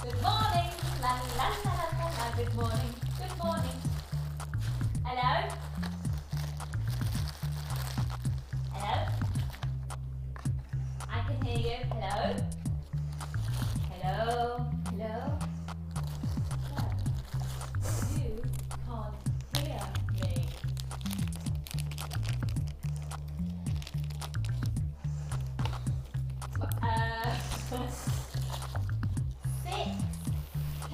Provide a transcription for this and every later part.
Good morning. La la la la la. Good morning. Good morning. Hello? Hello? I can hear you. Hello? Hello? Hello? You can't hear me. Six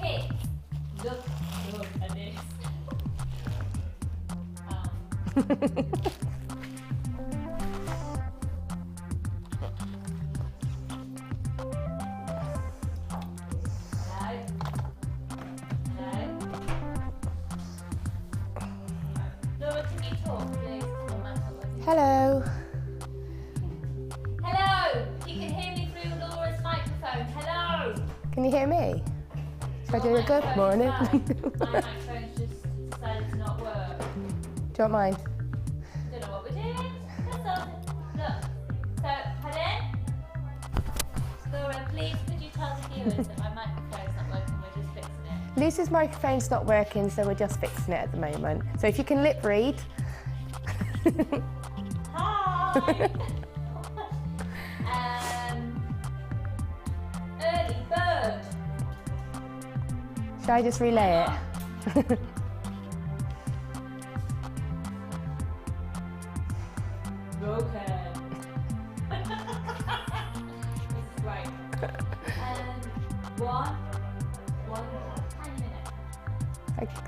kids. Look at this. Hello. Hello! You can hear me through Laura's microphone. Hello! Can you hear me? Should I do a good morning? My microphone's just decided to not work. Do you want mine? Don't know what we're doing. That's all. Look. So, pardon? Laura, please could you tell the viewers that my microphone's not working, we're just fixing it. Lucy's microphone's not working, so we're just fixing it at the moment. So if you can lip read. Hi! Early bird. Should I just relay it? Okay. This is great. One tiny minute. Okay.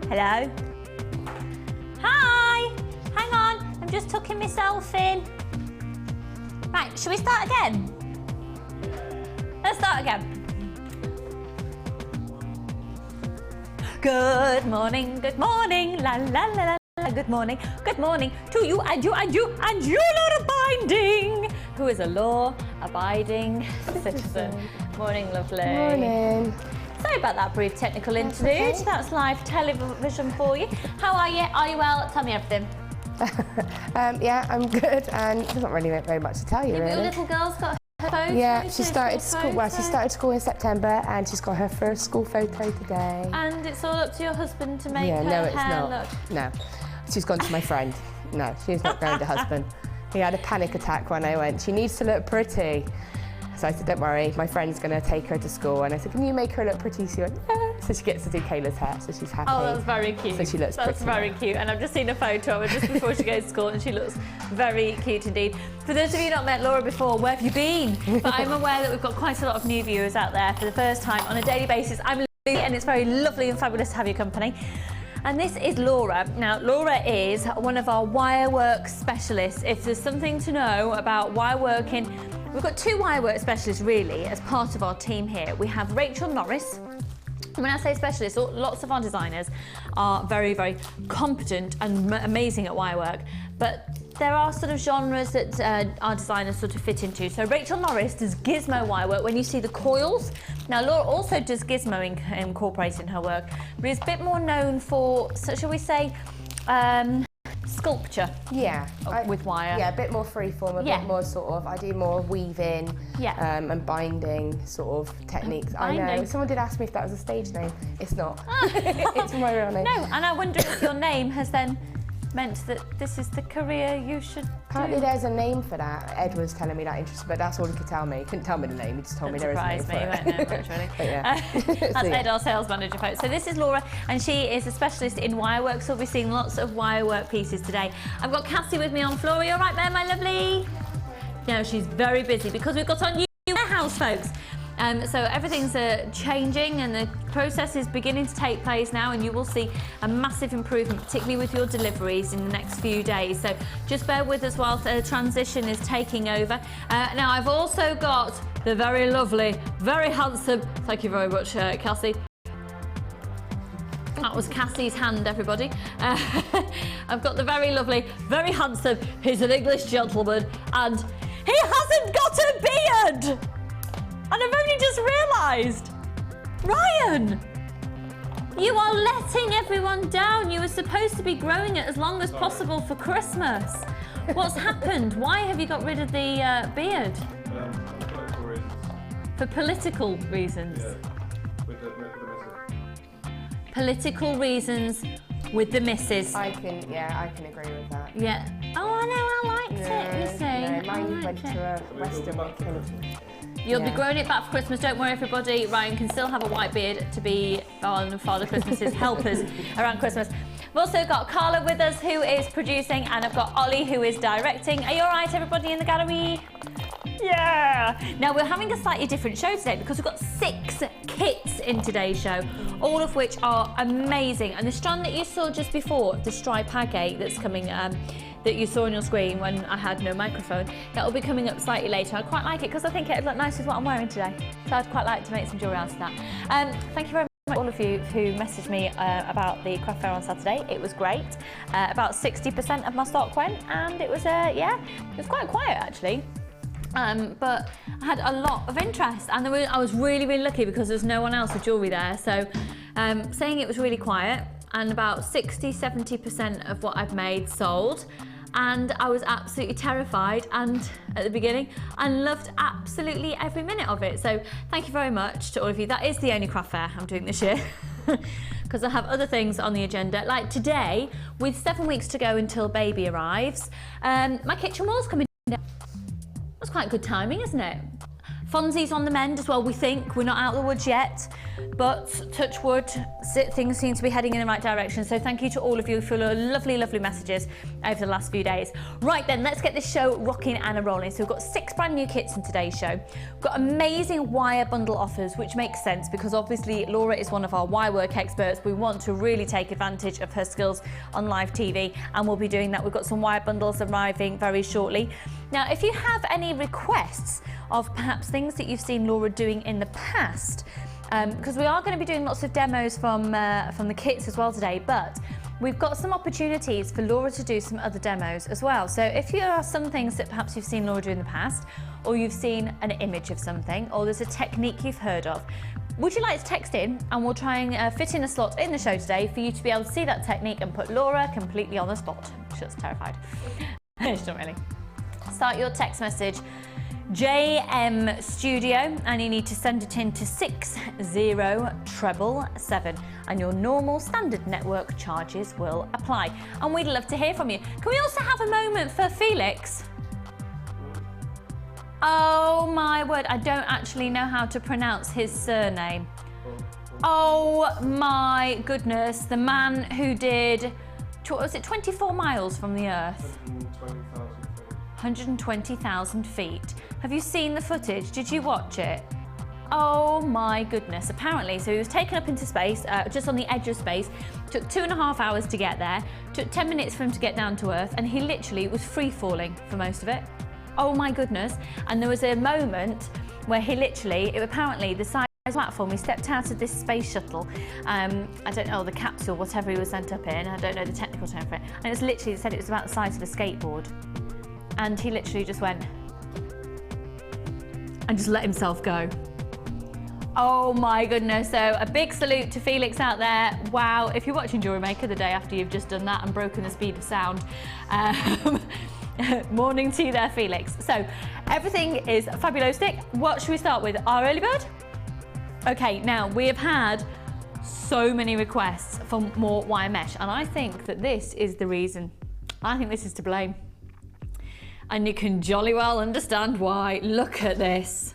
Hello. Hi. Hang on. I'm just tucking myself in. Right, shall we start again? Let's start again. Good morning, la la la la, good morning to you and you and you and you, law-abiding. Who is a law-abiding citizen? Morning, lovely. Morning. Sorry about that brief technical interlude. Okay. That's live television for you. How are you? Are you well? Tell me everything. Yeah, I'm good, and there's not really very much to tell you, Your really. little girl's got her photo. Yeah, she started school. Well, she started school in September, and she's got her first school photo today. And it's all up to your husband to make Yeah, her no, it's hair not. look. No, she's gone to my friend. No, she's not going to husband. He had a panic attack when I went. She needs to look pretty. So I said, don't worry, my friend's going to take her to school. And I said, can you make her look pretty? She went, yeah. So she gets to do Kayla's hair, so she's happy. Oh, that's very cute. So she looks That's pretty. very cute. And I've just seen a photo of her just before she goes to school, and she looks very cute indeed. For those of you not met Laura before, where have you been? But I'm aware that we've got quite a lot of new viewers out there for the first time on a daily basis. I'm Lucy, and it's very lovely and fabulous to have your company. And this is Laura. Now, Laura is one of our wirework specialists. If there's something to know about wireworking, we've got two wirework specialists really as part of our team here. We have Rachel Norris. When I say specialists, lots of our designers are very, very competent and amazing at wirework, but there are sort of genres that our designers sort of fit into. So Rachel Norris does gizmo wirework when you see the coils. Now Laura also does gizmo incorporated in her work, but is a bit more known for, so shall we say, sculpture. Yeah. With wire. Yeah, a bit more freeform, a bit more sort of, I do more weaving and binding sort of techniques. I know, someone did ask me if that was a stage name. It's not. It's my real name. No, and I wonder if your name has then meant that this is the career you should Apparently do. there's a name for that. Ed was telling me that interesting, but that's all he could tell me. He couldn't tell me the name, he just told me there is a name for it. You won't know much, really. Yeah. That's Ed, our sales manager. Folks. So this is Laura, and she is a specialist in wirework, so we'll be seeing lots of wirework pieces today. I've got Cassie with me on floor. Are you all right there, my lovely? No, she's very busy because we've got our new warehouse, folks. So everything's changing, and the process is beginning to take place now, and you will see a massive improvement, particularly with your deliveries in the next few days. So just bear with us while the transition is taking over. Now I've also got the very lovely, very handsome, thank you very much, Cassie. That was Cassie's hand, everybody. I've got the very lovely, very handsome, he's an English gentleman, and he hasn't got a beard! And I've only just realised. Ryan! You are letting everyone down. You were supposed to be growing it as long as possible for Christmas. What's happened? Why have you got rid of the beard? Political reasons. For political reasons? Yeah, with the message. Political reasons with the missus. I can agree with that. Yeah. Oh, I know, I liked it, you see. No, mine went to a Western wedding. You'll be growing it back for Christmas, don't worry everybody. Ryan can still have a white beard to be on Father Christmas's helpers around Christmas. We've also got Carla with us who is producing, and I've got Ollie who is directing. Are you all right everybody in the gallery? Yeah! Now we're having a slightly different show today because we've got 6 kits in today's show, all of which are amazing. And the strand that you saw just before, the stripe agate that's coming, that you saw on your screen when I had no microphone, that will be coming up slightly later. I quite like it because I think it'd look nice with what I'm wearing today. So I'd quite like to make some jewellery out of that. Thank you very much all of you who messaged me about the craft fair on Saturday. It was great. About 60% of my stock went, and it was, yeah, it was quite quiet actually. But I had a lot of interest, and I was really, really lucky because there was no one else with jewellery there. So saying it was really quiet, and about 60–70% of what I've made sold. And I was absolutely terrified, and at the beginning, I loved absolutely every minute of it. So thank you very much to all of you. That is the only craft fair I'm doing this year, because I have other things on the agenda. Like today, with 7 weeks to go until baby arrives, my kitchen wall's coming down. That's quite good timing, isn't it? Fonzie's on the mend as well, we think. We're not out of the woods yet, but touch wood, things seem to be heading in the right direction. So thank you to all of you for your lovely, lovely messages over the last few days. Right then, let's get this show rocking and rolling. So we've got 6 brand new kits in today's show. We've got amazing wire bundle offers, which makes sense because obviously Laura is one of our wire work experts. We want to really take advantage of her skills on live TV, and we'll be doing that. We've got some wire bundles arriving very shortly. Now, if you have any requests of perhaps things that you've seen Laura doing in the past, because we are going to be doing lots of demos from the kits as well today, but we've got some opportunities for Laura to do some other demos as well. So if there are some things that perhaps you've seen Laura do in the past, or you've seen an image of something, or there's a technique you've heard of, would you like to text in, and we'll try and fit in a slot in the show today for you to be able to see that technique and put Laura completely on the spot. She's terrified. She's not really. Start your text message JM Studio, and you need to send it in to 60777, and your normal standard network charges will apply. And we'd love to hear from you. Can we also have a moment for Felix? Oh my word, I don't actually know how to pronounce his surname. Oh my goodness, the man who did, was it 24 miles from the Earth? 120,000 feet. Have you seen the footage? Did you watch it? Oh my goodness. Apparently, so he was taken up into space, just on the edge of space, took 2.5 hours to get there, took 10 minutes for him to get down to Earth, and he literally was free falling for most of it. Oh my goodness. And there was a moment where he literally, apparently the size platform, he stepped out of this space shuttle, I don't know, the capsule, whatever he was sent up in, I don't know the technical term for it, and it's literally, they said it was about the size of a skateboard. And he literally just went and just let himself go. Oh my goodness. So a big salute to Felix out there. Wow. If you're watching Jewellery Maker the day after you've just done that and broken the speed of sound, morning to you there, Felix. So everything is fabuloustic. What should we start with? Our early bird? Okay, now we have had so many requests for more wire mesh, and I think that this is the reason. I think this is to blame. And you can jolly well understand why. Look at this.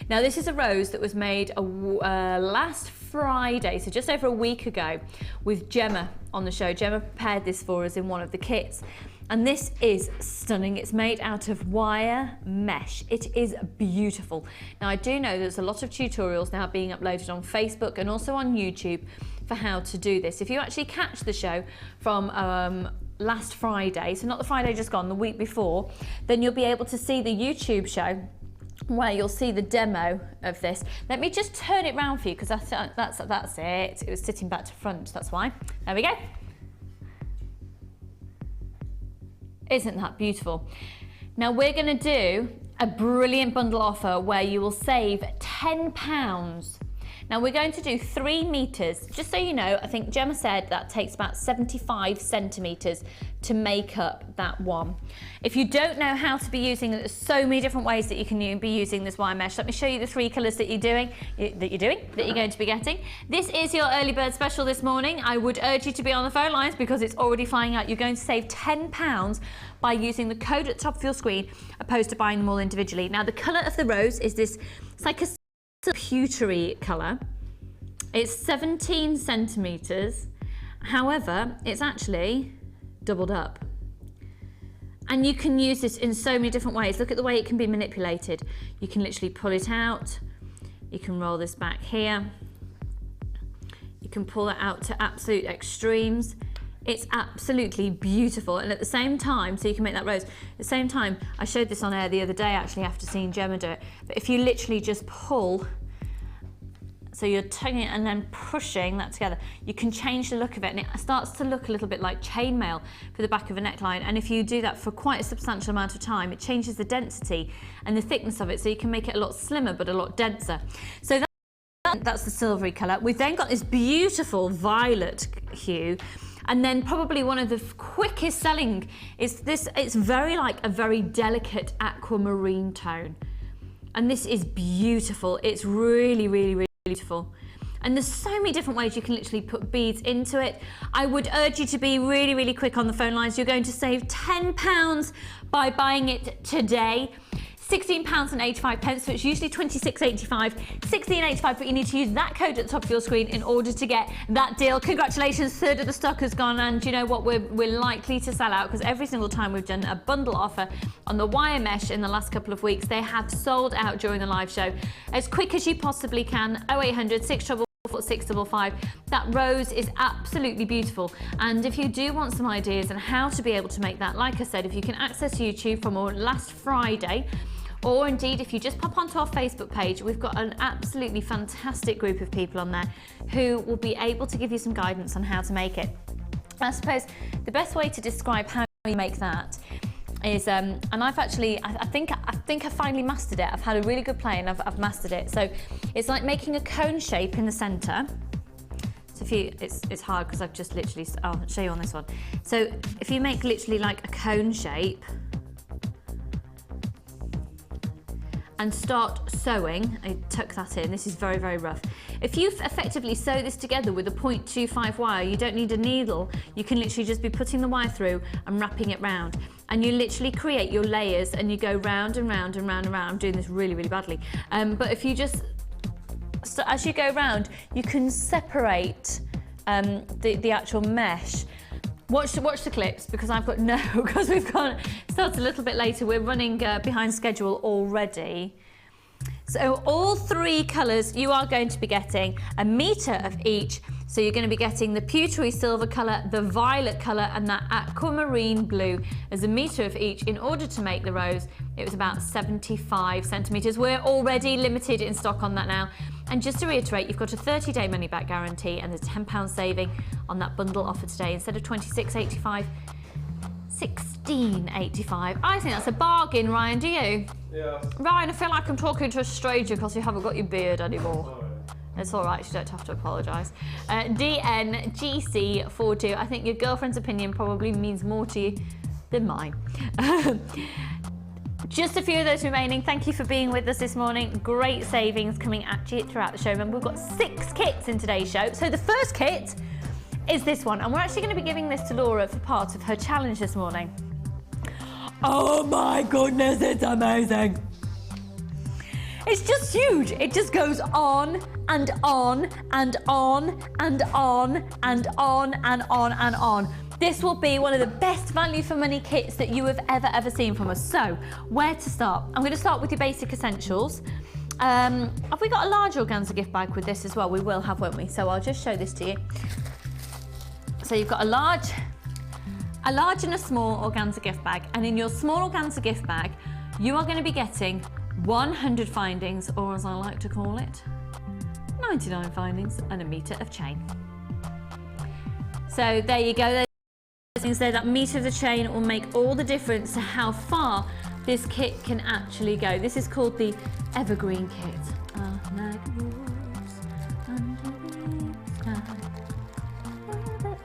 Now this is a rose that was made last Friday, so just over a week ago, with Gemma on the show. Gemma prepared this for us in one of the kits. And this is stunning. It's made out of wire mesh. It is beautiful. Now, I do know there's a lot of tutorials now being uploaded on Facebook and also on YouTube for how to do this. If you actually catch the show from last Friday, so not the Friday just gone, the week before, then you'll be able to see the YouTube show where you'll see the demo of this. Let me just turn it round for you because that's it. It was sitting back to front, that's why. There we go. Isn't that beautiful? Now we're going to do a brilliant bundle offer where you will save £10. Now we're going to do 3 meters. Just so you know, I think Gemma said that takes about 75 centimeters to make up that one. If you don't know how to be using it, there's so many different ways that you can be using this wire mesh. Let me show you the 3 colors that you're going to be getting. This is your early bird special this morning. I would urge you to be on the phone lines because it's already flying out. You're going to save £10 by using the code at the top of your screen opposed to buying them all individually. Now the color of the rose is this, it's like a pewtery colour. It's 17 centimetres, however it's actually doubled up, and you can use this in so many different ways. Look at the way it can be manipulated. You can literally pull it out, you can roll this back here, you can pull it out to absolute extremes. It's absolutely beautiful, and at the same time, so you can make that rose. At the same time, I showed this on air the other day actually after seeing Gemma do it, but if you literally just pull, so you're tugging it and then pushing that together, you can change the look of it, and it starts to look a little bit like chainmail for the back of a neckline. And if you do that for quite a substantial amount of time, it changes the density and the thickness of it, so you can make it a lot slimmer but a lot denser. So that's the silvery colour. We've then got this beautiful violet hue. And then probably one of the quickest selling is this. It's very like a very delicate aquamarine tone. And this is beautiful. It's really, really, really beautiful. And there's so many different ways you can literally put beads into it. I would urge you to be really, really quick on the phone lines. You're going to save £10 by buying it today. £16.85, so it's usually £26.85, £16.85, but you need to use that code at the top of your screen in order to get that deal. Congratulations, third of the stock has gone, and you know what, we're likely to sell out because every single time we've done a bundle offer on the wire mesh in the last couple of weeks, they have sold out during the live show. As quick as you possibly can, 0800 644 655. That rose is absolutely beautiful, and if you do want some ideas on how to be able to make that, like I said, if you can access YouTube from last Friday, or indeed if you just pop onto our Facebook page, we've got an absolutely fantastic group of people on there who will be able to give you some guidance on how to make it. I suppose the best way to describe how you make that is, and I've actually, I think I finally mastered it. I've had a really good play and I've mastered it. So it's like making a cone shape in the center. So if you, it's hard because I've just literally, I'll show you on this one. So if you make literally like a cone shape and start sewing, I tuck that in, this is very, very rough. If you effectively sew this together with a 0.25 wire, you don't need a needle, you can literally just be putting the wire through and wrapping it round. And you literally create your layers and you go round and round and round and round. I'm doing this really, really badly. But if you just, so as you go round, you can separate the actual mesh. Watch the clips because I've got no, because we've got started a little bit later. We're running behind schedule already. So all 3 colours you are going to be getting a metre of each. So you're going to be getting the pewtery silver colour, the violet colour and that aquamarine blue as a metre of each. In order to make the rose, it was about 75 centimetres. We're already limited in stock on that now. And just to reiterate, you've got a 30-day money-back guarantee and there's £10 saving on that bundle offer today. Instead of £26.85, £16.85. I think that's a bargain, Ryan, do you? Yeah. Ryan, I feel like I'm talking to a stranger because you haven't got your beard anymore. It's all right, you don't have to apologise. DNGC42, I think your girlfriend's opinion probably means more to you than mine. Just a few of those remaining. Thank you for being with us this morning. Great savings coming at you throughout the show. Remember, we've got 6 kits in today's show. So the first kit is this one, and we're actually going to be giving this to Laura for part of her challenge this morning. Oh my goodness, it's amazing. It's just huge. It just goes on and on and on and on and on and on and on. This will be one of the best value for money kits that you have ever seen from us. So, where to start? I'm going to start with your basic essentials. Have we got a large organza gift bag with this as well? We will have, won't we? So I'll just show this to you. So you've got a large and a small organza gift bag, and in your small organza gift bag, you are going to be getting 100 findings, or as I like to call it, 99 findings and a metre of chain. So there you go. There's things there. That metre of the chain will make all the difference to how far this kit can actually go. This is called the evergreen kit.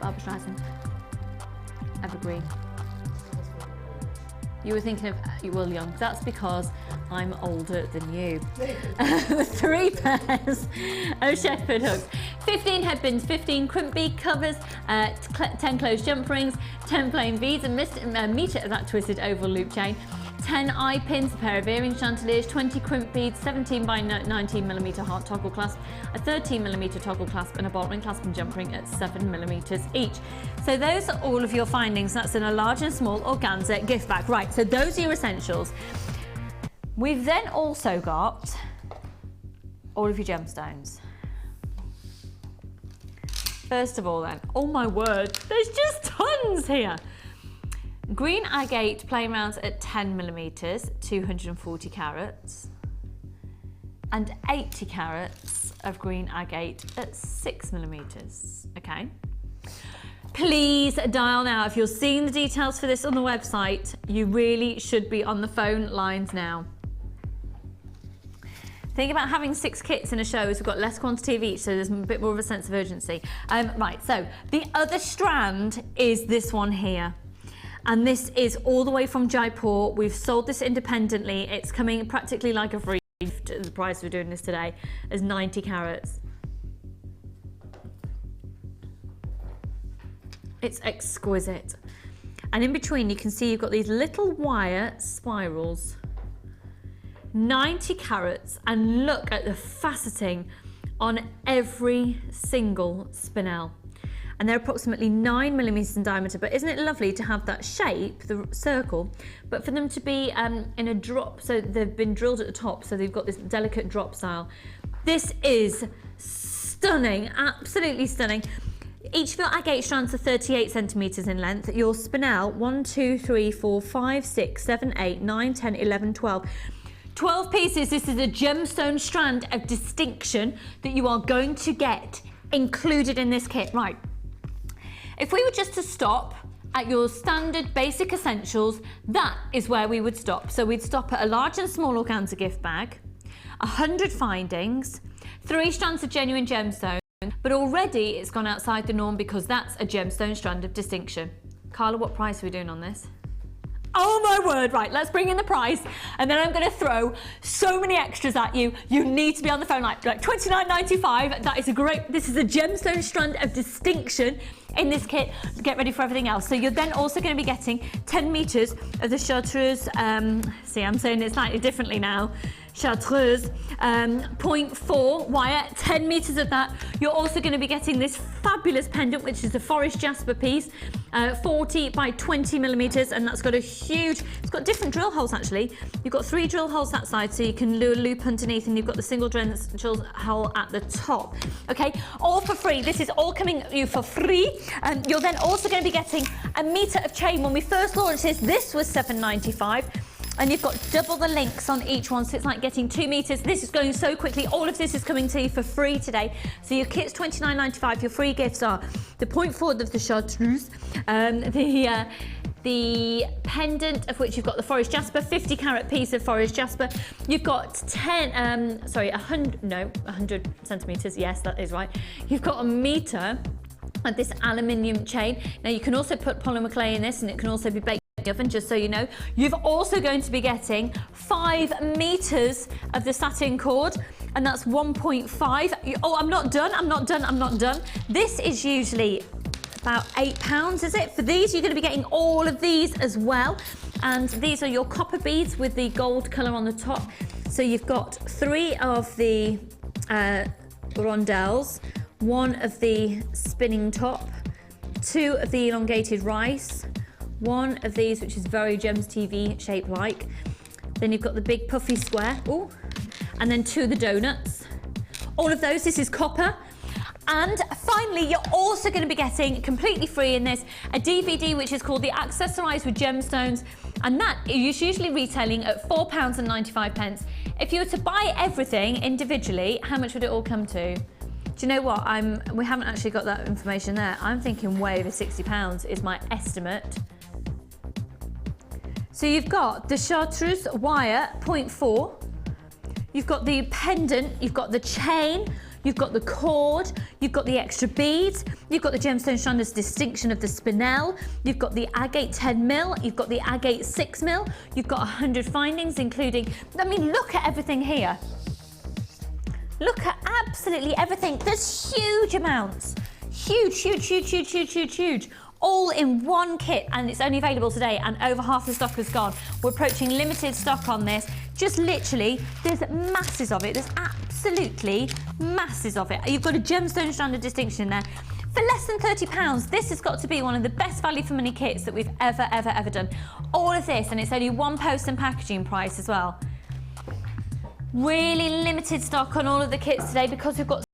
Barbara Streisand. Evergreen. You were thinking of Will Young. That's because I'm older than you. 3 pairs of shepherd hooks, 15 headbands, 15 crimp bead covers, 10 closed jump rings, 10 plain beads, a metre of that twisted oval loop chain, 10 eye pins, a pair of earring chandeliers, 20 crimp beads, 17 by 19mm heart toggle clasp, a 13mm toggle clasp, and a bolt ring clasp and jump ring at 7mm each. So those are all of your findings. That's in a large and small organza gift bag. Right, so those are your essentials. We've then also got all of your gemstones. First of all then, oh my word, there's just tons here. Green agate plain rounds at 10mm, 240 carats, and 80 carats of green agate at 6mm, okay? Please dial now. If you're seeing the details for this on the website, you really should be on the phone lines now. Think about having 6 kits in a show, so we've got less quantity of each, so there's a bit more of a sense of urgency. Right, so the other strand is this one here. And this is all the way from Jaipur. We've sold this independently. It's coming practically like a free gift at the price we're doing this today, as 90 carats. It's exquisite. And in between, you can see you've got these little wire spirals. 90 carats, and look at the faceting on every single spinel. And they're approximately 9mm in diameter, but isn't it lovely to have that shape, the circle, but for them to be in a drop, so they've been drilled at the top, so they've got this delicate drop style. This is stunning, absolutely stunning. Each of your agate strands are 38 centimetres in length. Your spinel, 1, 2, 3, 4, 5, 6, 7, 8, 9, 10, 11, 12. 12 pieces. This is a gemstone strand of distinction that you are going to get included in this kit. Right. If we were just to stop at your standard basic essentials, that is where we would stop. So we'd stop at a large and small organza gift bag, 100 findings, 3 strands of genuine gemstone, but already it's gone outside the norm because that's a gemstone strand of distinction. Carla, what price are we doing on this? Oh my word, right, let's bring in the price, and then I'm going to throw so many extras at you. You need to be on the phone like $29.95. That is a great, this is a gemstone strand of distinction in this kit. Get ready for everything else. So you're then also going to be getting 10 meters of the chartreuse, see, I'm saying it slightly differently now, chartreuse 0.4 wire, 10 meters of that. You're also going to be getting this fabulous pendant, which is a forest jasper piece, 40 by 20mm, and that's got a huge, it's got different drill holes actually. You've got 3 drill holes that side, so you can do a loop underneath, and you've got the single drill hole at the top. Okay, all for free. This is all coming you for free. You're then also going to be getting a meter of chain. When we first launched this was $7.95. And you've got double the links on each one, so it's like getting 2 meters. This is going so quickly. All of this is coming to you for free today. So your kit's $29.95. Your free gifts are the 0.4 of the chartreuse, the pendant, of which you've got the forest jasper, 50 carat piece of forest jasper. You've got 100 centimeters. Yes, that is right. You've got a meter of this aluminium chain. Now you can also put polymer clay in this, and it can also be baked oven, just so you know. You're also going to be getting 5 meters of the satin cord, and that's 1.5. Oh, I'm not done. This is usually about £8, is it? For these, you're going to be getting all of these as well. And these are your copper beads with the gold colour on the top. So you've got 3 of the rondelles, 1 of the spinning top, 2 of the elongated rice, 1 of these which is very Gems TV shape like. Then you've got the big puffy square, ooh, and then 2 of the donuts. All of those, this is copper. And finally, you're also going to be getting completely free in this a DVD which is called the Accessorise with Gemstones, and that is usually retailing at £4.95. If you were to buy everything individually, how much would it all come to? Do you know what? We haven't actually got that information there. I'm thinking way over £60 is my estimate. So you've got the chartreuse wire 0.4, you've got the pendant, you've got the chain, you've got the cord, you've got the extra beads, you've got the gemstone strand's distinction of the spinel, you've got the agate 10mm, you've got the agate 6mm, you've got 100 findings including, I mean, look at everything here. Look at absolutely everything. There's huge amounts. Huge, huge, huge, huge, huge, huge, huge. All in one kit, and it's only available today, and over half the stock is gone. We're approaching limited stock on this. Just literally, there's masses of it. There's absolutely masses of it. You've got a gemstone stranded distinction in there. For less than £30, this has got to be one of the best value for money kits that we've ever done. All of this, and it's only 1 post and packaging price as well. Really limited stock on all of the kits today because we've got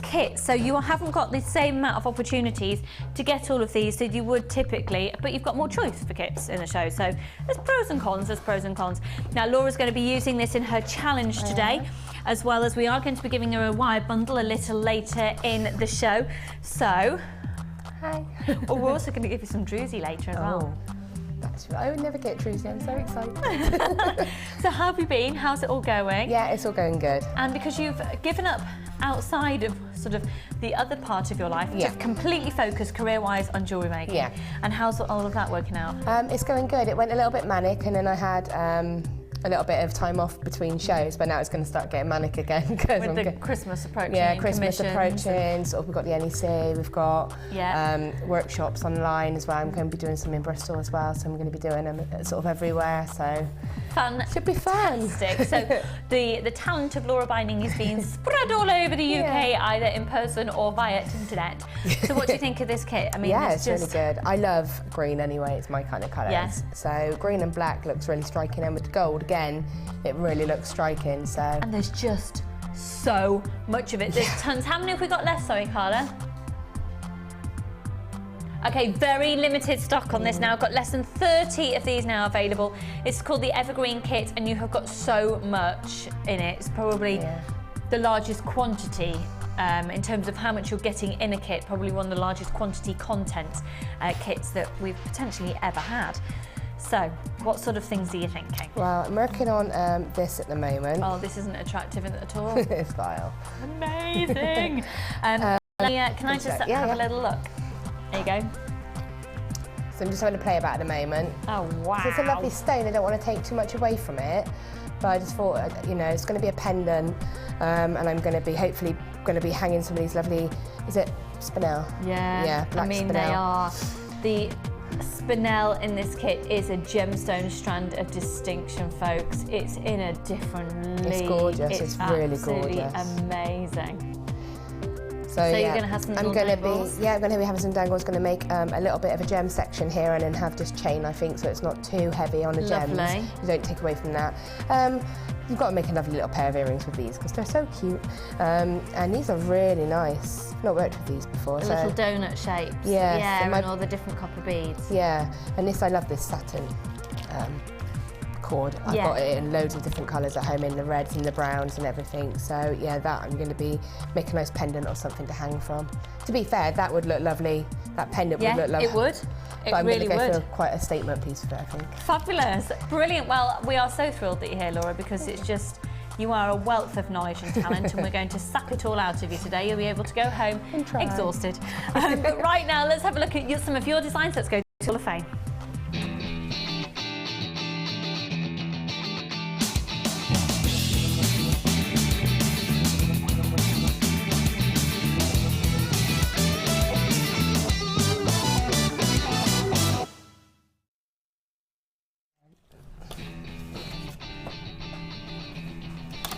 kits, so you haven't got the same amount of opportunities to get all of these that you would typically, but you've got more choice for kits in the show. So there's pros and cons, there's pros and cons. Now Laura's going to be using this in her challenge today, as well as we are going to be giving her a wire bundle a little later in the show. So, Hi. well, we're also going to give you some Druzy later as well. That's right. I would never get Druzy, I'm so excited. So how have you been? How's it all going? Yeah, it's all going good. And because you've given up outside of sort of the other part of your life to completely focus career-wise on jewellery making. Yeah. And how's all of that working out? It's going good. It went a little bit manic, and then I had a little bit of time off between shows, but now it's going to start getting manic again. With the Christmas approaching. Yeah, Christmas approaching. Sort of, we've got the NEC, we've got workshops online as well. I'm going to be doing some in Bristol as well, so I'm going to be doing them sort of everywhere. So fun. Should be fun. So the talent of Laura Binding is being spread all over the UK, either in person or via internet. So what do you think of this kit? I mean, yeah, it's really good. I love green anyway. It's my kind of colours. Yes. So green and black looks really striking, and with the gold again, it really looks striking. So. And there's just so much of it. There's tons. How many have we got left? Sorry, Carla. Okay, very limited stock on this now. I've got less than 30 of these now available. It's called the Evergreen kit, and you have got so much in it. It's probably the largest quantity in terms of how much you're getting in a kit, probably one of the largest quantity content kits that we've potentially ever had. So, what sort of things are you thinking? Well, I'm working on this at the moment. Oh, this isn't attractive at all. Style. Amazing. Can I just have a little look? There you go. So I'm just having to play about at the moment. Oh, wow. So it's a lovely stone. I don't want to take too much away from it, but I just thought, you know, it's going to be a pendant, and I'm going to be hopefully going to be hanging some of these lovely. Is it spinel? Yeah. Yeah, black I mean, spinel. they are. The spinel in this kit is a gemstone strand of distinction, folks. It's in a different league. It's gorgeous. It's really gorgeous. Amazing. So you're yeah, going to have some I'm going to dangles? be I'm going to be having some dangles. Going to make a little bit of a gem section here, and then have just chain, I think, so it's not too heavy on the gems. Lovely. You don't take away from that. You've got to make a lovely little pair of earrings with these because they're so cute, and these are really nice. I've not worked with these before. The little donut shapes. Yeah, Yeah, so and all the different copper beads. Yeah, and this, I love this satin cord. I've got it in loads of different colours at home, in the reds and the browns and everything. So yeah, that I'm going to be making a nice pendant or something to hang from. To be fair, that would look lovely. That pendant would look lovely. It would. It I'm really going to go would. for quite a statement piece for it, I think. Fabulous. Brilliant. Well, we are so thrilled that you're here, Laura, because it's just, you are a wealth of knowledge and talent, and we're going to suck it all out of you today. You'll be able to go home exhausted. But right now, let's have a look at some of your designs. Let's go to Hall of Fame.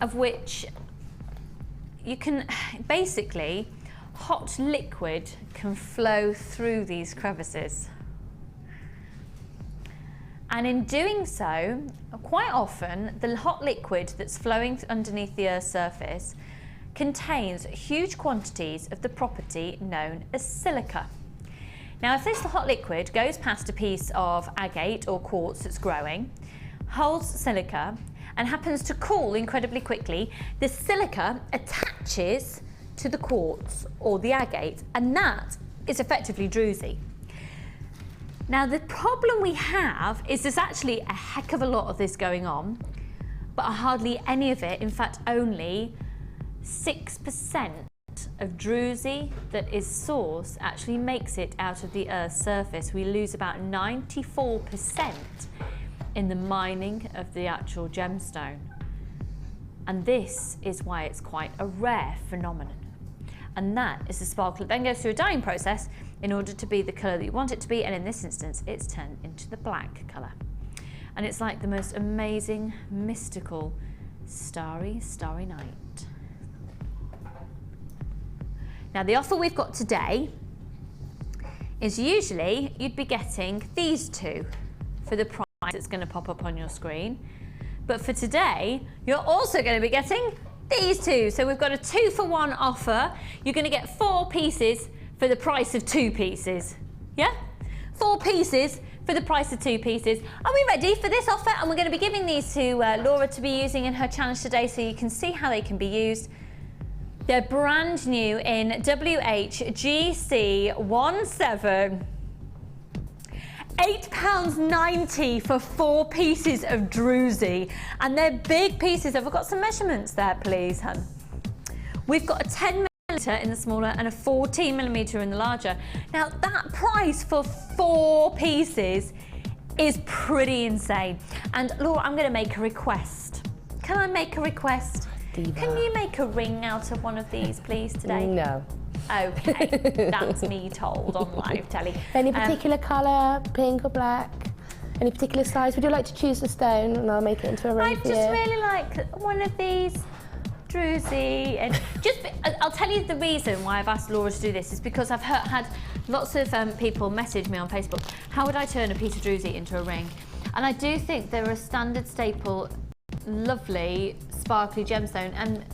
of which you can, basically, hot liquid can flow through these crevices. And in doing so, quite often, the hot liquid that's flowing underneath the Earth's surface contains huge quantities of the property known as silica. Now, if this hot liquid goes past a piece of agate or quartz that's growing, holds silica, and happens to cool incredibly quickly, the silica attaches to the quartz or the agate, and that is effectively Druzy. Now, the problem we have is there's actually a heck of a lot of this going on, but hardly any of it, in fact, only 6% of Druzy that is sourced actually makes it out of the Earth's surface. We lose about 94% in the mining of the actual gemstone. And this is why it's quite a rare phenomenon. And that is the sparkle that then goes through a dyeing process in order to be the colour that you want it to be, and in this instance it's turned into the black colour. And it's like the most amazing, mystical, starry, starry night. Now, the offer we've got today is usually you'd be getting these two for the price that's going to pop up on your screen. But for today, you're also going to be getting these two. So we've got a 2-for-1 offer. You're going to get 4 pieces for the price of 2 pieces. Yeah? 4 pieces for the price of 2 pieces. Are we ready for this offer? And we're going to be giving these to Laura to be using in her challenge today, so you can see how they can be used. They're brand new in WHGC17. £8.90 for 4 pieces of Druzy, and they're big pieces. Have we got some measurements there, please, hun? We've got a 10mm in the smaller and a 14mm in the larger. Now, that price for 4 pieces is pretty insane. And Laura, I'm going to make a request. Can I make a request? Diva. Can you make a ring out of one of these, please, today? No. Okay, that's me told on live telly. Any particular colour, pink or black? Any particular size? Would you like to choose the stone and I'll make it into a ring I for you? just really like one of these Druzy, and I'll tell you the reason why I've asked Laura to do this is because I've had lots of people message me on Facebook, how would I turn a piece of Druzy into a ring? And I do think they're a standard staple, lovely, sparkly gemstone, and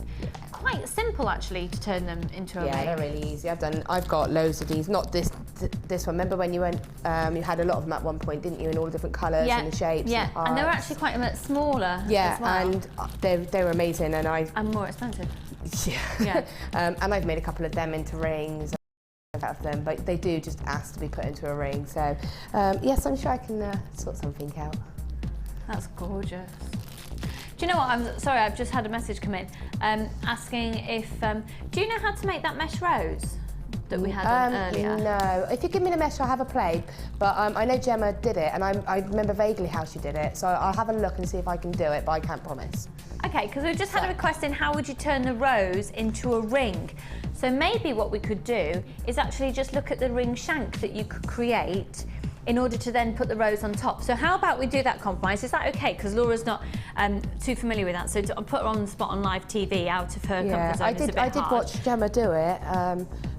quite simple actually to turn them into a ring. Yeah, they're really easy. I've got loads of these. Not this one. Remember when you went? You had a lot of them at one point, didn't you? In all different colours and the shapes. Yeah, and they were actually quite a bit smaller. Yeah, as well. and they were amazing, and more expensive. Yeah. And I've made a couple of them into rings. Out of them, but they do just ask to be put into a ring. So yes, I'm sure I can sort something out. That's gorgeous. Do you know what? I'm sorry, I've just had a message come in asking if, do you know how to make that mesh rose that we had on earlier? No, if you give me the mesh, I'll have a play, but I know Gemma did it, and I remember vaguely how she did it, so I'll have a look and see if I can do it, but I can't promise. Okay, because we've just had a request in how would you turn the rose into a ring? So maybe what we could do is actually just look at the ring shank that you could create in order to then put the rose on top. So how about we do that compromise? Is that okay? Because Laura's not too familiar with that, so to put her on the spot on live TV out of her comfort zone is a bit hard. I did watch Gemma do it,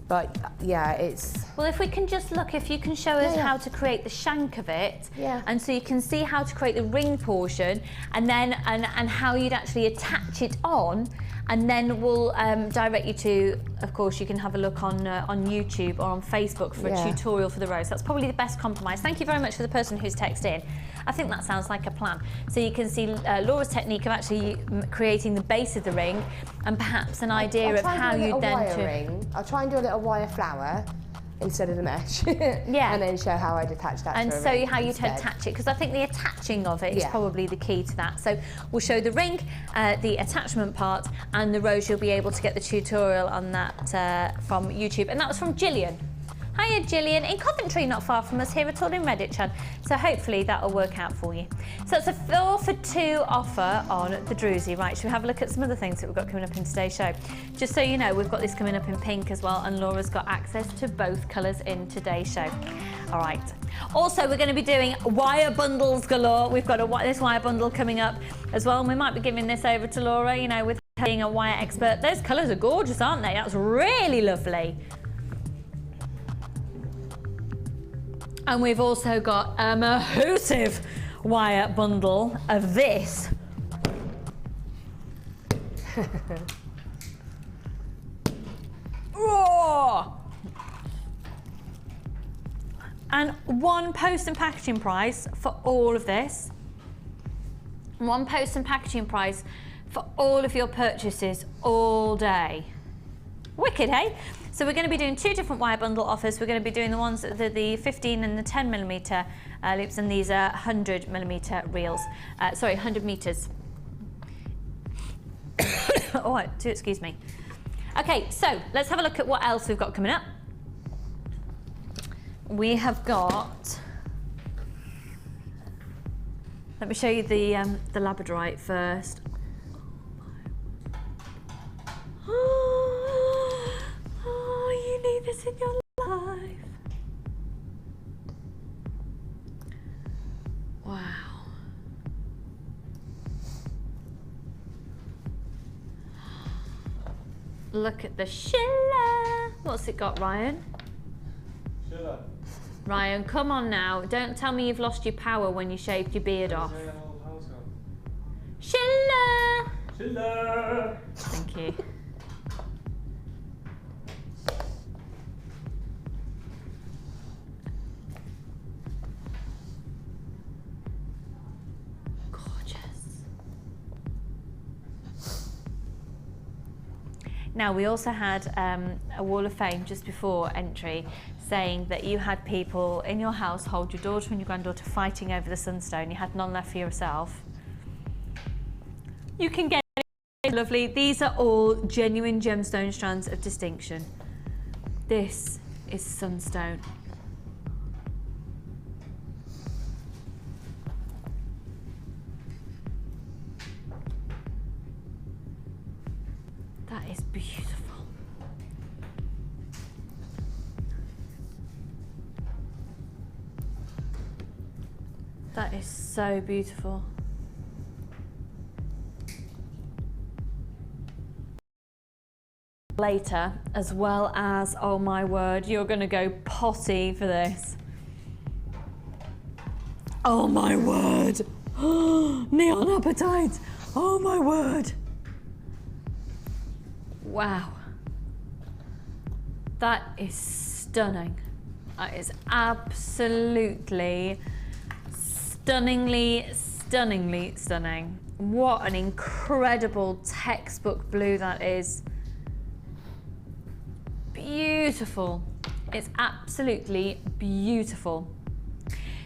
but yeah, it's... Well, if we can just look, if you can show us how to create the shank of it, and so you can see how to create the ring portion, and then and how you'd actually attach it on, and then we'll direct you to, of course, you can have a look on YouTube or on Facebook for a tutorial for the rose. That's probably the best compromise. Thank you very much for the person who's texted in. I think that sounds like a plan. So you can see Laura's technique of actually creating the base of the ring, and perhaps an idea of how you then... I'll try and do a little wire flower instead of the mesh. Yeah. And then show how I'd attach that and to a show ring you how you instead. attach it, because I think the attaching of it is probably the key to that. So we'll show the ring, the attachment part, and the rose. You'll be able to get the tutorial on that from YouTube. And that was from Gillian. Hiya Gillian, in Coventry, not far from us here at all in Redditch. So hopefully that'll work out for you. So it's a 4 for 2 offer on the Druzy. Right, should we have a look at some other things that we've got coming up in today's show? Just so you know, we've got this coming up in pink as well, and Laura's got access to both colours in today's show. All right. Also, we're going to be doing wire bundles galore. We've got this wire bundle coming up as well, and we might be giving this over to Laura, you know, with her being a wire expert. Those colours are gorgeous, aren't they? That's really lovely. And we've also got a massive wire bundle of this. Oh! And one post and packaging price for all of this. One post and packaging price for all of your purchases all day. Wicked, hey? So we're going to be doing two different wire bundle offers. We're going to be doing the ones that are the 15 and the 10 millimeter loops, and these are 100 millimeter reels. Sorry, 100 meters. Oh, excuse me. Okay, so let's have a look at what else we've got coming up. We have got, let me show you the labradorite first. Oh, you need this in your life. Wow. Look at the Schiller. What's it got, Ryan? Schiller. Ryan, come on now. Don't tell me you've lost your power when you shaved your beard off. Schiller. Schiller. Thank you. Now, we also had a wall of fame just before entry saying that you had people in your household, your daughter and your granddaughter, fighting over the sunstone. You had none left for yourself. You can get it. Lovely. These are all genuine gemstone strands of distinction. This is sunstone. That is beautiful. That is so beautiful. Later, as well as, oh my word, you're gonna go potty for this. Oh my word. Neon appetite. Oh my word. Wow, that is stunning. That is absolutely stunningly stunning. What an incredible textbook blue that is. Beautiful. It's absolutely beautiful.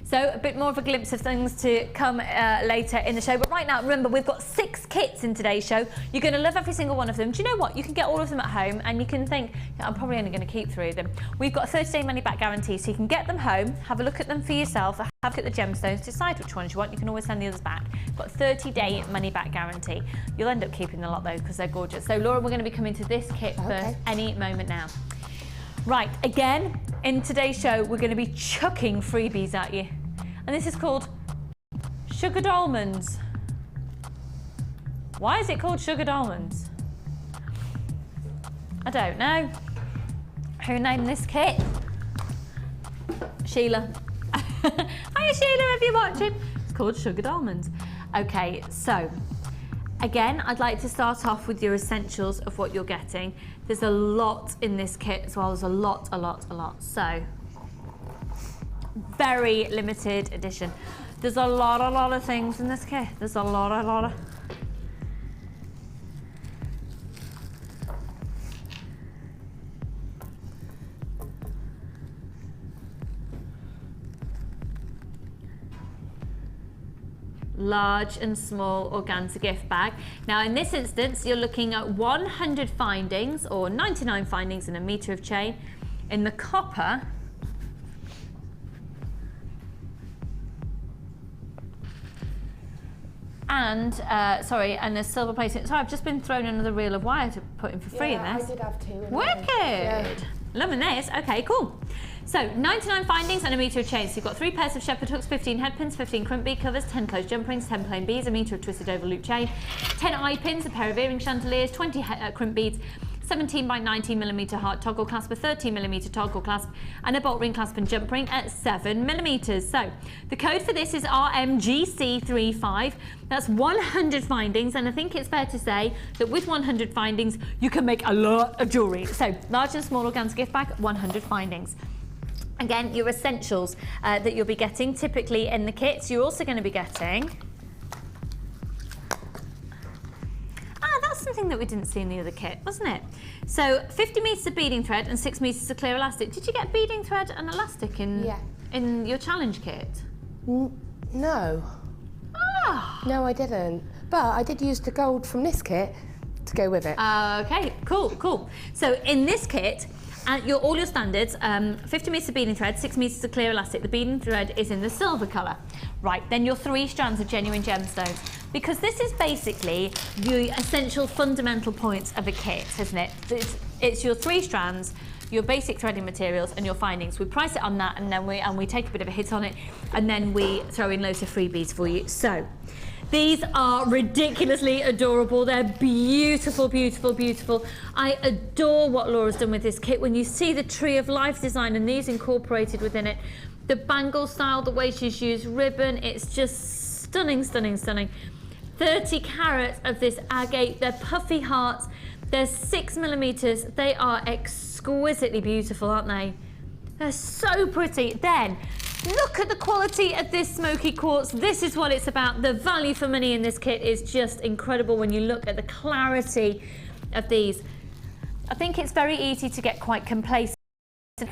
So a bit more of a glimpse of things to come later in the show. But right now, remember, we've got 6 kits in today's show. You're going to love every single one of them. Do you know what? You can get all of them at home and you can think, yeah, I'm probably only going to keep 3 of them. We've got a 30-day money-back guarantee, so you can get them home, have a look at them for yourself, have a look at the gemstones, decide which ones you want. You can always send the others back. We've got a 30-day money-back guarantee. You'll end up keeping the lot, though, because they're gorgeous. So, Laura, we're going to be coming to this kit first any moment now. Right, again, in today's show, we're going to be chucking freebies at you. And this is called sugared almonds. Why is it called sugared almonds? I don't know. Who named this kit? Sheila. Hiya Sheila, if you're watching. It's called sugared almonds. Okay, so again, I'd like to start off with your essentials of what you're getting. There's a lot in this kit as well. There's a lot. So, very limited edition. There's a lot of things in this kit. There's a lot of. Large and small organza gift bag. Now in this instance, you're looking at 100 findings or 99 findings and a meter of chain. In the copper, and and the silver plating. Sorry, I've just been thrown another reel of wire to put in for free in this. I did have 2. Wicked! Yeah. Loving this. Okay, cool. So 99 findings and a metre of chain. So you've got 3 pairs of shepherd hooks, 15 head pins, 15 crimp bead covers, 10 closed jump rings, 10 plain beads, a metre of twisted oval loop chain, 10 eye pins, a pair of earring chandeliers, 20 crimp beads, 17 by 19mm heart toggle clasp, a 13mm toggle clasp, and a bolt ring clasp and jump ring at 7mm. So the code for this is RMGC35. That's 100 findings, and I think it's fair to say that with 100 findings, you can make a lot of jewellery. So large and small organza gift bag, 100 findings. Again, your essentials that you'll be getting typically in the kits. You're also going to be getting... that's something that we didn't see in the other kit, wasn't it? So 50 metres of beading thread and 6 metres of clear elastic. Did you get beading thread and elastic in your challenge kit? No. No, I didn't. But I did use the gold from this kit to go with it. Okay, cool. So in this kit, all your standards, 50 metres of beading thread, 6 metres of clear elastic. The beading thread is in the silver colour. Right, then your 3 strands of genuine gemstones. Because this is basically the essential fundamental points of a kit, isn't it? It's your 3 strands, your basic threading materials and your findings. We price it on that, and then we take a bit of a hit on it, and then we throw in loads of freebies for you. So these are ridiculously adorable. They're beautiful, beautiful, beautiful. I adore what Laura's done with this kit. When you see the tree of life design and these incorporated within it, the bangle style, the way she's used ribbon, it's just stunning, stunning, stunning. 30 carats of this agate. They're puffy hearts. They're 6mm. They are exquisitely beautiful, aren't they? They're so pretty. Then look at the quality of this smoky quartz. This is what it's about. The value for money in this kit is just incredible when you look at the clarity of these. I think it's very easy to get quite complacent.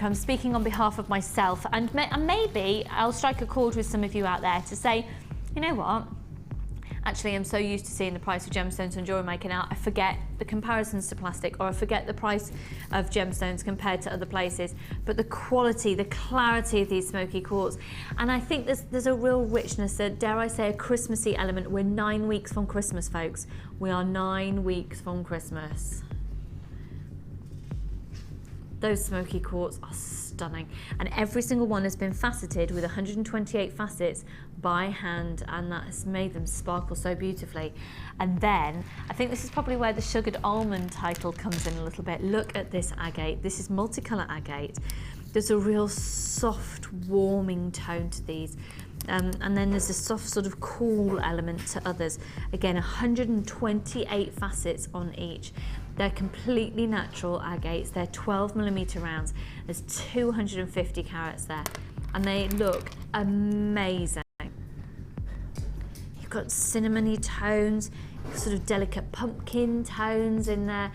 I'm speaking on behalf of myself, and maybe I'll strike a chord with some of you out there to say, you know what? Actually, I'm so used to seeing the price of gemstones and jewellery making out, I forget the comparisons to plastic, or I forget the price of gemstones compared to other places. But the quality, the clarity of these smoky quartz, and I think there's a real richness, dare I say, a Christmassy element. We're 9 weeks from Christmas, folks. We are 9 weeks from Christmas. Those smoky quartz are stunning, and every single one has been faceted with 128 facets by hand, and that has made them sparkle so beautifully. And then I think this is probably where the sugared almond title comes in a little bit. Look at this agate. This is multicolour agate. There's a real soft, warming tone to these. And then there's a soft sort of cool element to others. Again, 128 facets on each. They're completely natural agates. They're 12mm rounds. There's 250 carats there, and they look amazing. You've got cinnamony tones, sort of delicate pumpkin tones in there.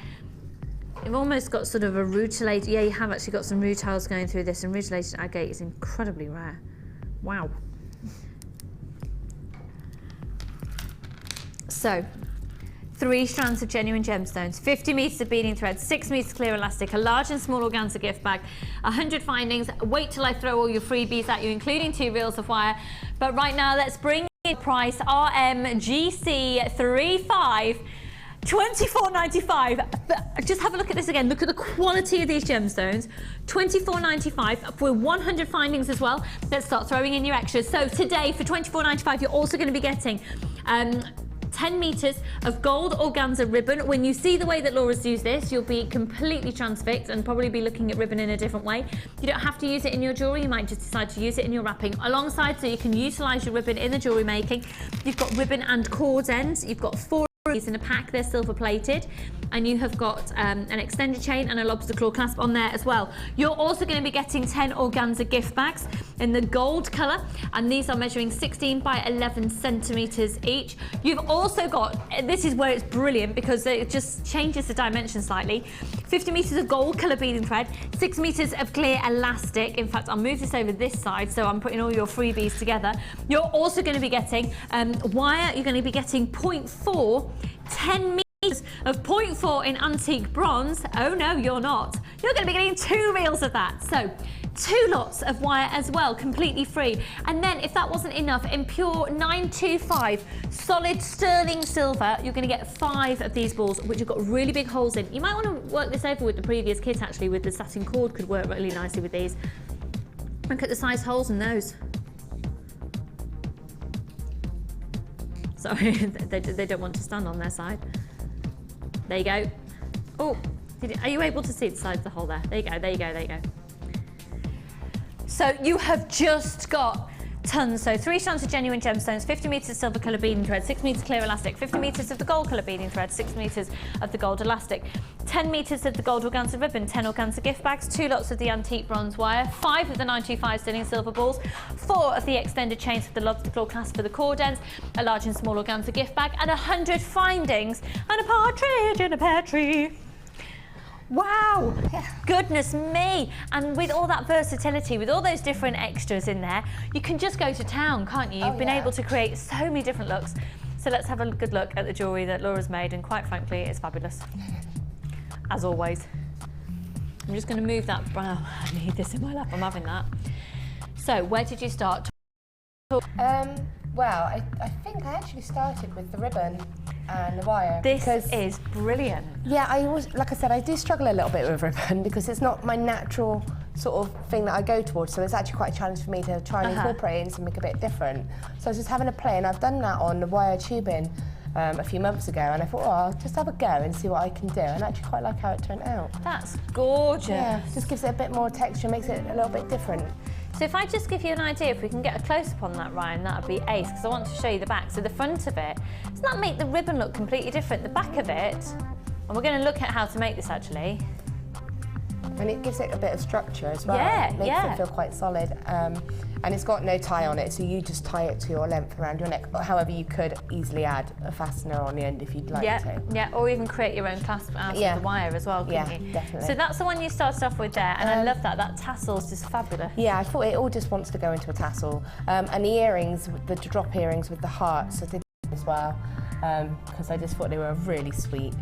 You've almost got sort of a rutilated, yeah, you have actually got some rutiles going through this, and rutilated agate is incredibly rare. Wow. So, 3 strands of genuine gemstones, 50 metres of beading thread, 6 metres clear elastic, a large and small organza gift bag, 100 findings. Wait till I throw all your freebies at you, including 2 reels of wire. But right now, let's bring in price RMGC35. $24.95. Just have a look at this again. Look at the quality of these gemstones. $24.95 for 100 findings as well. Let's start throwing in your extras. So today, for $24.95, you're also going to be getting 10 metres of gold organza ribbon. When you see the way that Laura's used this, you'll be completely transfixed and probably be looking at ribbon in a different way. You don't have to use it in your jewellery. You might just decide to use it in your wrapping alongside, so you can utilise your ribbon in the jewellery making. You've got ribbon and cord ends. You've got 4 in a pack. They're silver plated, and you have got an extended chain and a lobster claw clasp on there as well. You're also going to be getting 10 organza gift bags in the gold colour, and these are measuring 16 by 11 centimetres each. You've also got, this is where it's brilliant because it just changes the dimension slightly, 50 metres of gold colour beading thread, 6 metres of clear elastic. In fact, I'll move this over this side so I'm putting all your freebies together. You're also going to be getting wire. You're going to be getting 0.4, 10 metres of 0.4 in antique bronze. Oh no, you're not. You're going to be getting 2 reels of that. So 2 lots of wire as well, completely free. And then if that wasn't enough, in pure 925 solid sterling silver, you're going to get 5 of these balls, which have got really big holes in. You might want to work this over with the previous kit, actually, with the satin cord, could work really nicely with these. Look at the size holes in those. Sorry, they don't want to stand on their side. There you go. Oh, are you able to see the size of the hole there? There you go, there you go, there you go. So you have just got tons. So 3 strands of genuine gemstones, 50 metres of silver colour beading thread, 6 metres clear elastic, 50 metres of the gold colour beading thread, 6 metres of the gold elastic, 10 metres of the gold organza ribbon, 10 organza gift bags, 2 lots of the antique bronze wire, 5 of the 925 sterling silver balls, 4 of the extended chains for the lobster claw clasp for the cord ends, a large and small organza gift bag, and 100 findings, and a partridge in a pear tree. Wow, goodness me. And with all that versatility, with all those different extras in there, you can just go to town, can't you? You've been able to create so many different looks. So let's have a good look at the jewellery that Laura's made, and quite frankly, it's fabulous, as always. I'm just going to move that brow. I need this in my lap, I'm having that. So where did you start? Well, I think I actually started with the ribbon and the wire. This is brilliant. Yeah, I always, like I said, I do struggle a little bit with ribbon because it's not my natural sort of thing that I go towards, so it's actually quite a challenge for me to try and incorporate it and something a bit different. So I was just having a play, and I've done that on the wire tubing a few months ago, and I thought, oh, I'll just have a go and see what I can do, and I actually quite like how it turned out. That's gorgeous. Yeah, just gives it a bit more texture, makes it a little bit different. So if I just give you an idea, if we can get a close-up on that, Ryan, that would be ace, because I want to show you the back. So the front of it, doesn't that make the ribbon look completely different? The back of it, and we're going to look at how to make this actually. And it gives it a bit of structure as well. Yeah, it makes it feel quite solid. And it's got no tie on it, so you just tie it to your length around your neck. However, you could easily add a fastener on the end if you'd like to. Yeah, or even create your own clasp out of the wire as well, couldn't you? Definitely. So that's the one you started off with there, and I love that. That tassel's just fabulous. Yeah, I thought it all just wants to go into a tassel. And the earrings, the drop earrings with the hearts, I did as well, because I just thought they were really sweet.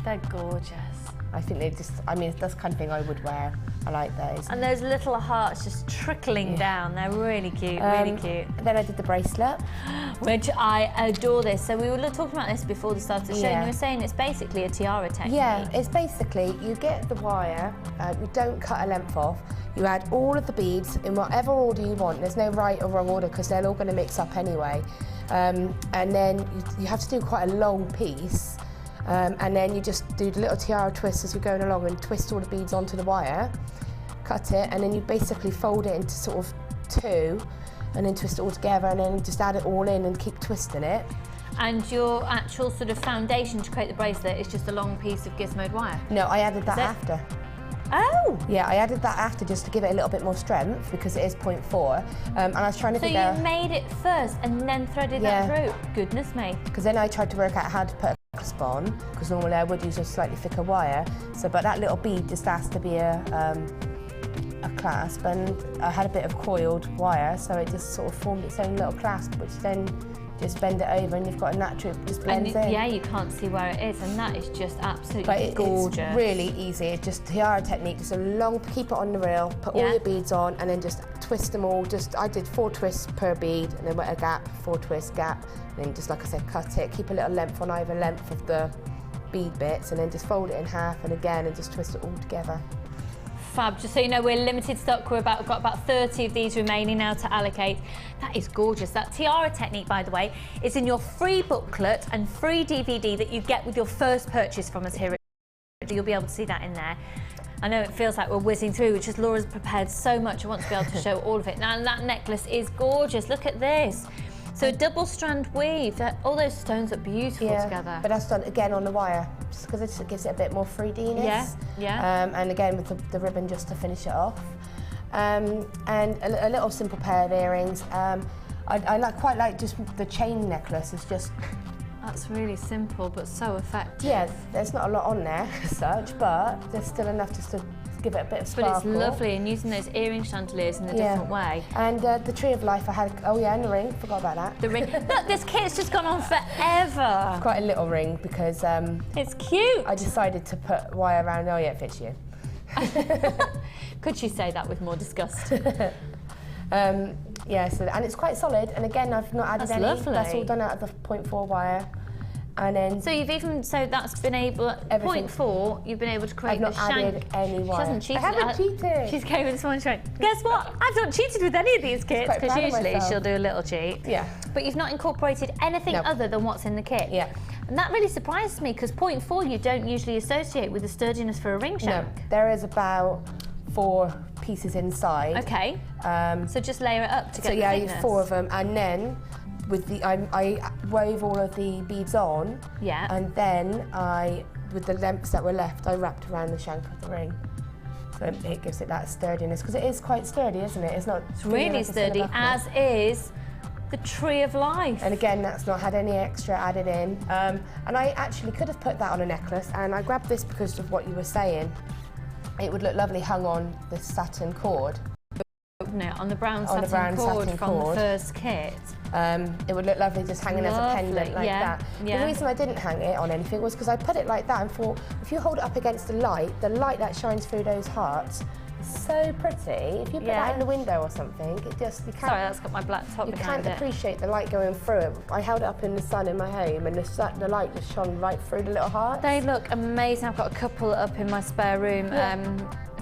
They're gorgeous. I think they just, I mean, that's the kind of thing I would wear. I like those. And those little hearts just trickling down. They're really cute, really cute. Then I did the bracelet. Which I adore this. So we were talking about this before the start of the show, and you were saying it's basically a tiara technique. Yeah, it's basically, you get the wire, you don't cut a length off, you add all of the beads in whatever order you want. There's no right or wrong order because they're all going to mix up anyway. And then you have to do quite a long piece. And then you just do the little tiara twists as you're going along and twist all the beads onto the wire, cut it, and then you basically fold it into sort of 2 and then twist it all together, and then just add it all in and keep twisting it. And your actual sort of foundation to create the bracelet is just a long piece of gizmoed wire? No, I added that after. Oh! Yeah, I added that after just to give it a little bit more strength because it is 0.4. And I was trying to So figure... you made it first and then threaded that through? Goodness me. Because then I tried to work out how to put a clasp on, because normally I would use a slightly thicker wire. So, but that little bead just has to be a clasp, and I had a bit of coiled wire, so it just sort of formed its own little clasp, which then just bend it over and you've got a natural, it just blends in. Yeah, you can't see where it is, and that is just absolutely gorgeous. It's really easy. It's just tiara technique, just a long, keep it on the reel, put all your beads on, and then just twist them all. I did 4 twists per bead, and then went a gap, 4 twists, gap, and then just, like I said, cut it, keep a little length on either length of the bead bits, and then just fold it in half and again, and just twist it all together. Fab. Just so you know, we're limited stock. We've got about 30 of these remaining now to allocate. That is gorgeous. That tiara technique, by the way, is in your free booklet and free DVD that you get with your first purchase from us here at You'll be able to see that in there. I know it feels like we're whizzing through, which is Laura's prepared so much. I want to be able to show all of it. Now, that necklace is gorgeous. Look at this. So a double strand weave, all those stones look beautiful together. But that's done again on the wire, just because it gives it a bit more 3D-ness. And again with the ribbon just to finish it off. And a little simple pair of earrings. I quite like just the chain necklace. It's just... That's really simple, but so effective. Yeah, there's not a lot on there as such, but there's still enough just to give it a bit of sparkle. But it's lovely, and using those earring chandeliers in a different way. And the Tree of Life I had, and the ring, forgot about that. The ring. Look, this kit's just gone on forever. It's quite a little ring because... it's cute. I decided to put wire around, it fits you. Could you say that with more disgust? Yeah, so, and it's quite solid, and again, I've not added any. Lovely. That's all done out of the 0.4 wire. And then So you've even, so that's been able, at Everything. 0.4, you've been able to create I've not the shank. added any wire. She hasn't cheated. I haven't cheated. She's came in this morning and she went, guess what? I've not cheated with any of these kits, quite because proud of usually myself. she'll do a little cheat. Yeah. But you've not incorporated anything Nope. other than what's in the kit. Yeah. And that really surprised me, because 0.4 you don't usually associate with the sturdiness for a ring No, shank. there is about 4 pieces inside. Okay. So just layer it up to get So the yeah, I thickness. used 4 of them, and then with the I wove all of the beads on. Yeah. And then with the lengths that were left, I wrapped around the shank of the ring. So it gives it that sturdiness, because it is quite sturdy, isn't it? It's not. It's really sturdy, as is the tree of life. And again, that's not had any extra added in. And I actually could have put that on a necklace, and I grabbed this because of what you were saying. It would look lovely hung on the satin cord. No, on the brown On the satin brown cord satin from cord. the first kit. It would look lovely just hanging as a pendant Lovely, like yeah, that. yeah. The reason I didn't hang it on anything was because I put it like that and thought, if you hold it up against the light that shines through those hearts is so pretty. If you put Yeah. that in the window or something, it just, you can't, Sorry, that's got my black top you behind can't it. appreciate the light going through it. I held it up in the sun in my home, and the light just shone right through the little hearts. They look amazing. I've got a couple up in my spare room,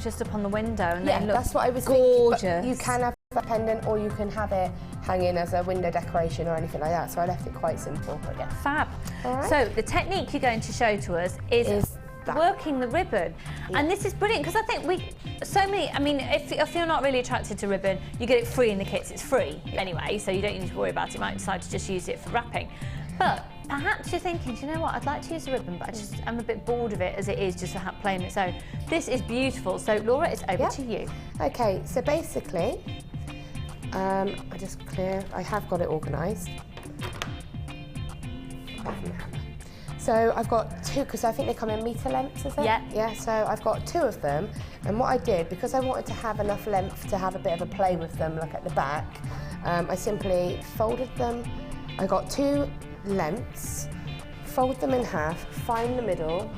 just up on the window, and Yeah, they look that's what I was gorgeous. thinking. But you can have a pendant, or you can have it hanging as a window decoration or anything like that. So I left it quite simple, but yeah. Fab. All right. So the technique you're going to show to us is that. working the ribbon. And this is brilliant, because I think I mean, if you're not really attracted to ribbon, you get it free in the kits. It's free anyway, so you don't need to worry about it. You might decide to just use it for wrapping. But perhaps you're thinking, do you know what, I'd like to use the ribbon, but I'm a bit bored of it as it is, just to playing its own. This is beautiful. So Laura, it's over to you. Okay, so basically, I have got it organised. So I've got 2, because I think they come in metre lengths, is it? Yeah. Yeah, so I've got 2 of them, and what I did, because I wanted to have enough length to have a bit of a play with them, like at the back, I simply folded them. I got 2 lengths, fold them in half, find the middle,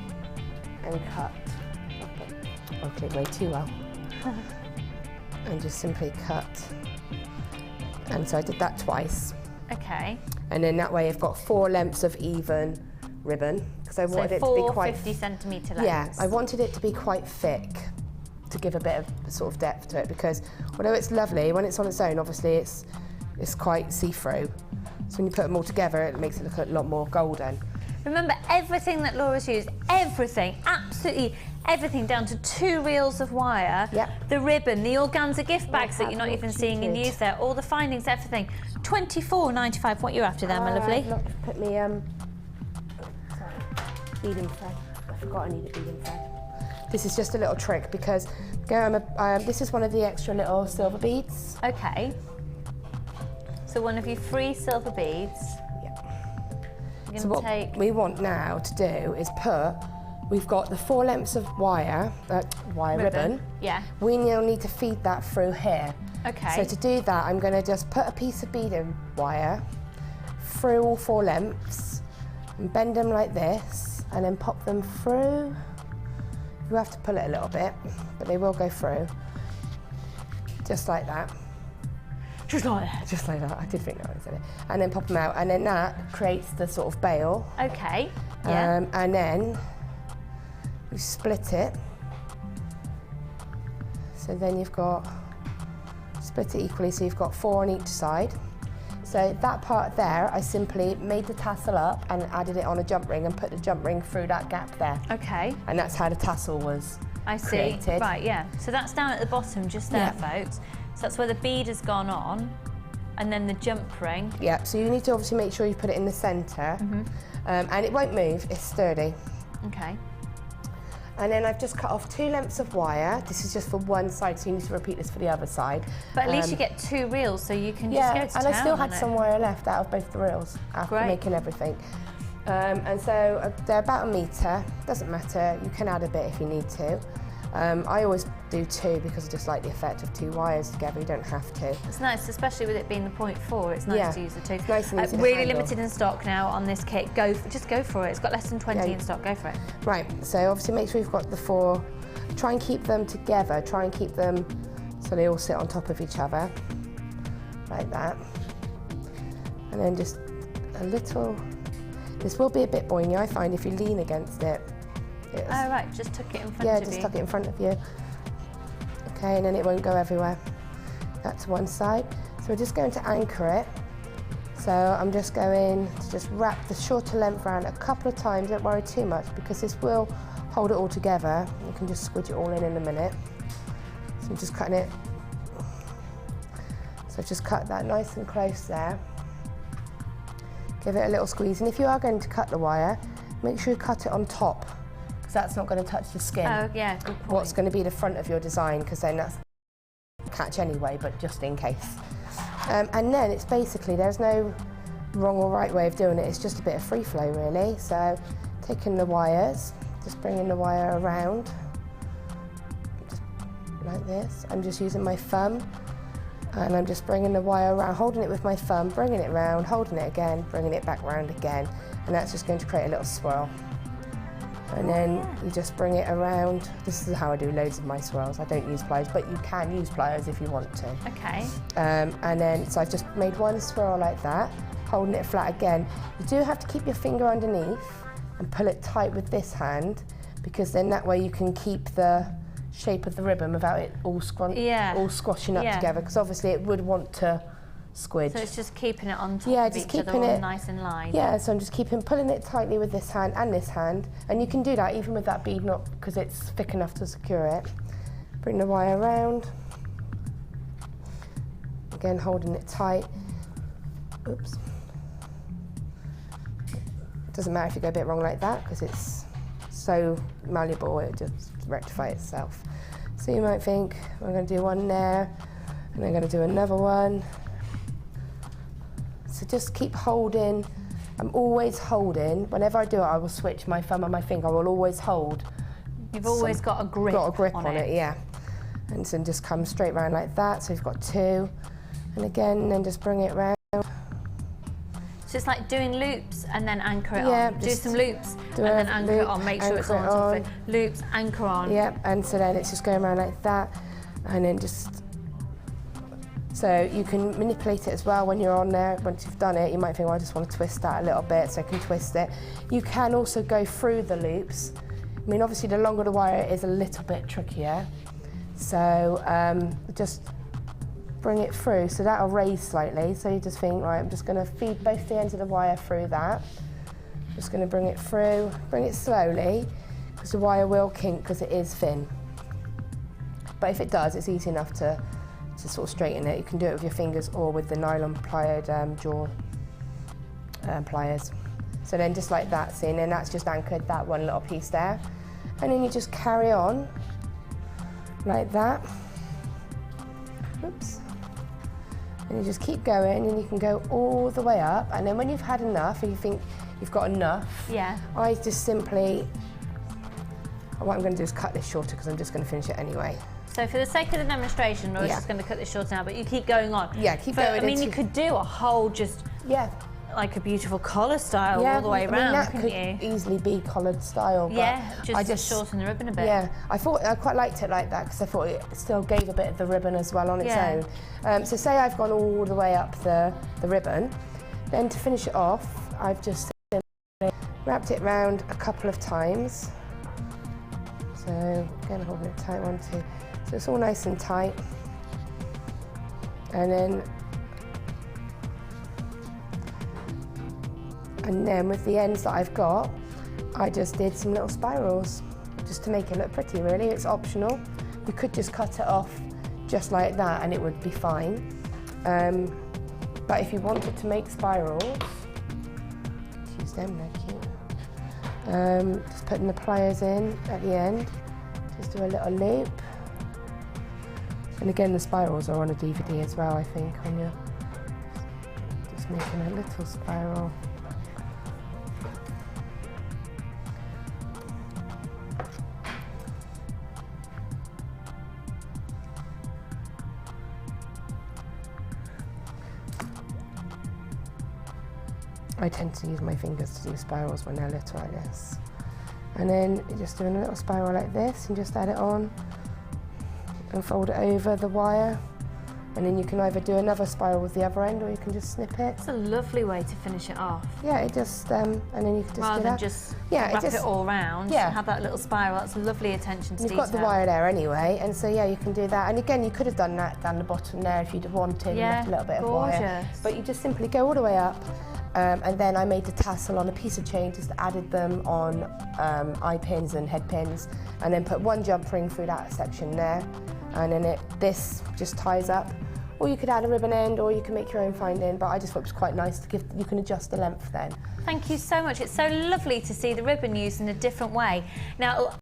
and cut. Okay, way too well. And just simply cut. And so I did that twice. Okay. And then that way I've got 4 lengths of even ribbon, because I wanted it to be quite 50 centimetre lengths. Yeah, I wanted it to be quite thick to give a bit of sort of depth to it, because although it's lovely, when it's on its own, obviously it's quite see-through. So when you put them all together, it makes it look a lot more golden. Remember, everything that Laura's used, everything, absolutely everything, down to 2 reels of wire, Yep. the ribbon, the organza gift bags that you're not even seeing in cheated. use there, all the findings, everything. £24.95. What you're after there, my lovely? Not to put me sorry, beading thread. I forgot I needed beading thread. This is just a little trick, because this is one of the extra little silver beads. Okay. So one of your free silver beads. You're So going what to take. we want now to do is we've got the 4 lengths of ribbon. Yeah. We now need to feed that through here. Okay. So to do that, I'm going to just put a piece of beading wire through all 4 lengths and bend them like this, and then pop them through. You have to pull it a little bit, but they will go through. Just like that. Just like that. Just like that. I did think that I said it. And then pop them out, and then that creates the sort of bail. Okay. Yeah. And then you split it. So then you've got, split it equally, so you've got 4 on each side. So that part there, I simply made the tassel up and added it on a jump ring and put the jump ring through that gap there. Okay. And that's how the tassel was I see. created. Right, yeah. So that's down at the bottom, just there, folks. So that's where the bead has gone on, and then the jump ring. Yeah, so you need to obviously make sure you put it in the centre. And it won't move, it's sturdy. Okay. And then I've just cut off 2 lengths of wire. This is just for one side, so you need to repeat this for the other side. But at least you get 2 reels, so you can just go to and I still town had on some it. wire left out of both the reels after Great. making everything. And so they're about 1 metre. Doesn't matter, you can add a bit if you need to. I always do 2 because I just like the effect of 2 wires together. You don't have to. It's nice, especially with it being the 0.4. It's nice to use the 2. It's nice and easy to really handle. limited in stock now on this kit. Just go for it. It's got less than 20 in stock. Go for it. Right, so obviously make sure you've got the 4. Try and keep them together. Try and keep them so they all sit on top of each other, like that. And then just a little. This will be a bit boingy, I find, if you lean against it. Oh right, just tuck it in front of you. Yeah, just tuck it in front of you. Okay, and then it won't go everywhere. That's one side. So we're just going to anchor it. So I'm just going to just wrap the shorter length around a couple of times, don't worry too much, because this will hold it all together. You can just squidge it all in a minute. So I'm just cutting it. So I've just cut that nice and close there. Give it a little squeeze, and if you are going to cut the wire, make sure you cut it on top, because that's not going to touch the skin. Oh yeah, good point. What's going to be the front of your design, because then that's catch anyway, but just in case. And then it's basically, there's no wrong or right way of doing it, it's just a bit of free flow really. So taking the wires, just bringing the wire around, just like this. I'm just using my thumb, and I'm just bringing the wire around, holding it with my thumb, bringing it round, holding it again, bringing it back round again, and that's just going to create a little swirl. And then you just bring it around. This is how I do loads of my swirls. I don't use pliers, but you can use pliers if you want to. Okay. And then, so I've just made one swirl like that, holding it flat again. You do have to keep your finger underneath and pull it tight with this hand, because then that way you can keep the shape of the ribbon without it all squashing up together, because obviously it would want to squidge. So it's just keeping it on top of each other, all nice in line. Yeah, so I'm just pulling it tightly with this hand and this hand, and you can do that even with that bead knot because it's thick enough to secure it. Bring the wire around, again holding it tight. Oops. Doesn't matter if you go a bit wrong like that, because it's so malleable, it just rectify itself. So you might think, I'm going to do one there, and I'm going to do another one. So just keep holding. I'm always holding. Whenever I do it, I will switch my thumb and my finger. I will always hold. You've always got a grip on it, yeah. And so just come straight round like that. So you've got two. And again, and then just bring it round. So it's like doing loops and then anchor it on. Do some loops and then anchor it on. Make sure it's on top of it. Loops, anchor on. Yep, and so then it's just going around like that. And then just, so you can manipulate it as well when you're on there. Once you've done it, you might think, well, I just want to twist that a little bit, so I can twist it. You can also go through the loops. I mean, obviously the longer the wire is a little bit trickier. So just bring it through, so that'll raise slightly. So you just think, right, I'm just going to feed both the ends of the wire through that. Just going to bring it through, bring it slowly, because the wire will kink because it is thin. But if it does, it's easy enough to sort of straighten it. You can do it with your fingers or with the nylon plied jaw pliers. So then just like that, see, and then that's just anchored that one little piece there. And then you just carry on like that. Oops. And you just keep going, and you can go all the way up. And then when you've had enough, and you think you've got enough, I just simply, what I'm going to do is cut this shorter, because I'm just going to finish it anyway. So for the sake of the demonstration, we're just going to cut this short now, but you keep going on. Yeah, keep going. I mean, you could do a whole like a beautiful collar style all the way around, couldn't you? That could easily be collared style. But I just shorten the ribbon a bit. Yeah, I quite liked it like that, because I thought it still gave a bit of the ribbon as well on its own. So say I've gone all the way up the ribbon, then to finish it off, I've just wrapped it round a couple of times. So again, holding it tight, 1, 2. So it's all nice and tight. And then with the ends that I've got, I just did some little spirals, just to make it look pretty really. It's optional. You could just cut it off just like that and it would be fine. But if you wanted to make spirals, use them, they're cute. Just putting the pliers in at the end, just do a little loop. And again, the spirals are on a DVD as well, I think, on your, just making a little spiral. I tend to use my fingers to do spirals when they're little like this. And then you're just doing a little spiral like this, and just add it on and fold it over the wire And then you can either do another spiral with the other end, or you can just snip it. It's a lovely way to finish it off. Yeah, it just, and then you can just Rather do than that. just Yeah, wrap it all round, yeah. have that little spiral. That's lovely attention to You've detail. got the wire there anyway, and so yeah, you can do that. And again, you could have done that down the bottom there if you'd have wanted, Yeah, left a little bit of wire. gorgeous. But you just simply go all the way up, and then I made the tassel on a piece of chain, just added them on eye pins and head pins, and then put one jump ring through that section there, and then this just ties up. Or you could add a ribbon end, or you can make your own finding, but I just thought it was quite nice to give, you can adjust the length then. Thank you so much. It's so lovely to see the ribbon used in a different way. Now,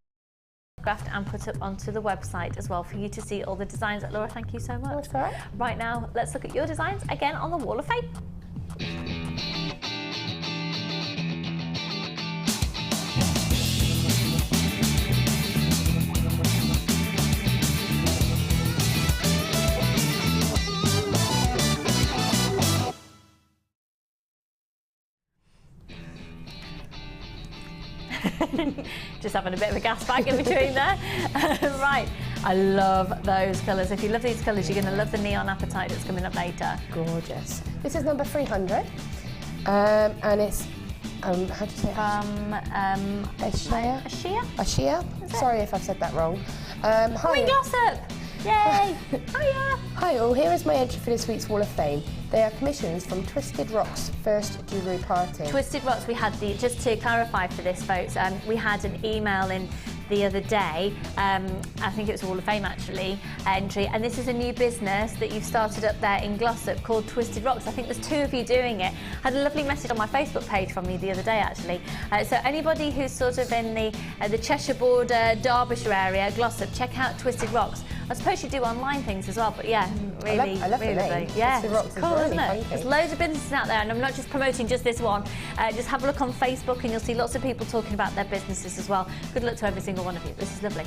photographed and put up onto the website as well for you to see all the designs. Laura, thank you so much. That's all right. Right now, let's look at your designs again on the Wall of Fame. Just having a bit of a gas bag in between there. Right, I love those colours. If you love these colours, you're going to love the neon apatite that's coming up later. Gorgeous. This is number 300, and it's, how do you say it? Ashia? Ashia? Ashia? Sorry if I've said that wrong. Coming gloss-up! Yay! Hiya! Hi all, here is my entry for this week's Wall of Fame. They are commissions from Twisted Rock's first jewellery party. Twisted Rocks, we had just to clarify for this folks, we had an email in the other day, I think it was Wall of Fame actually, entry, and this is a new business that you've started up there in Glossop called Twisted Rocks. I think there's 2 of you doing it. I had a lovely message on my Facebook page from you the other day actually. So anybody who's sort of in the Cheshire border, Derbyshire area, Glossop, check out Twisted Rocks. I suppose you do online things as well, but yeah, really, I love really the name. lovely. Yeah, Twisted Rocks it's is cool, really isn't it? funky. There's loads of businesses out there, and I'm not just promoting just this one. Just have a look on Facebook, and you'll see lots of people talking about their businesses as well. Good luck to every single one of you. This is lovely.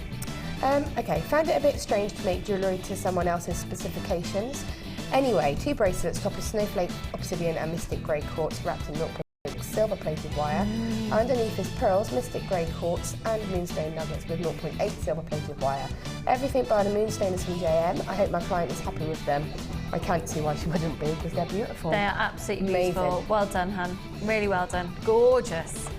Okay, found it a bit strange to make jewellery to someone else's specifications. Anyway, 2 bracelets, top of snowflake obsidian and mystic grey quartz wrapped in 0.6 silver plated wire. Underneath is pearls, mystic grey quartz and moonstone nuggets with 0.8 silver plated wire. Everything by the moonstone is from JM. I hope my client is happy with them. I can't see why she wouldn't be, because they're beautiful. They are absolutely Amazing. beautiful. Well done, hun. Really well done. Gorgeous.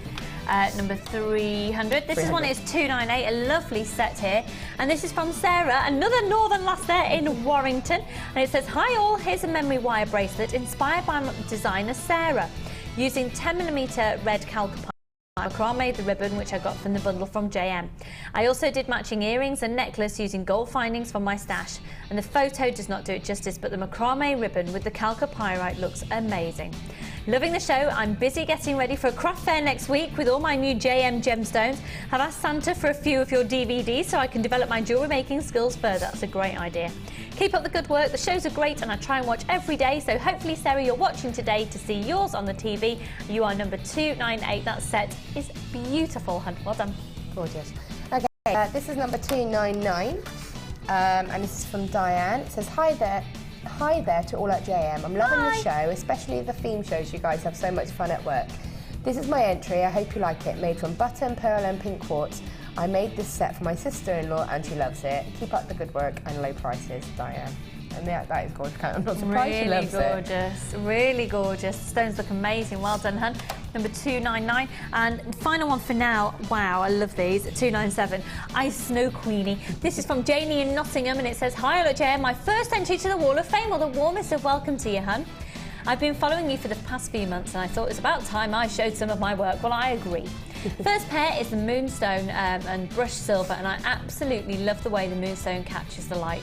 Number 300. This is one, it's 298, a lovely set here. And this is from Sarah, another Northern lass there in Warrington. And it says, hi all, here's a memory wire bracelet inspired by designer Sarah, using 10mm red calcopine. Macrame the ribbon, which I got from the bundle from JM. I also did matching earrings and necklace using gold findings from my stash. And the photo does not do it justice, but the macrame ribbon with the chalcopyrite looks amazing. Loving the show. I'm busy getting ready for a craft fair next week with all my new JM gemstones. Have asked Santa for a few of your DVDs so I can develop my jewellery making skills further. That's a great idea. Keep up the good work. The shows are great and I try and watch every day. So hopefully, Sarah, you're watching today to see yours on the TV. You are number 298. That set is beautiful, hun. Well done. Gorgeous. Okay, this is number 299, and this is from Diane. It says, hi there to all at JM. I'm loving the show, especially the theme shows. You guys have so much fun at work. This is my entry. I hope you like it. Made from butter, pearl and pink quartz. I made this set for my sister-in-law and she loves it. Keep up the good work and low prices, Diane. And that is gorgeous. I'm not surprised she loves gorgeous, really gorgeous. Stones look amazing. Well done, hun. Number 299. And final one for now. Wow, I love these. 297. Ice Snow Queenie. This is from Janie in Nottingham, and it says, hi, hello, JM. My first entry to the Wall of Fame. Well, the warmest of welcome to you, hun. I've been following you for the past few months, and I thought it was about time I showed some of my work. Well, I agree. First pair is the Moonstone and Brushed Silver, and I absolutely love the way the Moonstone catches the light.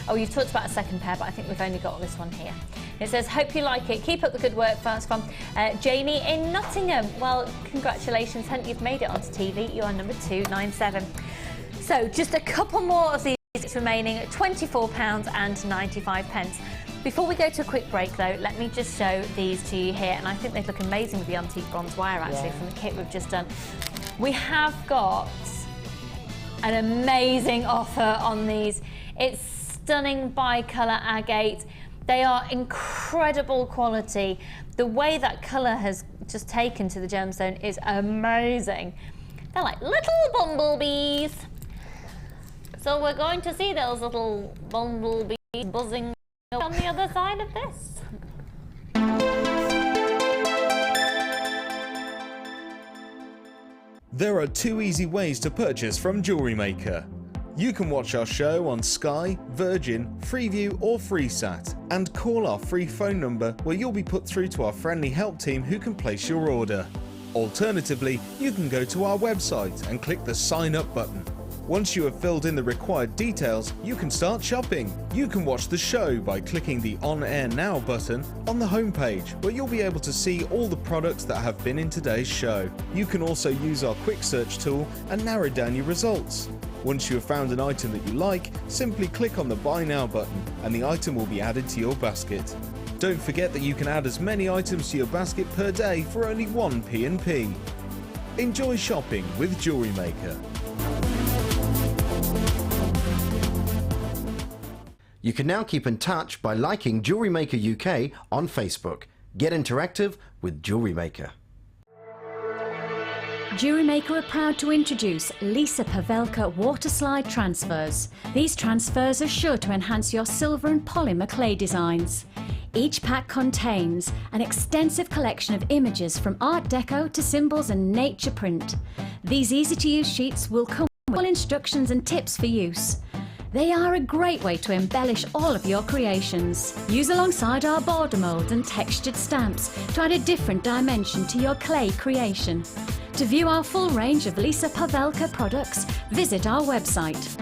Oh, you've talked about a second pair, but I think we've only got this one here. It says, hope you like it. Keep up the good work. That's from Jamie in Nottingham. Well, congratulations, hun, you've made it onto TV. You are number 297. So just a couple more of these remaining at £24.95. Before we go to a quick break, though, let me just show these to you here. And I think they look amazing with the antique bronze wire, actually, from the kit we've just done. We have got an amazing offer on these. It's stunning bi-colour agate. They are incredible quality. The way that colour has just taken to the gemstone is amazing. They're like little bumblebees. So we're going to see those little bumblebees buzzing On the other side of this. There are 2 easy ways to purchase from Jewellery Maker. You can watch our show on Sky, Virgin, Freeview or FreeSat and call our free phone number where you'll be put through to our friendly help team who can place your order. Alternatively, you can go to our website and click the sign up button. Once you have filled in the required details, you can start shopping. You can watch the show by clicking the On Air Now button on the homepage, where you'll be able to see all the products that have been in today's show. You can also use our quick search tool and narrow down your results. Once you have found an item that you like, simply click on the Buy Now button and the item will be added to your basket. Don't forget that you can add as many items to your basket per day for only 1 P&P. Enjoy shopping with Jewellery Maker. You can now keep in touch by liking Jewellery Maker UK on Facebook. Get interactive with Jewellery Maker. Jewellery Maker are proud to introduce Lisa Pavelka water slide transfers. These transfers are sure to enhance your silver and polymer clay designs. Each pack contains an extensive collection of images from Art Deco to symbols and nature print. These easy-to-use sheets will come with full instructions and tips for use. They are a great way to embellish all of your creations. Use alongside our border mould and textured stamps to add a different dimension to your clay creation. To view our full range of Lisa Pavelka products, visit our website.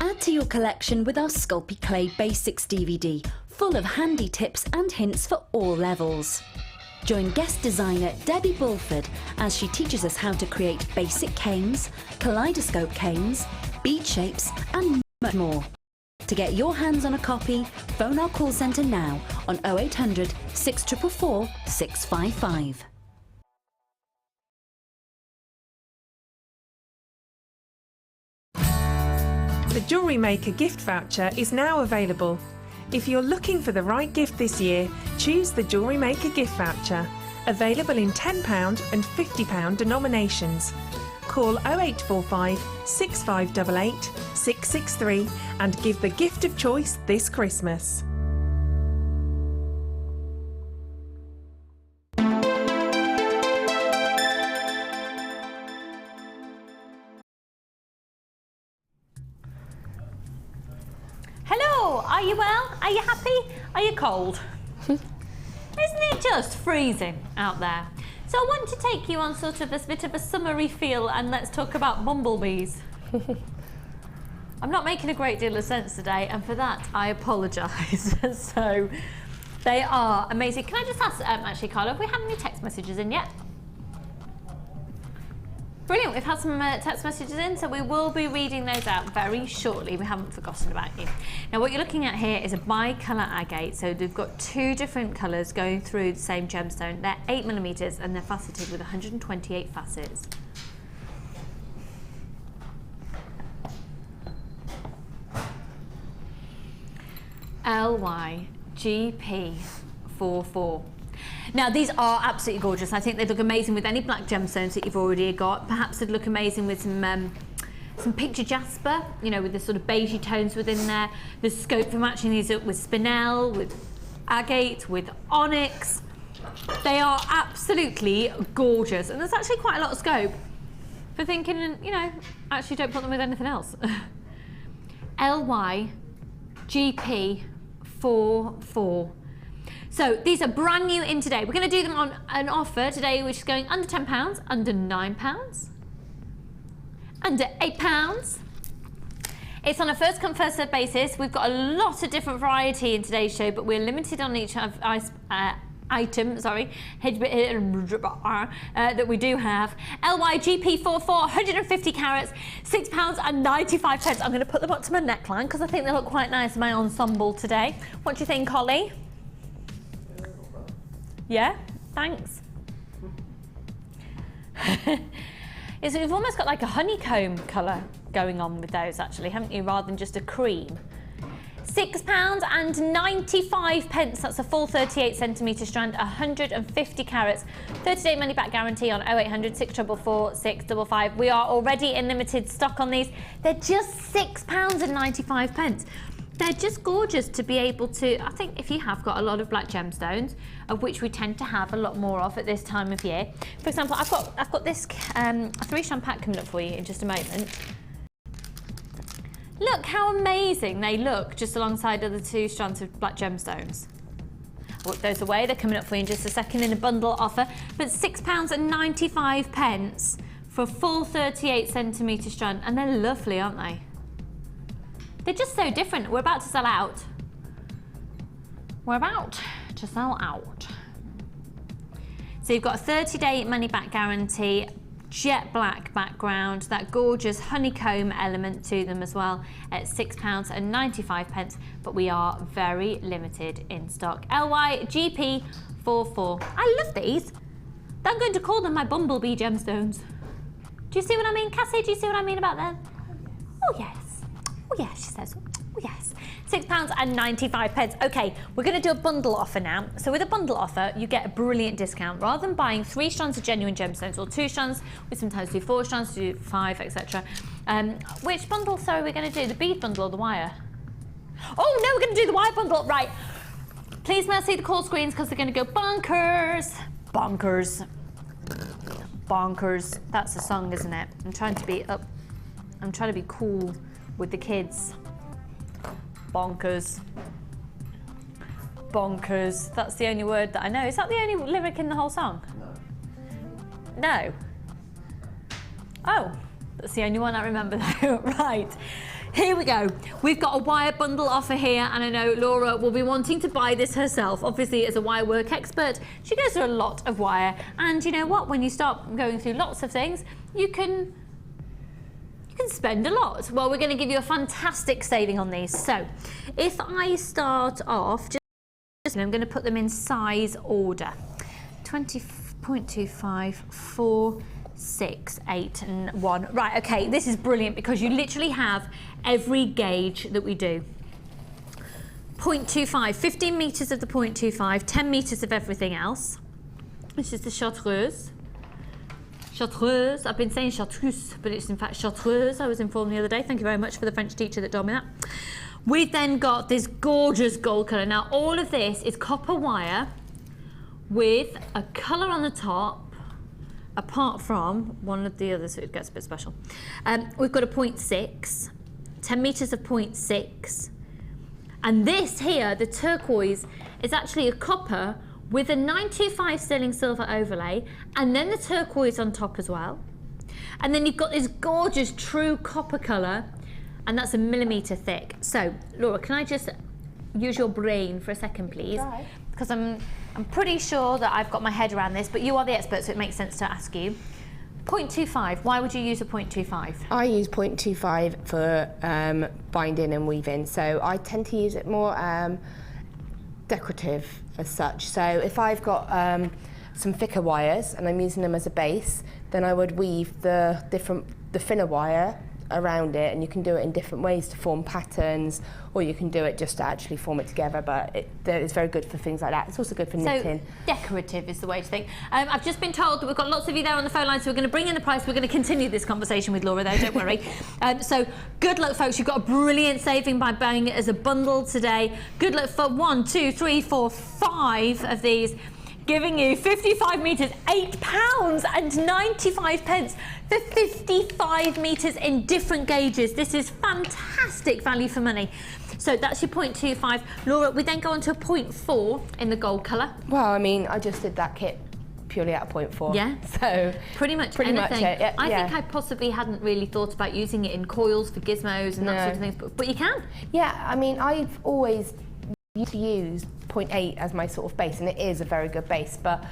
Add to your collection with our Sculpey Clay Basics DVD, full of handy tips and hints for all levels. Join guest designer Debbie Bulford as she teaches us how to create basic canes, kaleidoscope canes, bead shapes and much more. To get your hands on a copy, phone our call centre now on 0800 644 655. The Jewellery Maker gift voucher is now available. If you're looking for the right gift this year, choose the Jewellery Maker gift voucher. Available in £10 and £50 denominations. Call 0845 6588 663 and give the gift of choice this Christmas. Hello, are you well? Are you happy? Are you cold? Isn't it just freezing out there? So I want to take you on sort of a bit of a summery feel and let's talk about bumblebees. I'm not making a great deal of sense today and for that I apologise. So they are amazing. Can I just ask, actually Carla, have we had any text messages in yet? Brilliant, we've had some text messages in, so we will be reading those out very shortly. We haven't forgotten about you. Now what you're looking at here is a bi-colour agate, so they've got 2 different colours going through the same gemstone. They're 8mm and they're faceted with 128 facets. LYGP44. Now these are absolutely gorgeous. I think they look amazing with any black gemstones that you've already got. Perhaps they'd look amazing with some picture jasper, you know, with the sort of beigey tones within there. There's scope for matching these up with spinel, with agate, with onyx. They are absolutely gorgeous, and there's actually quite a lot of scope for thinking, you know, actually don't put them with anything else. LYGP44. So these are brand new in today. We're going to do them on an offer today, which is going under £10, under £9, under £8. It's on a first come first served basis. We've got a lot of different variety in today's show, but we're limited on each item, that we do have. LYGP44, 150 carats, £6 and 95 pence. I'm going to put them up to my neckline because I think they look quite nice in my ensemble today. What do you think, Holly? Yeah, thanks. So you've almost got like a honeycomb colour going on with those actually, haven't you, rather than just a cream. £6.95. That's a full 38 centimetre strand, 150 carats, 30-day money back guarantee on 0800 644 655. We are already in limited stock on these. They're just £6.95. They're just gorgeous to be able to, I think if you have got a lot of black gemstones, of which we tend to have a lot more of at this time of year. For example, I've got this 3-strand pack coming up for you in just a moment. Look how amazing they look just alongside of the 2 strands of black gemstones. I'll put those away, they're coming up for you in just a second in a bundle offer, but £6.95 for a full 38 centimetre strand, and they're lovely, aren't they? They're just so different. We're about to sell out. We're about to sell out. So you've got a 30-day money-back guarantee, jet black background, that gorgeous honeycomb element to them as well at £6.95, but we are very limited in stock. LYGP44. I love these. I'm going to call them my bumblebee gemstones. Do you see what I mean, Cassie? Do you see what I mean about them? Oh, yes. Oh yes, she says, oh yes. £6.95. Okay, we're going to do a bundle offer now. So with a bundle offer, you get a brilliant discount. Rather than buying 3 strands of genuine gemstones or 2 strands, we sometimes do 4 strands, do 5, etc. Which bundle, sorry, we're going to do? The bead bundle or the wire? Oh no, we're going to do the wire bundle, right. Please may I see the call screens because they're going to go bonkers. Bonkers. Bonkers. That's a song, isn't it? I'm trying to be cool with the kids. Bonkers. Bonkers. That's the only word that I know. Is that the only lyric in the whole song? No. No? Oh, that's the only one I remember though. Right. Here we go. We've got a wire bundle offer here, and I know Laura will be wanting to buy this herself. Obviously, as a wire work expert, she goes through a lot of wire. And you know what? When you start going through lots of things, you can spend a lot. Well, we're going to give you a fantastic saving on these. So if I start off, I'm going to put them in size order. 20.25, 4, 6, 8 and 1. Right, okay, this is brilliant because you literally have every gauge that we do. 0.25, 15 metres of the 0.25, 10 metres of everything else. This is the chartreuse. Chartreuse, I've been saying chartreuse, but it's in fact chartreuse, I was informed the other day. Thank you very much for the French teacher that told me that. We've then got this gorgeous gold colour. Now all of this is copper wire with a colour on the top, apart from one of the others, so it gets a bit special. We've got a 0.6, 10 metres of 0.6, and this here, the turquoise, is actually a copper with a 925 sterling silver overlay, and then the turquoise on top as well. And then you've got this gorgeous true copper colour, and that's 1 millimetre thick. So, Laura, can I just use your brain for a second, please? Right. Because I'm pretty sure that I've got my head around this, but you are the expert, so it makes sense to ask you. 0.25, why would you use a 0.25? I use 0.25 for binding and weaving, so I tend to use it more decorative as such. So if I've got some thicker wires and I'm using them as a base, then I would weave the thinner wire around it, and you can do it in different ways to form patterns, or you can do it just to actually form it together, but it's very good for things like that. It's also good for knitting. So decorative is the way to think. I've just been told that we've got lots of you there on the phone line, so we're going to bring in the price. We're going to continue this conversation with Laura though, don't worry. So good luck folks, you've got a brilliant saving by buying it as a bundle today. Good luck for 1, 2, 3, 4, 5 of these, giving you 55 metres, £8.95 for 55 metres in different gauges. This is fantastic value for money. So that's your 0.25. Laura, we then go on to a 0.4 in the gold colour. Well, I mean, I just did that kit purely out of 0.4. Yeah. So pretty much it, yeah, I think I possibly hadn't really thought about using it in coils for gizmos and that sort of things, but you can. Yeah, I mean, I've always used to use 0.8 as my sort of base, and it is a very good base, but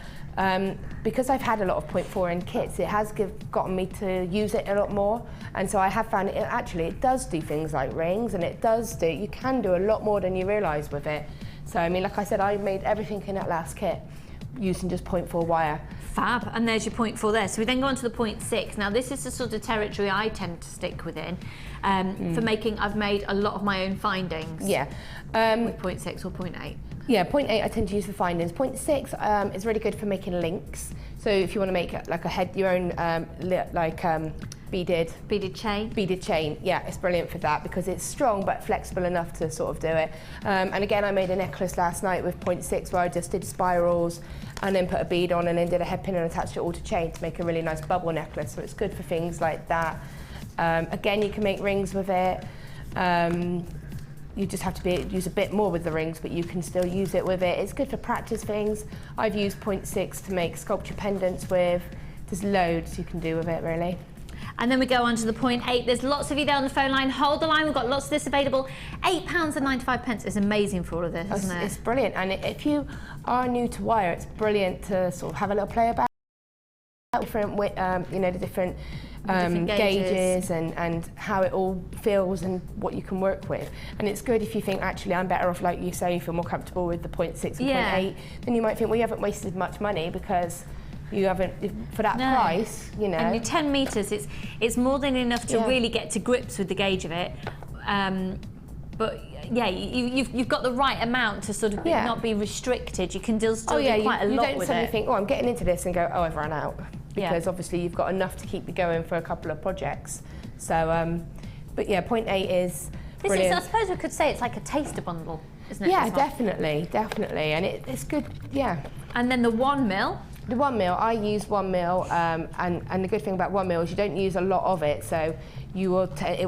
because I've had a lot of 0.4 in kits, it has gotten me to use it a lot more, and so I have found it does do things like rings, and you can do a lot more than you realise with it. So I mean, like I said, I made everything in that last kit using just 0.4 wire. Fab, and there's your 0.4 there. So we then go on to the 0.6. Now this is the sort of territory I tend to stick within. For making, I've made a lot of my own findings. Yeah. With 0.6 or 0.8. Yeah, 0.8 I tend to use for findings. 0.6 is really good for making links. So if you want to make like your own beaded chain, yeah, it's brilliant for that because it's strong but flexible enough to sort of do it. And again, I made a necklace last night with 0.6 where I just did spirals and then put a bead on and then did a head pin and attached it all to chain to make a really nice bubble necklace. So it's good for things like that. Again, you can make rings with it. You just have to use a bit more with the rings, but you can still use it with it. It's good for practice things. I've used 0.6 to make sculpture pendants with. There's loads you can do with it, really. And then we go on to the 0.8. There's lots of you there on the phone line. Hold the line, we've got lots of this available. £8.95 is amazing for all of this, isn't it? It's brilliant. And if you are new to wire, it's brilliant to sort of have a little play about different, the different gauges and how it all feels and what you can work with. And it's good if you think, actually, I'm better off, like you say, you feel more comfortable with the 0.6 and 0.8, then you might think, well, you haven't wasted much money because you haven't, for that price, you know. And your 10 metres, it's more than enough to really get to grips with the gauge of it. But yeah, you've got the right amount to sort of not be restricted. You can still do quite a lot with it. You don't suddenly think, oh, I'm getting into this and go, oh, I've run out. Because obviously you've got enough to keep you going for a couple of projects. So, but yeah, 0.8 is brilliant. I suppose we could say it's like a taster bundle, isn't it? Yeah, definitely. And it's good, yeah. And then the 1 mil. The 1 mil, I use 1 mil, and the good thing about 1 mil is you don't use a lot of it, so it will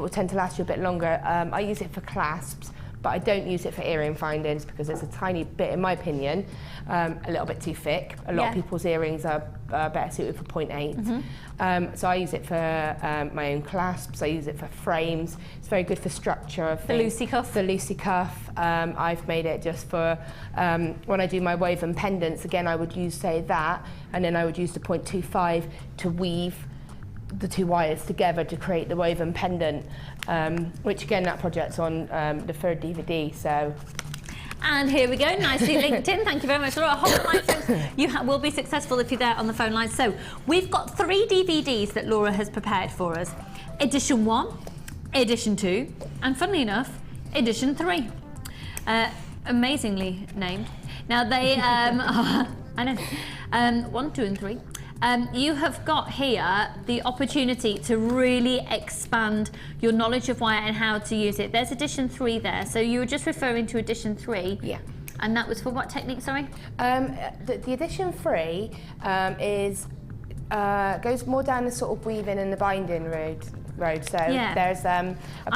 tend to last you a bit longer. I use it for clasps, but I don't use it for earring findings because it's a tiny bit, in my opinion, a little bit too thick. A lot of people's earrings are better suited for 0.8. So I use it for my own clasps, I use it for frames. It's very good for structure of things. The loosey cuff? The loosey cuff. I've made it just for, when I do my woven pendants, again, I would use, say, that, and then I would use the 0.25 to weave the two wires together to create the woven pendant, which again, that project's on the 3rd DVD, so. And here we go, nicely linked in. Thank you very much, Laura. Hold the line, folks. You will be successful if you're there on the phone line. So we've got 3 DVDs that Laura has prepared for us. Edition 1, Edition 2, and funnily enough, Edition 3. Amazingly named. Now they are, I know, 1, 2 and 3. You have got here the opportunity to really expand your knowledge of wire and how to use it. There's edition 3 there, so you were just referring to edition 3. Yeah. And that was for what technique, sorry? The edition 3 goes more down the sort of weaving and the binding road. So there's I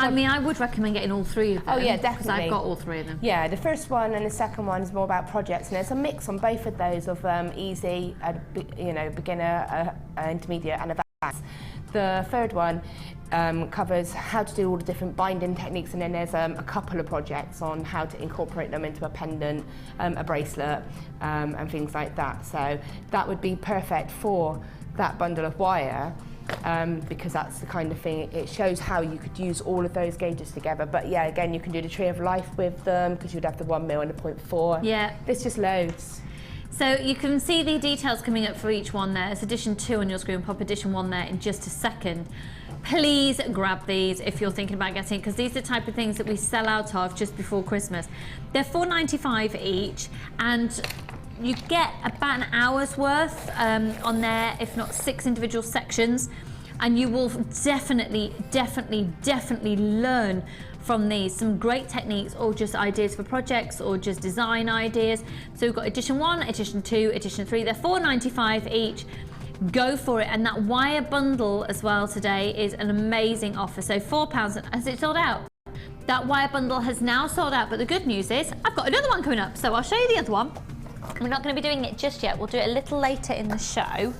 mean, I would recommend getting all 3 of them. Oh yeah, definitely. Because I've got all 3 of them. Yeah, the first one and the second one is more about projects, and there's a mix on both of those of easy, beginner, intermediate, and advanced. The third one covers how to do all the different binding techniques, and then there's a couple of projects on how to incorporate them into a pendant, a bracelet, and things like that. So that would be perfect for that bundle of wire. Because that's the kind of thing, it shows how you could use all of those gauges together. But yeah, again, you can do the tree of life with them because you'd have the 1 mil and the 0.4. Yeah. There's just loads. So you can see the details coming up for each one there. It's edition 2 on your screen, pop edition 1 there in just a second. Please grab these if you're thinking about getting it, because these are the type of things that we sell out of just before Christmas. They're £4.95 each, and you get about an hour's worth on there, if not 6 individual sections, and you will definitely learn from these some great techniques, or just ideas for projects, or just design ideas. So we've got edition 1, edition 2, edition 3. They're £4.95 each. Go for it. And that wire bundle as well today is an amazing offer. So £4. Has it sold out? That wire bundle has now sold out, but the good news is I've got another one coming up, so I'll show you the other one. We're not going to be doing it just yet. We'll do it a little later in the show.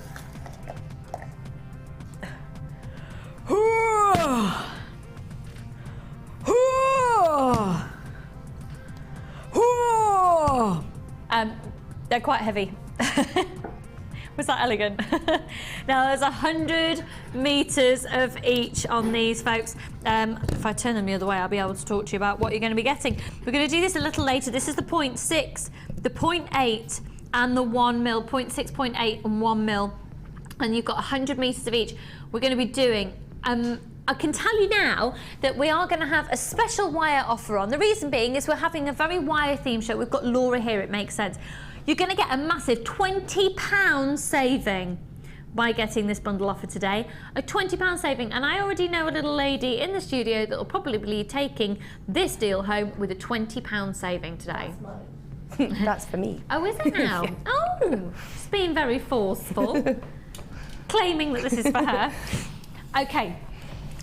They're quite heavy. Was that elegant? Now there's 100 meters of each on these, folks. If I turn them the other way, I'll be able to talk to you about what you're going to be getting. We're going to do this a little later. This is the 0.6, the 0.8, and the 1 mil, 0.6, 0.8 and 1 mil. And you've got 100 meters of each. We're going to be doing, I can tell you now that we are going to have a special wire offer on. The reason being is we're having a very wire themed show. We've got Laura here, it makes sense. You're going to get a massive £20 saving by getting this bundle offer today. A £20 saving, and I already know a little lady in the studio that will probably be taking this deal home with a £20 saving today. That's mine. That's for me. Oh, is it now? Yeah. Oh, it's being very forceful, claiming that this is for her. Okay.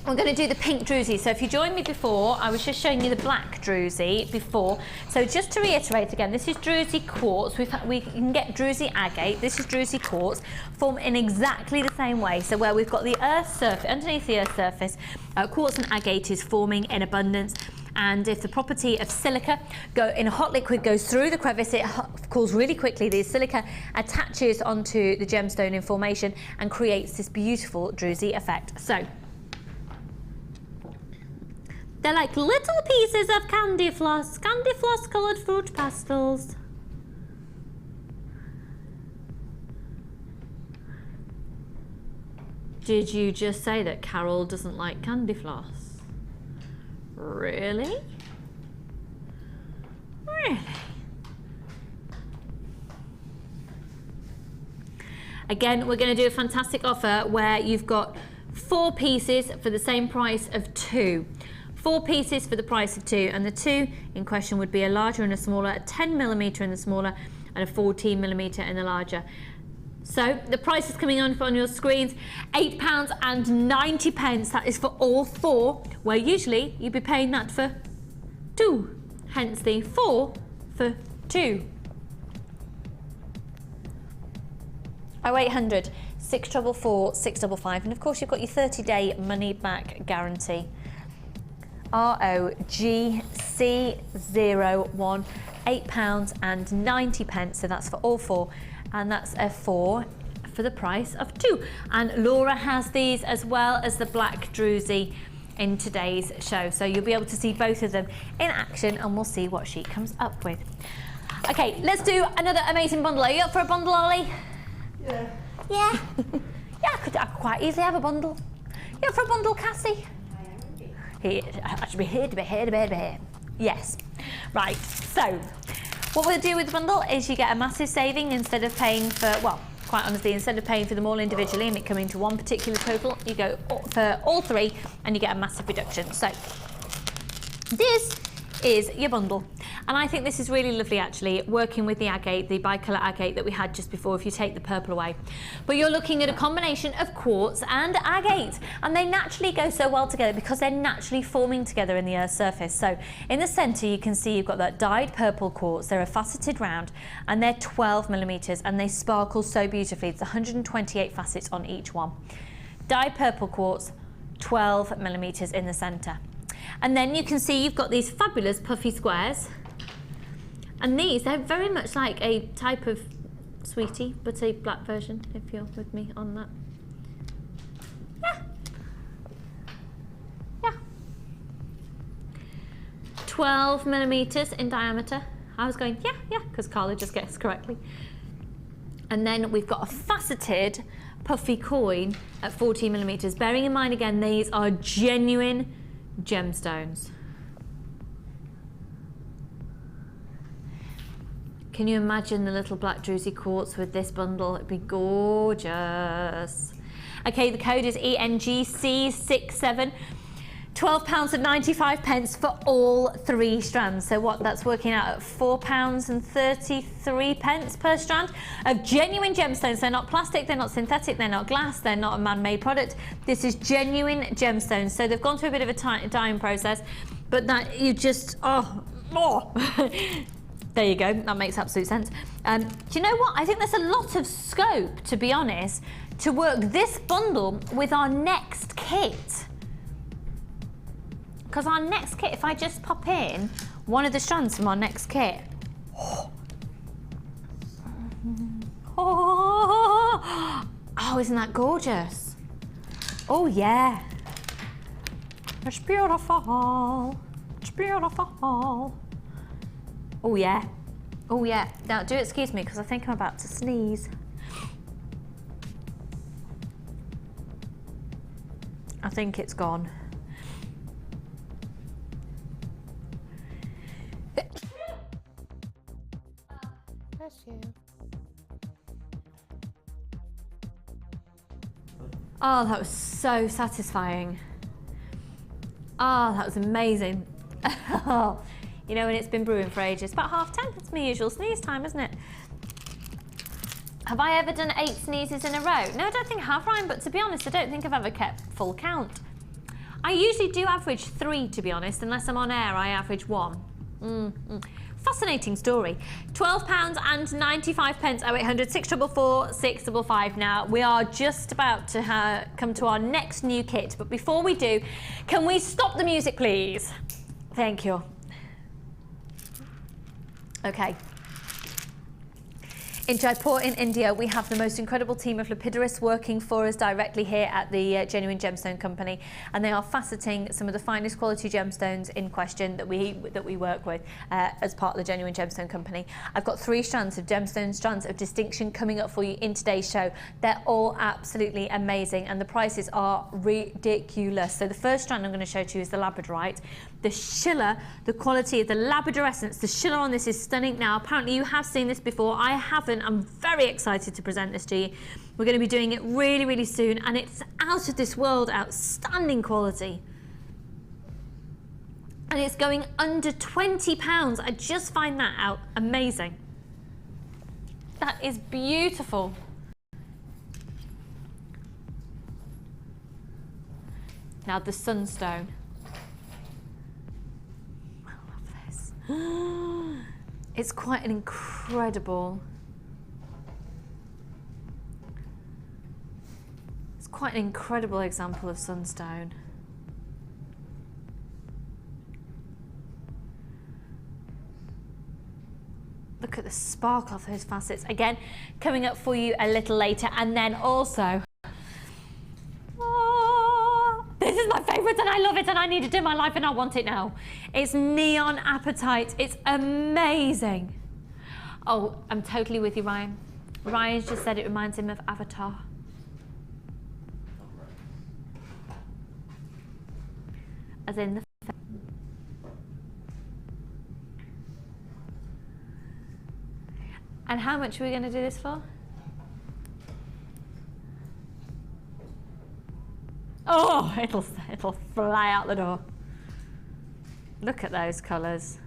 We're going to do the pink Druzy. So if you joined me before, I was just showing you the black Druzy before. So just to reiterate again, this is Druzy quartz. We can get Druzy agate. This is Druzy quartz, formed in exactly the same way. So where we've got the earth surface, underneath the earth surface, quartz and agate is forming in abundance. And if the property of silica in a hot liquid goes through the crevice, it cools really quickly. The silica attaches onto the gemstone in formation and creates this beautiful Druzy effect. So they're like little pieces of candy floss coloured fruit pastels. Did you just say that Carol doesn't like candy floss? Really? Really? Again, we're going to do a fantastic offer where you've got 4 pieces for the same price of 2. 4 pieces for the price of 2, and the 2 in question would be a larger and a smaller, a 10mm in the smaller and a 14mm in the larger. So the price is coming on your screens, £8.90. That is for all 4, where usually you'd be paying that for 2, hence the 4 for 2. 0800 644 655, and of course you've got your 30-day money back guarantee. ROGC01, £8.90, so that's for all 4, and that's a 4 for the price of 2. And Laura has these as well as the black Druzy in today's show, so you'll be able to see both of them in action, and we'll see what she comes up with. Okay, let's do another amazing bundle. Are you up for a bundle, Ollie? Yeah. Yeah? Yeah, I could quite easily have a bundle. You up for a bundle, Cassie? I should be here. Yes. Right, so what we'll do with the bundle is you get a massive saving. Instead of paying for, well, quite honestly, instead of paying for them all individually and it coming to one particular total, you go for all 3 and you get a massive reduction. So this is your bundle. And I think this is really lovely actually, working with the agate, the bicolour agate that we had just before if you take the purple away. But you're looking at a combination of quartz and agate, and they naturally go so well together because they're naturally forming together in the Earth's surface. So in the centre you can see you've got that dyed purple quartz. They're a faceted round and they're 12mm and they sparkle so beautifully. It's 128 facets on each one. Dyed purple quartz, 12mm in the centre. And then you can see you've got these fabulous puffy squares. And these, they're very much like a type of sweetie, but a black version, if you're with me on that. Yeah. 12mm in diameter. I was going, yeah, because Carla just guessed correctly. And then we've got a faceted puffy coin at 14mm. Bearing in mind again, these are genuine gemstones. Can you imagine the little black Druzy quartz with this bundle? It'd be gorgeous. Okay, the code is ENGC67. £12.95 for all 3 strands. So what, that's working out at £4.33 per strand of genuine gemstones. They're not plastic, they're not synthetic, they're not glass, they're not a man-made product. This is genuine gemstones. So they've gone through a bit of a dyeing process, but that you just, there you go, that makes absolute sense. Do you know what? I think there's a lot of scope, to be honest, to work this bundle with our next kit. Because our next kit, if I just pop in one of the strands from our next kit. Oh, isn't that gorgeous? Oh yeah. It's beautiful. It's beautiful. Oh yeah. Oh yeah, now do excuse me because I think I'm about to sneeze. I think it's gone. Bless you. Oh, that was so satisfying. Oh, that was amazing. You know, when it's been brewing for ages. About 10:30, that's my usual sneeze time, isn't it? Have I ever done 8 sneezes in a row? No, I don't think I have, Ryan, but to be honest, I don't think I've ever kept full count. I usually do average 3, to be honest, unless I'm on air, I average 1. Fascinating story. £12.95 0800 644 655. Now, we are just about to come to our next new kit, but before we do, can we stop the music, please? Thank you. Okay. In Jaipur in India, we have the most incredible team of lapidarists working for us directly here at the Genuine Gemstone Company, and they are faceting some of the finest quality gemstones in question that we work with as part of the Genuine Gemstone Company. I've got 3 strands of gemstone, strands of distinction coming up for you in today's show. They're all absolutely amazing, and the prices are ridiculous. So the first strand I'm going to show to you is the labradorite. The schiller, the quality of the labradorescence, the schiller on this is stunning. Now, apparently you have seen this before. I haven't. I'm very excited to present this to you. We're going to be doing it really, really soon, and it's out of this world, outstanding quality. And it's going under £20. I just find that out amazing. That is beautiful. Now the sunstone. I love this. It's quite an incredible. It's quite an incredible example of sunstone. Look at the sparkle of those facets. Again, coming up for you a little later, and then also. This is my favourite and I love it and I need it in my life and I want it now. It's Neon Apatite. It's amazing. Oh, I'm totally with you, Ryan. Ryan's just said it reminds him of Avatar. As in the... And how much are we going to do this for? Oh, it'll fly out the door. Look at those colours.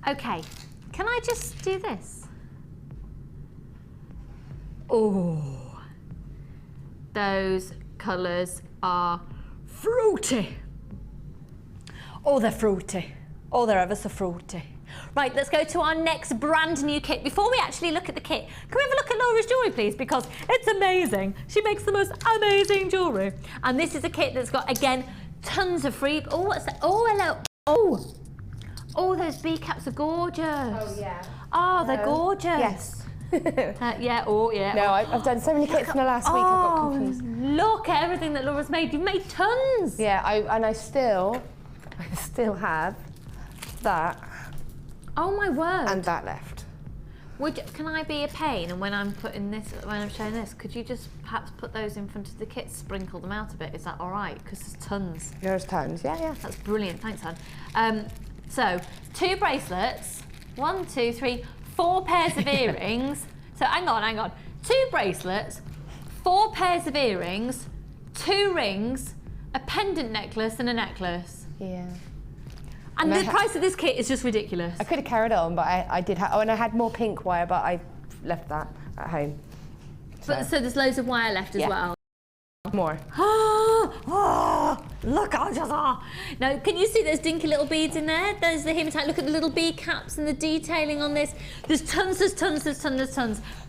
Okay, can I just do this? Oh, those colours are fruity. Oh, they're fruity. Oh, they're ever so fruity. Right, let's go to our next brand new kit. Before we actually look at the kit, can we have a look at Laura's jewellery, please? Because it's amazing. She makes the most amazing jewellery. And this is a kit that's got, again, tons of free... Oh, what's that? Oh, hello. Oh. Oh, those bee caps are gorgeous. Oh, yeah. Oh, they're gorgeous. Yes. Yeah, oh, yeah. No, I've done so many kits in the last week, I've got confused. Look at everything that Laura's made. You've made tons. Yeah, I still have that. Oh my word! And that left. Can I be a pain? And when I'm putting this, when I'm showing this, could you just perhaps put those in front of the kit, sprinkle them out a bit? Is that all right? Because there's tons. There's tons. Yeah, yeah. That's brilliant. Thanks, hon. So 2 bracelets, 1, 2, 3, 4 pairs of earrings. So hang on. 2 bracelets, 4 pairs of earrings, 2 rings, a pendant necklace, and a necklace. Yeah. And the price of this kit is just ridiculous. I could have carried on, but I did have... Oh, and I had more pink wire, but I left that at home. So there's loads of wire left as well? More. Oh, look, now, can you see those dinky little beads in there? There's the hematite. Look at the little bee caps and the detailing on this. There's tons.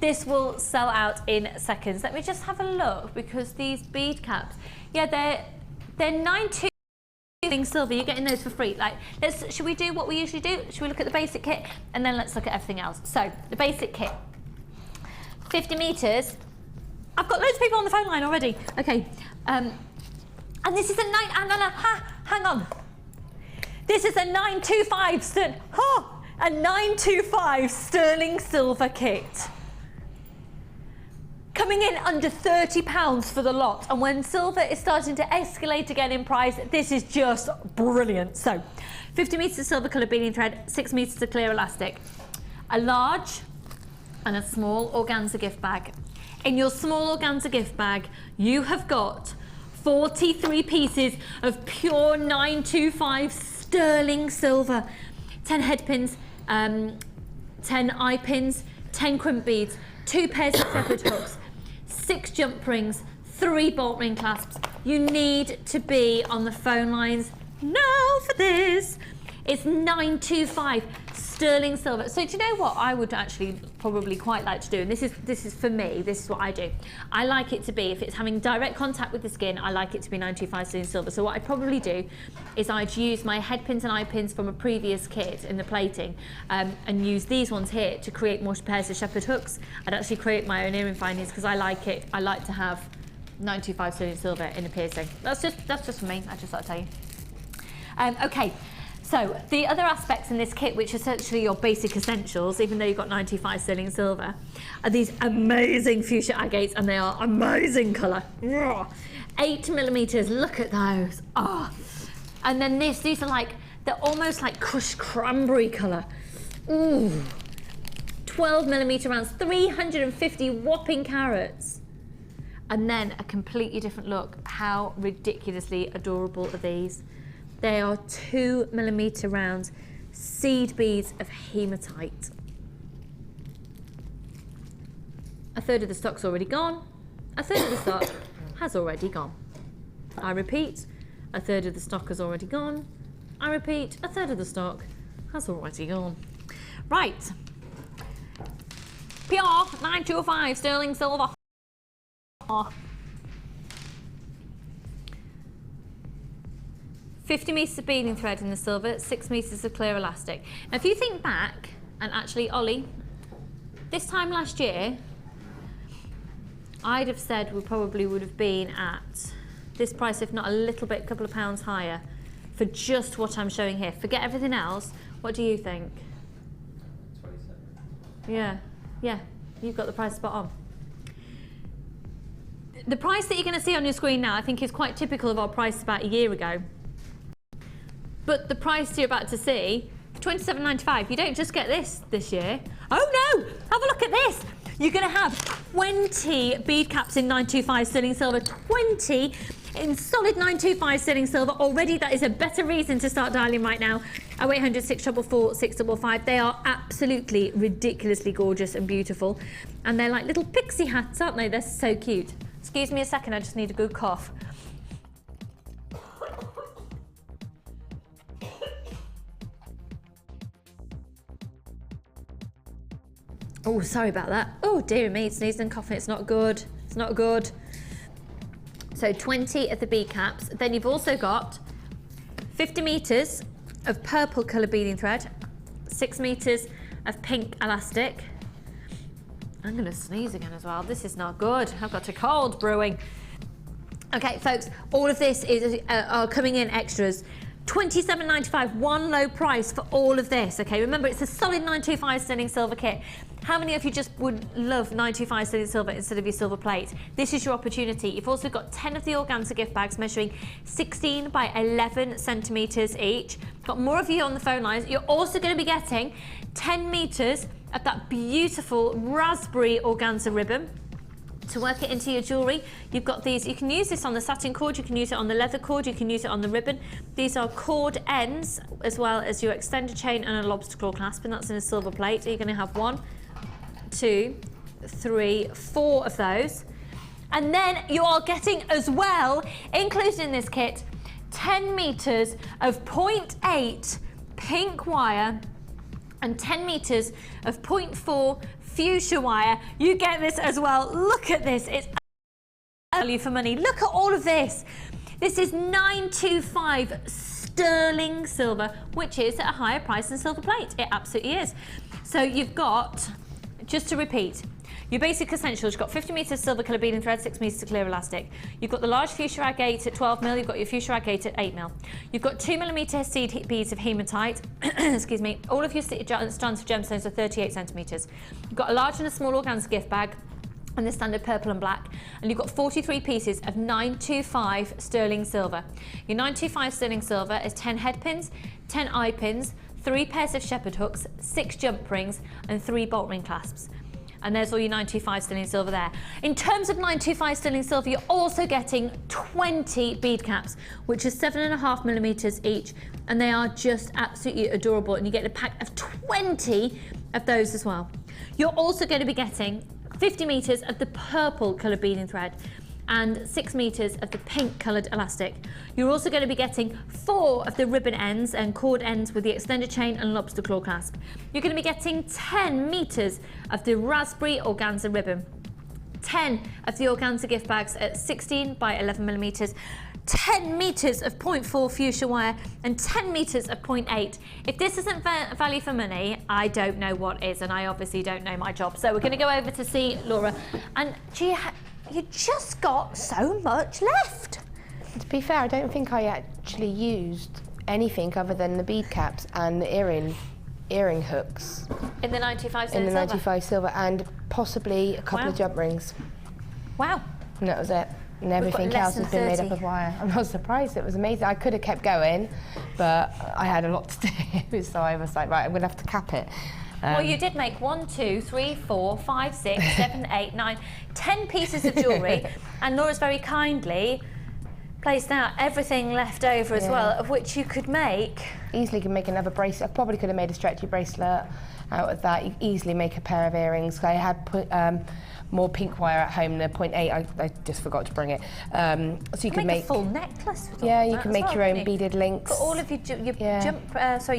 This will sell out in seconds. Let me just have a look, because these bead caps, yeah, they're 92. Silver, you're getting those for free. Like, should we do what we usually do? Should we look at the basic kit and then let's look at everything else? So the basic kit, 50 meters. I've got loads of people on the phone line already. Okay, And this is a hang on. This is a 925 a 925 sterling silver kit. Coming in under £30 for the lot, and when silver is starting to escalate again in price, this is just brilliant. So, 50 metres of silver coloured beading thread, 6 metres of clear elastic, a large and a small organza gift bag. In your small organza gift bag, you have got 43 pieces of pure 925 sterling silver, 10 head pins, 10 eye pins, 10 crimp beads, 2 pairs of shepherd hooks, 6 jump rings, 3 bolt ring clasps. You need to be on the phone lines now for this. It's 925 sterling silver. So do you know what I would actually probably quite like to do? And this is for me, this is what I do. I like it to be, if it's having direct contact with the skin, I like it to be 925 sterling silver. So what I'd probably do is I'd use my head pins and eye pins from a previous kit in the plating, and use these ones here to create more pairs of shepherd hooks. I'd actually create my own earring findings because I like it. I like to have 925 sterling silver in a piercing. That's just for me. I just thought I'd tell you. Okay. So the other aspects in this kit, which are essentially your basic essentials, even though you've got 925 sterling silver, are these amazing fuchsia agates, and they are amazing colour. 8mm, look at those. Oh. And then these are like, they're almost like crushed cranberry colour. Ooh. 12mm rounds, 350 whopping carats. And then a completely different look. How ridiculously adorable are these? They are 2mm rounds, seed beads of hematite. A third of the stock's already gone. A third of the stock has already gone. I repeat, a third of the stock has already gone. I repeat, a third of the stock has already gone. Right. PR 925 sterling silver. 50 metres of beading thread in the silver, 6 metres of clear elastic. Now if you think back, and actually Ollie, this time last year, I'd have said we probably would have been at this price, if not a little bit, a couple of pounds higher, for just what I'm showing here. Forget everything else. What do you think? 27. Yeah, you've got the price spot on. The price that you're going to see on your screen now, I think, is quite typical of our price about a year ago. But the price you're about to see, £27.95. You don't just get this year. Oh no! Have a look at this. You're going to have 20 bead caps in 925 sterling silver, 20 in solid 925 sterling silver. Already that is a better reason to start dialing right now. 0800 644 655. They are absolutely ridiculously gorgeous and beautiful. And they're like little pixie hats, aren't they? They're so cute. Excuse me a second, I just need a good cough. Oh, sorry about that. Oh, dear me, sneezing and coughing. It's not good. It's not good. So 20 of the bead caps. Then you've also got 50 metres of purple colour beading thread, 6 metres of pink elastic. I'm going to sneeze again as well. This is not good. I've got a cold brewing. Okay, folks, all of this are coming in extras. £27.95, one low price for all of this. Okay, remember it's a solid 925 sterling silver kit. How many of you just would love 925 sterling silver instead of your silver plate? This is your opportunity. You've also got 10 of the organza gift bags measuring 16 by 11 centimetres each. Got more of you on the phone lines. You're also going to be getting 10 metres of that beautiful raspberry organza ribbon. To work it into your jewellery, you've got these. You can use this on the satin cord, you can use it on the leather cord, you can use it on the ribbon. These are cord ends, as well as your extended chain and a lobster claw clasp, and that's in a silver plate. So you're going to have 1, 2, 3, 4 of those. And then you are getting as well, included in this kit, 10 metres of 0.8 pink wire and 10 metres of 0.4 fuchsia wire. You get this as well. Look at this. It's value for money. Look at all of this. This is 925 sterling silver, which is at a higher price than silver plate. It absolutely is. So you've got, just to repeat, Your basic essentials, you've got 50 metres of silver colour beading thread, 6 metres of clear elastic. You've got the large fuchsia agate at 12mm, you've got your fuchsia agate at 8mm. You've got 2mm seed beads of hematite, excuse me. All of your strands of gemstones are 38 centimetres. You've got a large and a small organza gift bag, and the standard purple and black, and you've got 43 pieces of 925 sterling silver. Your 925 sterling silver is 10 head pins, 10 eye pins, 3 pairs of shepherd hooks, 6 jump rings, and 3 bolt ring clasps. And there's all your 925 sterling silver there. In terms of 925 sterling silver, you're also getting 20 bead caps, which is 7.5mm each, and they are just absolutely adorable, and you get a pack of 20 of those as well. You're also going to be getting 50 metres of the purple coloured beading thread and 6 metres of the pink coloured elastic. You're also going to be getting 4 of the ribbon ends and cord ends with the extended chain and lobster claw clasp. You're going to be getting 10 metres of the raspberry organza ribbon, 10 of the organza gift bags at 16 by 11mm, 10 metres of 0.4 fuchsia wire and 10 metres of 0.8. If this isn't value for money, I don't know what is, and I obviously don't know my job. So we're going to go over to see Laura, and you just got so much left. To be fair, I don't think I actually used anything other than the bead caps and the earring hooks. In the 95 silver? In the 95 silver, and possibly a couple Wow. of jump rings. Wow. And that was it. And everything less else than has been made 30. up of wire. I'm not surprised, it was amazing. I could have kept going, but I had a lot to do, so I was like, right, I'm gonna have to cap it. Well, you did make 1, 2, 3, 4, 5, 6, 7, 8, 9, 10 pieces of jewellery, and Laura's very kindly placed out everything left over as well, of which you could make. Easily can make another bracelet. I probably could have made a stretchy bracelet out of that. You could easily make a pair of earrings. I had put more pink wire at home, the 0.8, I just forgot to bring it. So you could make a full necklace with all yeah, of you that can as make well, your own couldn't you? beaded links. Got all of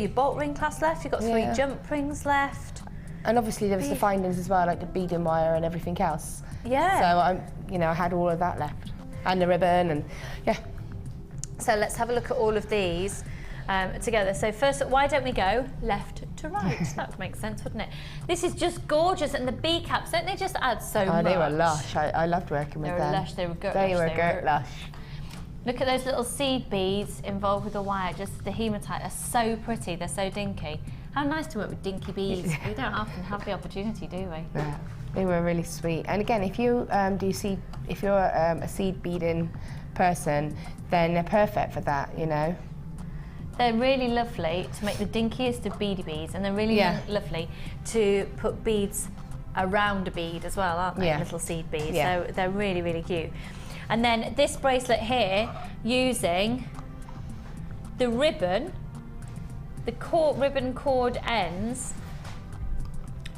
your bolt ring clasp left. You've got 3 Yeah. jump rings left. And obviously there was the findings as well, like the beading wire and everything else. Yeah. So I had all of that left, and the ribbon, and yeah. So let's have a look at all of these together. So first, why don't we go left to right? That would make sense, wouldn't it? This is just gorgeous, and the bead caps, don't they just add so much? Oh, they were lush. I loved working with They were them. lush, they were girt They lush, were girt lush. Look at those little seed beads involved with the wire, just the hematite. They're so pretty, they're so dinky. How nice to work with dinky beads. We don't often have the opportunity, do we? Yeah, they were really sweet. And again, if you if you're a seed beading person, then they're perfect for that, you know. They're really lovely to make the dinkiest of beady beads, and they're really lovely to put beads around a bead as well, aren't they? Yeah. Little seed beads. Yeah. So they're really, really cute. And then this bracelet here, using the ribbon, the ribbon cord ends,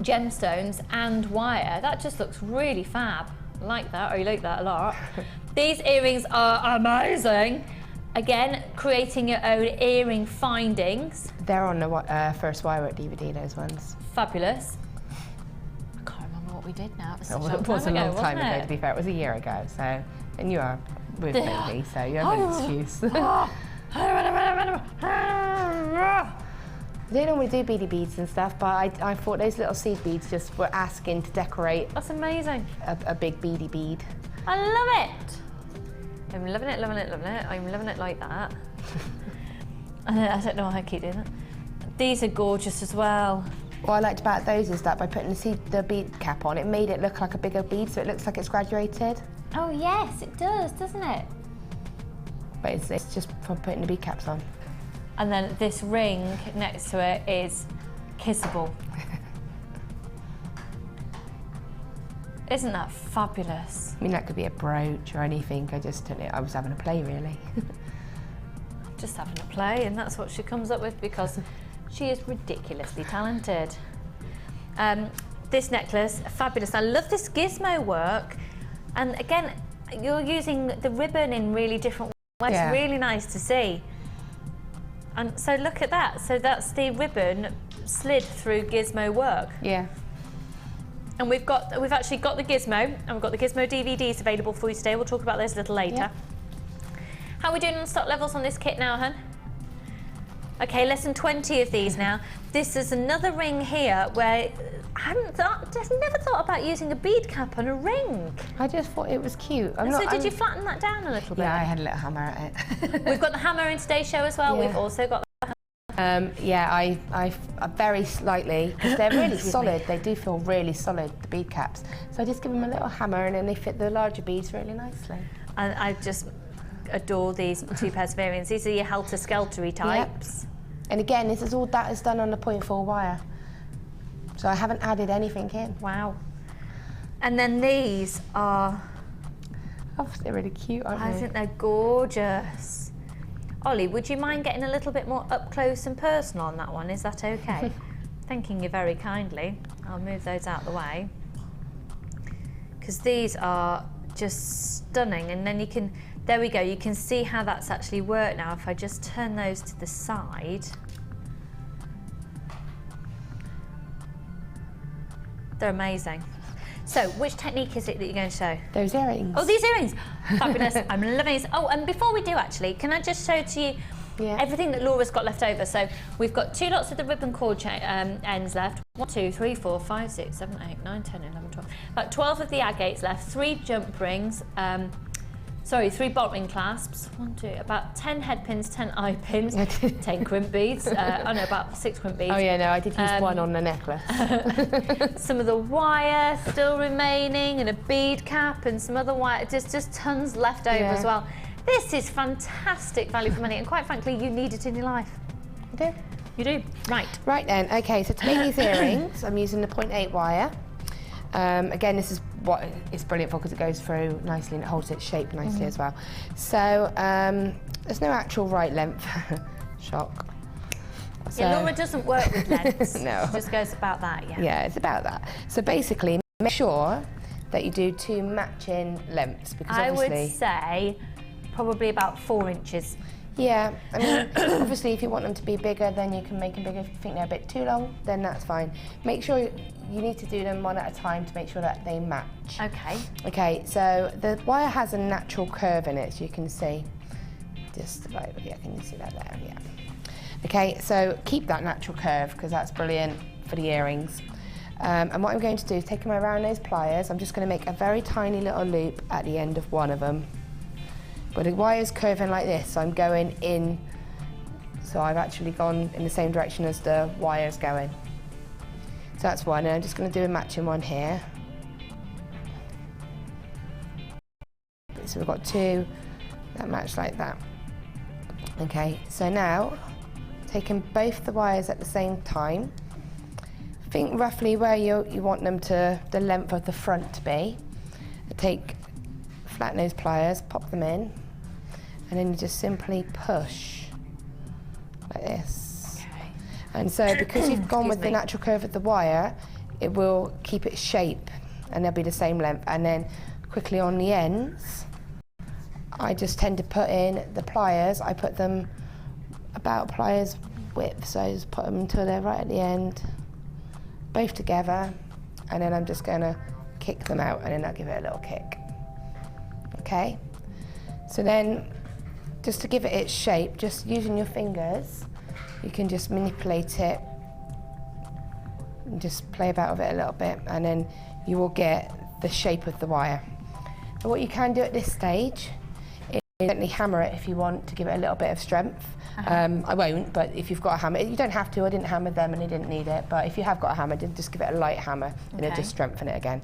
gemstones and wire. That just looks really fab. I like that. I like that a lot. These earrings are amazing. Again, creating your own earring findings. They're on the first wire at DVD, those ones. Fabulous. I can't remember what we did now. It was, such It was a long time wasn't ago, it? to be fair. It was a year ago, so, and you are with baby, so you have an excuse. They don't normally do beady beads and stuff, but I thought those little seed beads just were asking to decorate That's amazing. a big beady bead. I love it. I'm loving it, loving it, loving it. I'm loving it like that. I don't know why I keep doing that. These are gorgeous as well. What I liked about those is that by putting the bead cap on, it made it look like a bigger bead, so it looks like it's graduated. Oh yes, it does, doesn't it? But it's just from putting the bead caps on. And then this ring next to it is kissable. Isn't that fabulous? I mean, that could be a brooch or anything. I was having a play, really. Just having a play, and that's what she comes up with because she is ridiculously talented. This necklace, fabulous. I love this gizmo work. And again, you're using the ribbon in really different ways. Yeah. It's really nice to see. And so look at that. So that's the ribbon slid through gizmo work. Yeah. And we've actually got the gizmo, and we've got the gizmo DVDs available for you today. We'll talk about those a little later. Yeah. How are we doing on stock levels on this kit now, hun? Okay, less than 20 of these now. This is another ring here where just never thought about using a bead cap on a ring. I just thought it was cute. Did you flatten that down a little bit? Yeah, I had a little hammer at it. We've got the hammer in today's show as well. Yeah. We've also got yeah, I very slightly, because they're really solid. They do feel really solid, the bead caps. So I just give them a little hammer and then they fit the larger beads really nicely. And I just adore these two pairs of earrings. These are your helter-skeltery types. Yep. And again, this is all that is done on the 0.4 wire. So I haven't added anything in. Wow. And then these are... Oh, they're really cute, aren't they? I think they're gorgeous. Ollie, would you mind getting a little bit more up close and personal on that one? Is that okay? Thanking you very kindly. I'll move those out of the way. Because these are just stunning. And then you can, there we go, you can see how that's actually worked now. If I just turn those to the side. They're amazing. So, which technique is it that you're going to show? Those earrings. Oh, these earrings! Fabulous. I'm loving this. Oh, and before we do actually, can I just show to you everything that Laura's got left over? So, we've got 2 lots of the ribbon cord ends left. 1, 2, 3, 4, 5, 6, 7, 8, 9, 10, 11, 12. About 12 of the agates left, 3 jump rings, 3 bolt ring clasps, 1, 2, about 10 head pins, 10 eye pins, 10 crimp beads, about 6 crimp beads. Oh yeah, no, I did use one on the necklace. Some of the wire still remaining and a bead cap and some other wire, just tons left over as well. This is fantastic value for money and quite frankly, you need it in your life. You do? You do. Right. Right then, okay, so to make these earrings, I'm using the 0.8 wire. Again, this is what it's brilliant for because it goes through nicely and it holds its shape nicely as well. So there's no actual right length. Shock. So, yeah, Laura doesn't work with lengths. No. She just goes about that, Yeah, it's about that. So basically, make sure that you do 2 matching lengths because obviously... I would say probably about 4 inches. Yeah, I mean, obviously if you want them to be bigger, then you can make them bigger. If you think they're a bit too long, then that's fine. Make sure you need to do them one at a time to make sure that they match. Okay. Okay, so the wire has a natural curve in it, so you can see. Just about, yeah, can you see that there? Yeah. Okay, so keep that natural curve because that's brilliant for the earrings. And what I'm going to do is take my round nose pliers. I'm just going to make a very tiny little loop at the end of one of them. But the wire's curving like this, so I'm going in, so I've actually gone in the same direction as the wire's going. So that's one, and I'm just going to do a matching one here. So we've got 2 that match like that. Okay, so now, taking both the wires at the same time, think roughly where you want them to, the length of the front to be. Take flat nose pliers, pop them in, and then you just simply push like this. Okay. And so because you've gone with the natural curve of the wire, it will keep its shape and they'll be the same length. And then quickly on the ends, I just tend to put in the pliers. I put them about pliers width, so I just put them until they're right at the end, both together, and then I'm just going to kick them out and then I'll give it a little kick. Okay, so then just to give it its shape, just using your fingers, you can just manipulate it and just play about with it a little bit, and then you will get the shape of the wire. But what you can do at this stage is gently hammer it if you want to give it a little bit of strength. I won't, but if you've got a hammer, you don't have to. I didn't hammer them and they didn't need it, but if you have got a hammer, then just give it a light hammer and it'll just strengthen it again.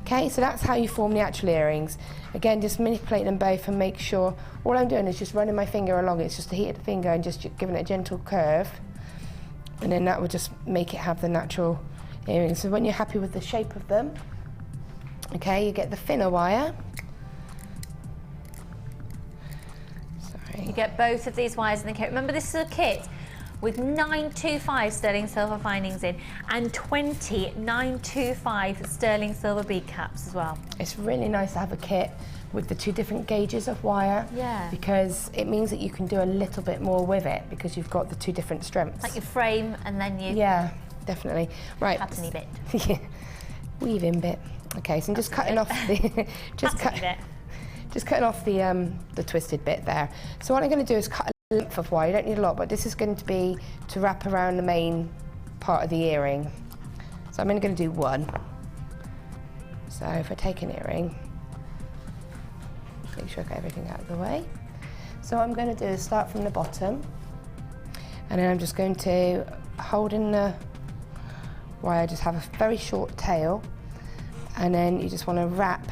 Okay, so that's how you form the actual earrings. Again, just manipulate them both and make sure, all I'm doing is just running my finger along it. It's just the heat of the finger and just giving it a gentle curve. And then that will just make it have the natural earrings. So when you're happy with the shape of them, okay, you get the thinner wire. Sorry. You get both of these wires in the kit. Remember, this is a kit with 925 sterling silver findings in and 20 925 sterling silver bead caps as well. It's really nice to have a kit with the 2 different gauges of wire, because it means that you can do a little bit more with it because you've got the 2 different strengths. Like your frame and then you... Yeah, definitely. Right. Patterny bit. Yeah, weaving bit. Okay, so I'm just cutting off the... just cutting off the twisted bit there. So what I'm going to do is cut a length of wire. You don't need a lot, but this is going to be to wrap around the main part of the earring. So I'm only going to do one. So if I take an earring, make sure I get everything out of the way. So what I'm going to do is start from the bottom, and then I'm just going to hold in the wire, just have a very short tail, and then you just want to wrap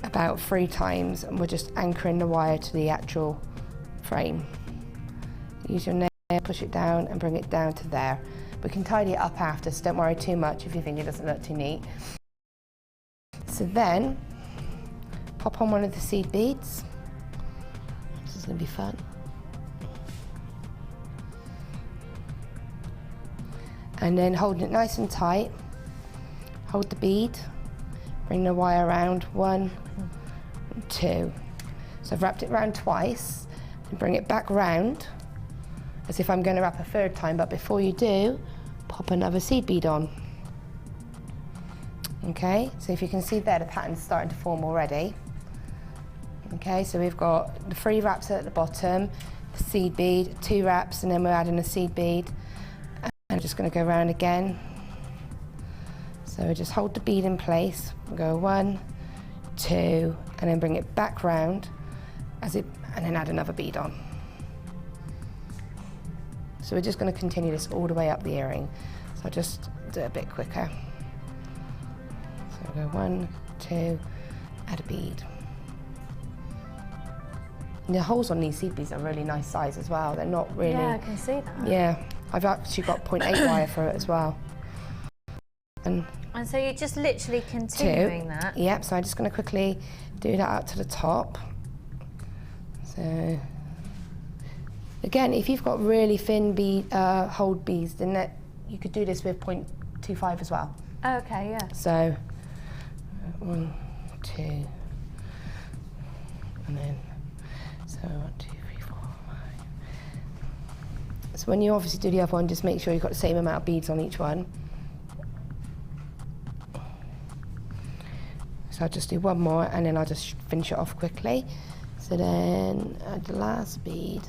about 3 times, and we're just anchoring the wire to the actual frame. Use your nail, push it down and bring it down to there. We can tidy it up after, so don't worry too much if you think it doesn't look too neat. So then, pop on one of the seed beads. This is going to be fun. And then holding it nice and tight, hold the bead, bring the wire around, 1, 2. So I've wrapped it around twice, and bring it back round, as if I'm going to wrap a 3rd time, but before you do, pop another seed bead on. Okay, so if you can see there, the pattern's starting to form already. Okay, so we've got the 3 wraps at the bottom, the seed bead, 2 wraps, and then we're adding a seed bead. And I'm just going to go around again. So just hold the bead in place, we'll go 1, 2, and then bring it back round, and then add another bead on. So we're just going to continue this all the way up the earring. So I'll just do it a bit quicker. So we'll go 1, 2, add a bead. And the holes on these seed beads are really nice size as well. They're not really... Yeah, I can see that. Yeah, I've actually got 0.8 wire for it as well. And so you're just literally continuing that? Yep, so I'm just going to quickly do that up to the top. So, again, if you've got really thin hold beads, then you could do this with 0.25 as well. Okay, yeah. So, 1, 2, and then, so 1, 2, 3, 4, 5. So when you obviously do the other one, just make sure you've got the same amount of beads on each one. So I'll just do one more, and then I'll just finish it off quickly. So then add the last bead,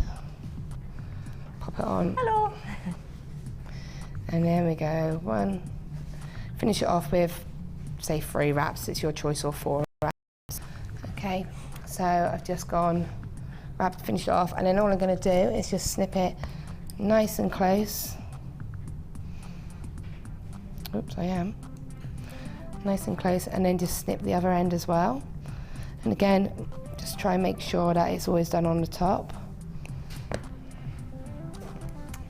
pop it on. Hello. And then we go 1, finish it off with, say, 3 wraps, it's your choice, or 4 wraps. Okay, so I've just gone, wrapped, finished it off, and then all I'm going to do is just snip it nice and close. Oops, I am. Nice and close, and then just snip the other end as well. And again, just try and make sure that it's always done on the top.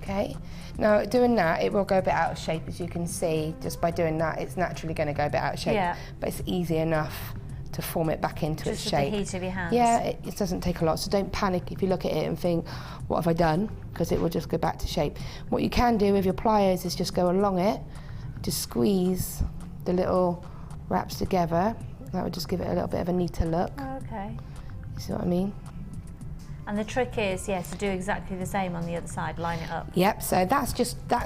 Okay, now doing that, it will go a bit out of shape, as you can see. Just by doing that, it's naturally going to go a bit out of shape. Yeah. But it's easy enough to form it back into its Just shape. with the heat of your hands. Yeah, it doesn't take a lot, so don't panic if you look at it and think, what have I done? Because it will just go back to shape. What you can do with your pliers is just go along it, just squeeze the little wraps together. That would just give it a little bit of a neater look. Okay. You see what I mean? And the trick is, to do exactly the same on the other side, line it up. Yep, so that's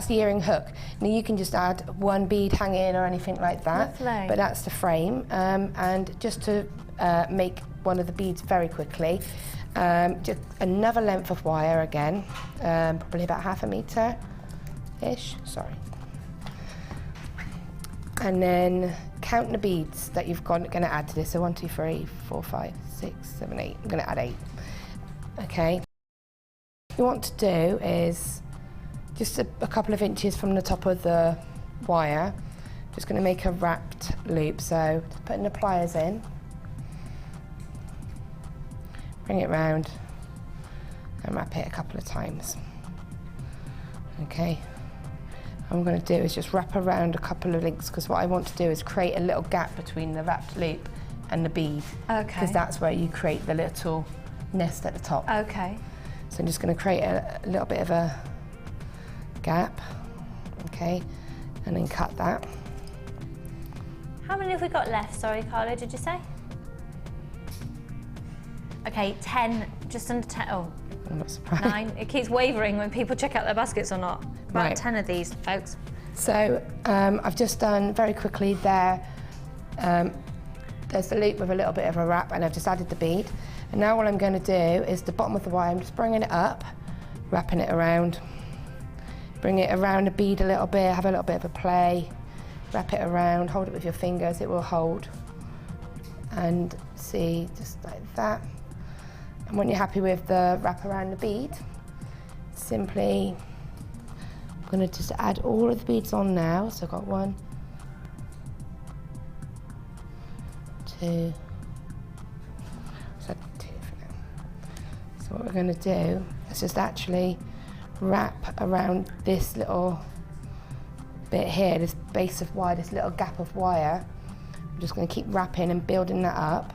the earring hook. Now you can just add 1 bead hanging or anything like that. Lovely. But that's the frame. And just to make one of the beads very quickly, just another length of wire again, probably about 1/2 metre-ish, sorry. And then count the beads that you've going to add to this. So 1, 2, 3, 4, 5, 6, 7, 8. I'm going to add 8. Okay. What you want to do is just a couple of inches from the top of the wire. Just going to make a wrapped loop. So just putting the pliers in, bring it round, and wrap it a couple of times. Okay. What I'm going to do is just wrap around a couple of links, because what I want to do is create a little gap between the wrapped loop and the bead. Okay. Because that's where you create the little nest at the top. Okay. So I'm just going to create a little bit of a gap, okay, and then cut that. How many have we got left? Sorry, Carla, did you say? Okay, 10, just under 10. Oh, I'm not surprised. 9. It keeps wavering when people check out their baskets or not. About Right. 10 of these, folks. So I've just done very quickly there. There's the loop with a little bit of a wrap, and I've just added the bead. And now what I'm going to do is the bottom of the wire, I'm just bringing it up, wrapping it around, Bring it around the bead a little bit, have a little bit of a play. Wrap it around, hold it with your fingers, it will hold. And see, just like that. And when you're happy with the wrap around the bead, simply, I'm going to just add all of the beads on now. So I've got 1, 2, so 2 for now. So what we're going to do is just actually wrap around this little bit here, this base of wire, this little gap of wire. I'm just going to keep wrapping and building that up.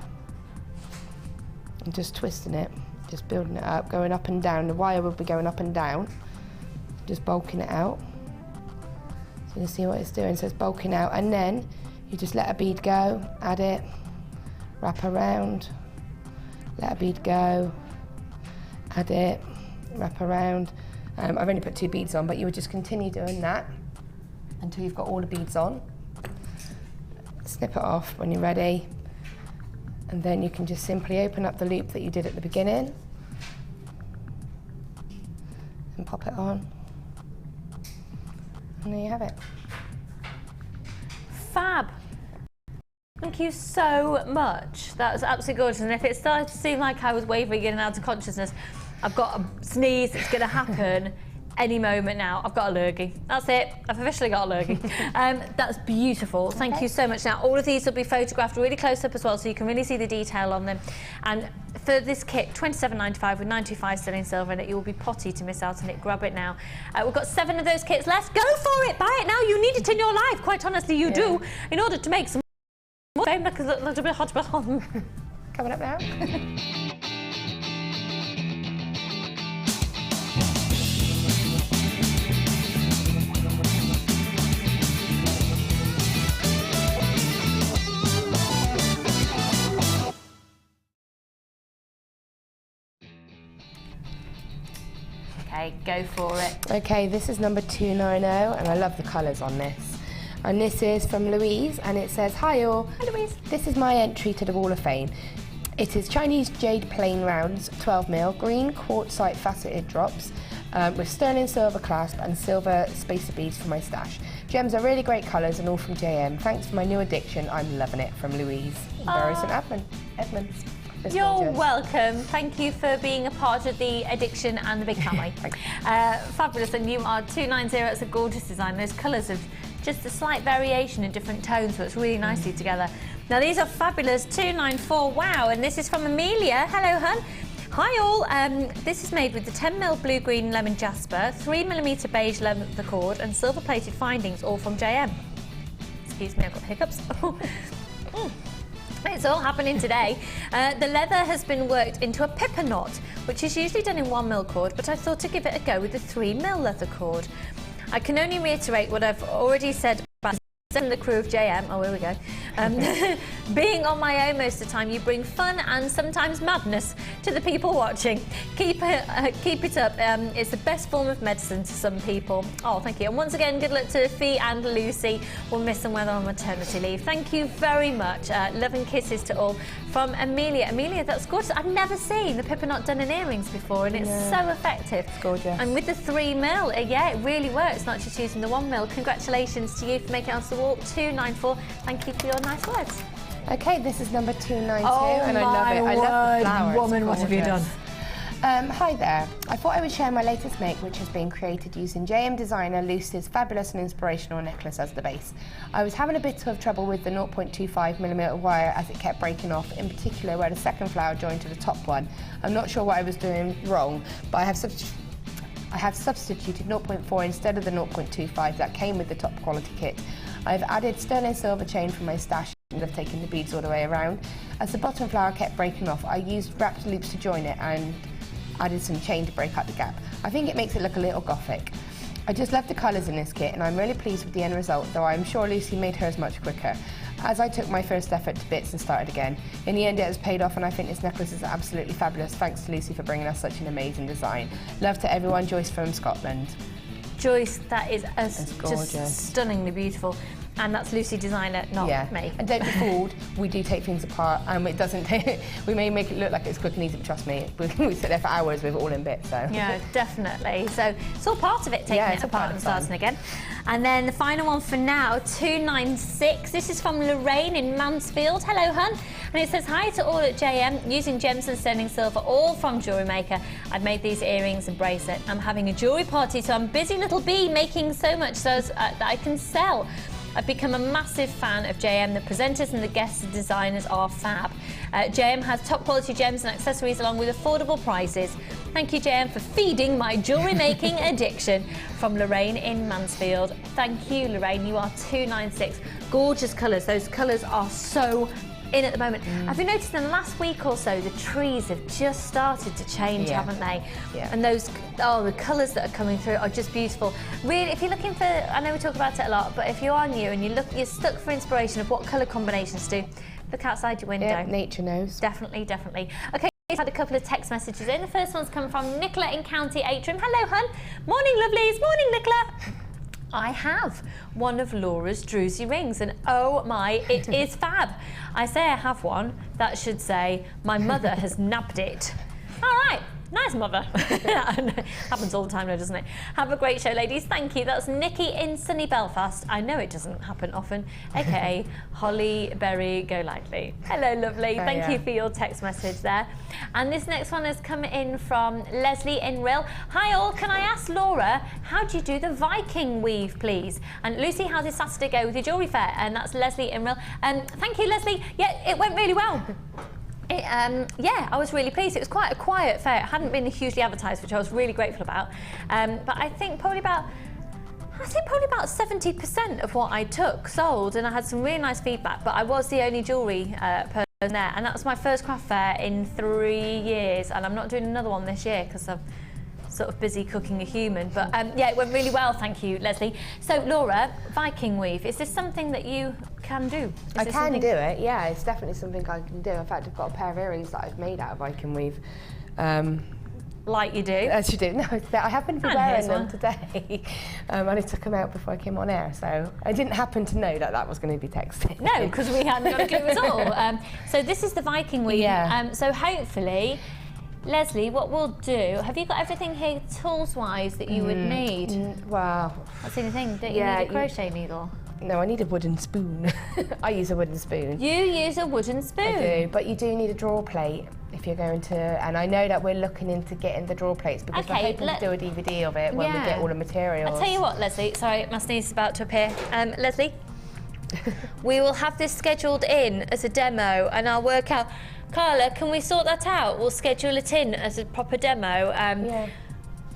And just twisting it, just building it up, going up and down. The wire will be going up and down, just bulking it out. So you see what it's doing, so it's bulking out, and then you just let a bead go, add it, wrap around, let a bead go, add it, wrap around. I've only put 2 beads on, but you would just continue doing that until you've got all the beads on. Snip it off when you're ready. And then you can just simply open up the loop that you did at the beginning and pop it on. And there you have it. Fab. Thank you so much. That was absolutely gorgeous. And if it started to seem like I was wavering in and out of consciousness, I've got a sneeze, it's going to happen any moment now. I've got a lurgy. That's it. I've officially got a lurgy. That's beautiful. Thank you so much. Now, all of these will be photographed really close up as well, so you can really see the detail on them. And for this kit, £27.95 with 925 sterling silver in it. You will be potty to miss out on it. Grab it now. We've got 7 of those kits left. Go for it. Buy it now. You need it in your life. Quite honestly, you do. In order to make some more fame, like a little bit hot. Coming up now. Okay, go for it. Okay, this is number 290, and I love the colours on this. And this is from Louise, and it says, "Hi all, Hi Louise. This is my entry to the Wall of Fame. It is Chinese jade plain rounds, 12mm, green quartzite faceted drops, with sterling silver clasp and silver spacer beads for my stash. Gems are really great colours and all from JM. Thanks for my new addiction. I'm loving it." From Louise in Bury St Edmunds. It's You're gorgeous. welcome. Thank you for being a part of the addiction and the big family. Fabulous, and you are 290. It's a gorgeous design. Those colours have just a slight variation in different tones, so it's really nicely together. Now these are fabulous. 294. Wow, and this is from Amelia. Hello, hun. Hi all. This is made with the 10mm blue-green lemon jasper, 3mm beige leather cord, and silver-plated findings, all from JM. Excuse me, I've got hiccups. It's all happening today. The leather has been worked into a pipper knot, which is usually done in 1mm cord, but I thought to give it a go with the 3mm leather cord. I can only reiterate what I've already said about the crew of JM. Oh, here we go. Being on my own most of the time, you bring fun and sometimes madness to the people watching. Keep it up. It's the best form of medicine to some people. Oh, thank you. And once again, good luck to Fee and Lucy. We'll miss them when they're on maternity leave. Thank you very much. Love and kisses to all from Amelia. Amelia, that's gorgeous. I've never seen the pipper knot done in earrings before, and it's so effective. It's gorgeous. And with the 3mm, yeah, it really works, not just using the 1mm. Congratulations to you for making it onto the wall. 294. Thank you for your nice words. Okay, this is number 292, Oh, and I love it. I love the flower. Woman, what have you done? Hi there. I thought I would share my latest make, which has been created using JM designer Lucy's fabulous and inspirational necklace as the base. I was having a bit of trouble with the 0.25mm wire as it kept breaking off, in particular where the second flower joined to the top one. I'm not sure what I was doing wrong, but I have substituted 0.4 instead of the 0.25 that came with the top quality kit. I've added sterling silver chain from my stash and I've taken the beads all the way around. As the bottom flower kept breaking off, I used wrapped loops to join it and added some chain to break up the gap. I think it makes it look a little gothic. I just love the colours in this kit and I'm really pleased with the end result, though I'm sure Lucy made hers much quicker, as I took my first effort to bits and started again. In the end it has paid off and I think this necklace is absolutely fabulous. Thanks to Lucy for bringing us such an amazing design. Love to everyone, Joyce from Scotland. Joyce, that is gorgeous. just stunningly beautiful. And that's Lucy Designer, not me. And don't be fooled, we do take things apart, and it doesn't take, we may make it look like it's quick and easy, but trust me, we sit there for hours with it all in bits, so. Yeah, definitely. So it's all part of it, taking it apart and starting again. And then the final one for now, 296. This is from Lorraine in Mansfield. Hello, hun. And it says, hi to all at JM, using Gemstone sterling silver, all from Jewellery Maker. I've made these earrings and bracelet. I'm having a jewellery party, so I'm busy little bee making so much so that I can sell. I've become a massive fan of JM. The presenters and the guest designers are fab. JM has top quality gems and accessories along with affordable prices. Thank you, JM, for feeding my jewellery making addiction. From Lorraine in Mansfield. Thank you, Lorraine. You are 296. Gorgeous colours. Those colours are so in at the moment. Have you noticed in the last week or so the trees have just started to change, haven't they? Yeah. And those, the colours that are coming through are just beautiful. Really, if you're looking for, I know we talk about it a lot, but if you are new and you're stuck for inspiration of what colour combinations to do, look outside your window. Yeah, nature knows. Definitely, definitely. Okay, we've had a couple of text messages in. The first one's come from Nicola in County Antrim. Hello, hun. Morning, lovelies. Morning, Nicola. I have one of Laura's Druzy rings, and oh my, it is fab. I say I have one, that should say my mother has nabbed it. All right, nice mother. Happens all the time though, doesn't it? Have a great show, ladies. Thank you. That's Nikki in sunny Belfast. I know it doesn't happen often, aka Holly Berry Go Lightly. Hello, lovely. Thank you for your text message there. And this next one has come in from Leslie in Rill. Hi all, can I ask Laura, how do you do the Viking weave, please? And Lucy, how did Saturday go with your jewellery fair? And that's Leslie in Rill. Thank you, Leslie. Yeah, it went really well. Yeah, I was really pleased. It was quite a quiet fair. It hadn't been hugely advertised, which I was really grateful about. But I think probably about 70% of what I took sold, and I had some really nice feedback. But I was the only jewellery person there, and that was my first craft fair in 3 years, and I'm not doing another one this year because I'm sort of busy cooking a human. But yeah, it went really well, thank you, Leslie. So Laura, Viking weave, is this something that you can do? I can do it, yeah, it's definitely something I can do. In fact, I've got a pair of earrings that I've made out of Viking weave. Like you do? As you do. No, I happen to be wearing them today. And I took them out before I came on air, so I didn't happen to know that that was going to be texted. No, because we hadn't got a clue at all. So this is the Viking weave. Yeah. So hopefully, Leslie, what we'll do, have you got everything here tools-wise that you would need? Well, that's the only thing. Don't you need a crochet needle? No, I need a wooden spoon. I use a wooden spoon. You use a wooden spoon? I do, but you do need a drawer plate if you're going to, and I know that we're looking into getting the drawer plates because we're hoping to do a DVD of it when we get all the materials. I'll tell you what, Leslie, sorry, my sneeze is about to appear. Leslie, we will have this scheduled in as a demo and I'll work out. Carla, can we sort that out? We'll schedule it in as a proper demo.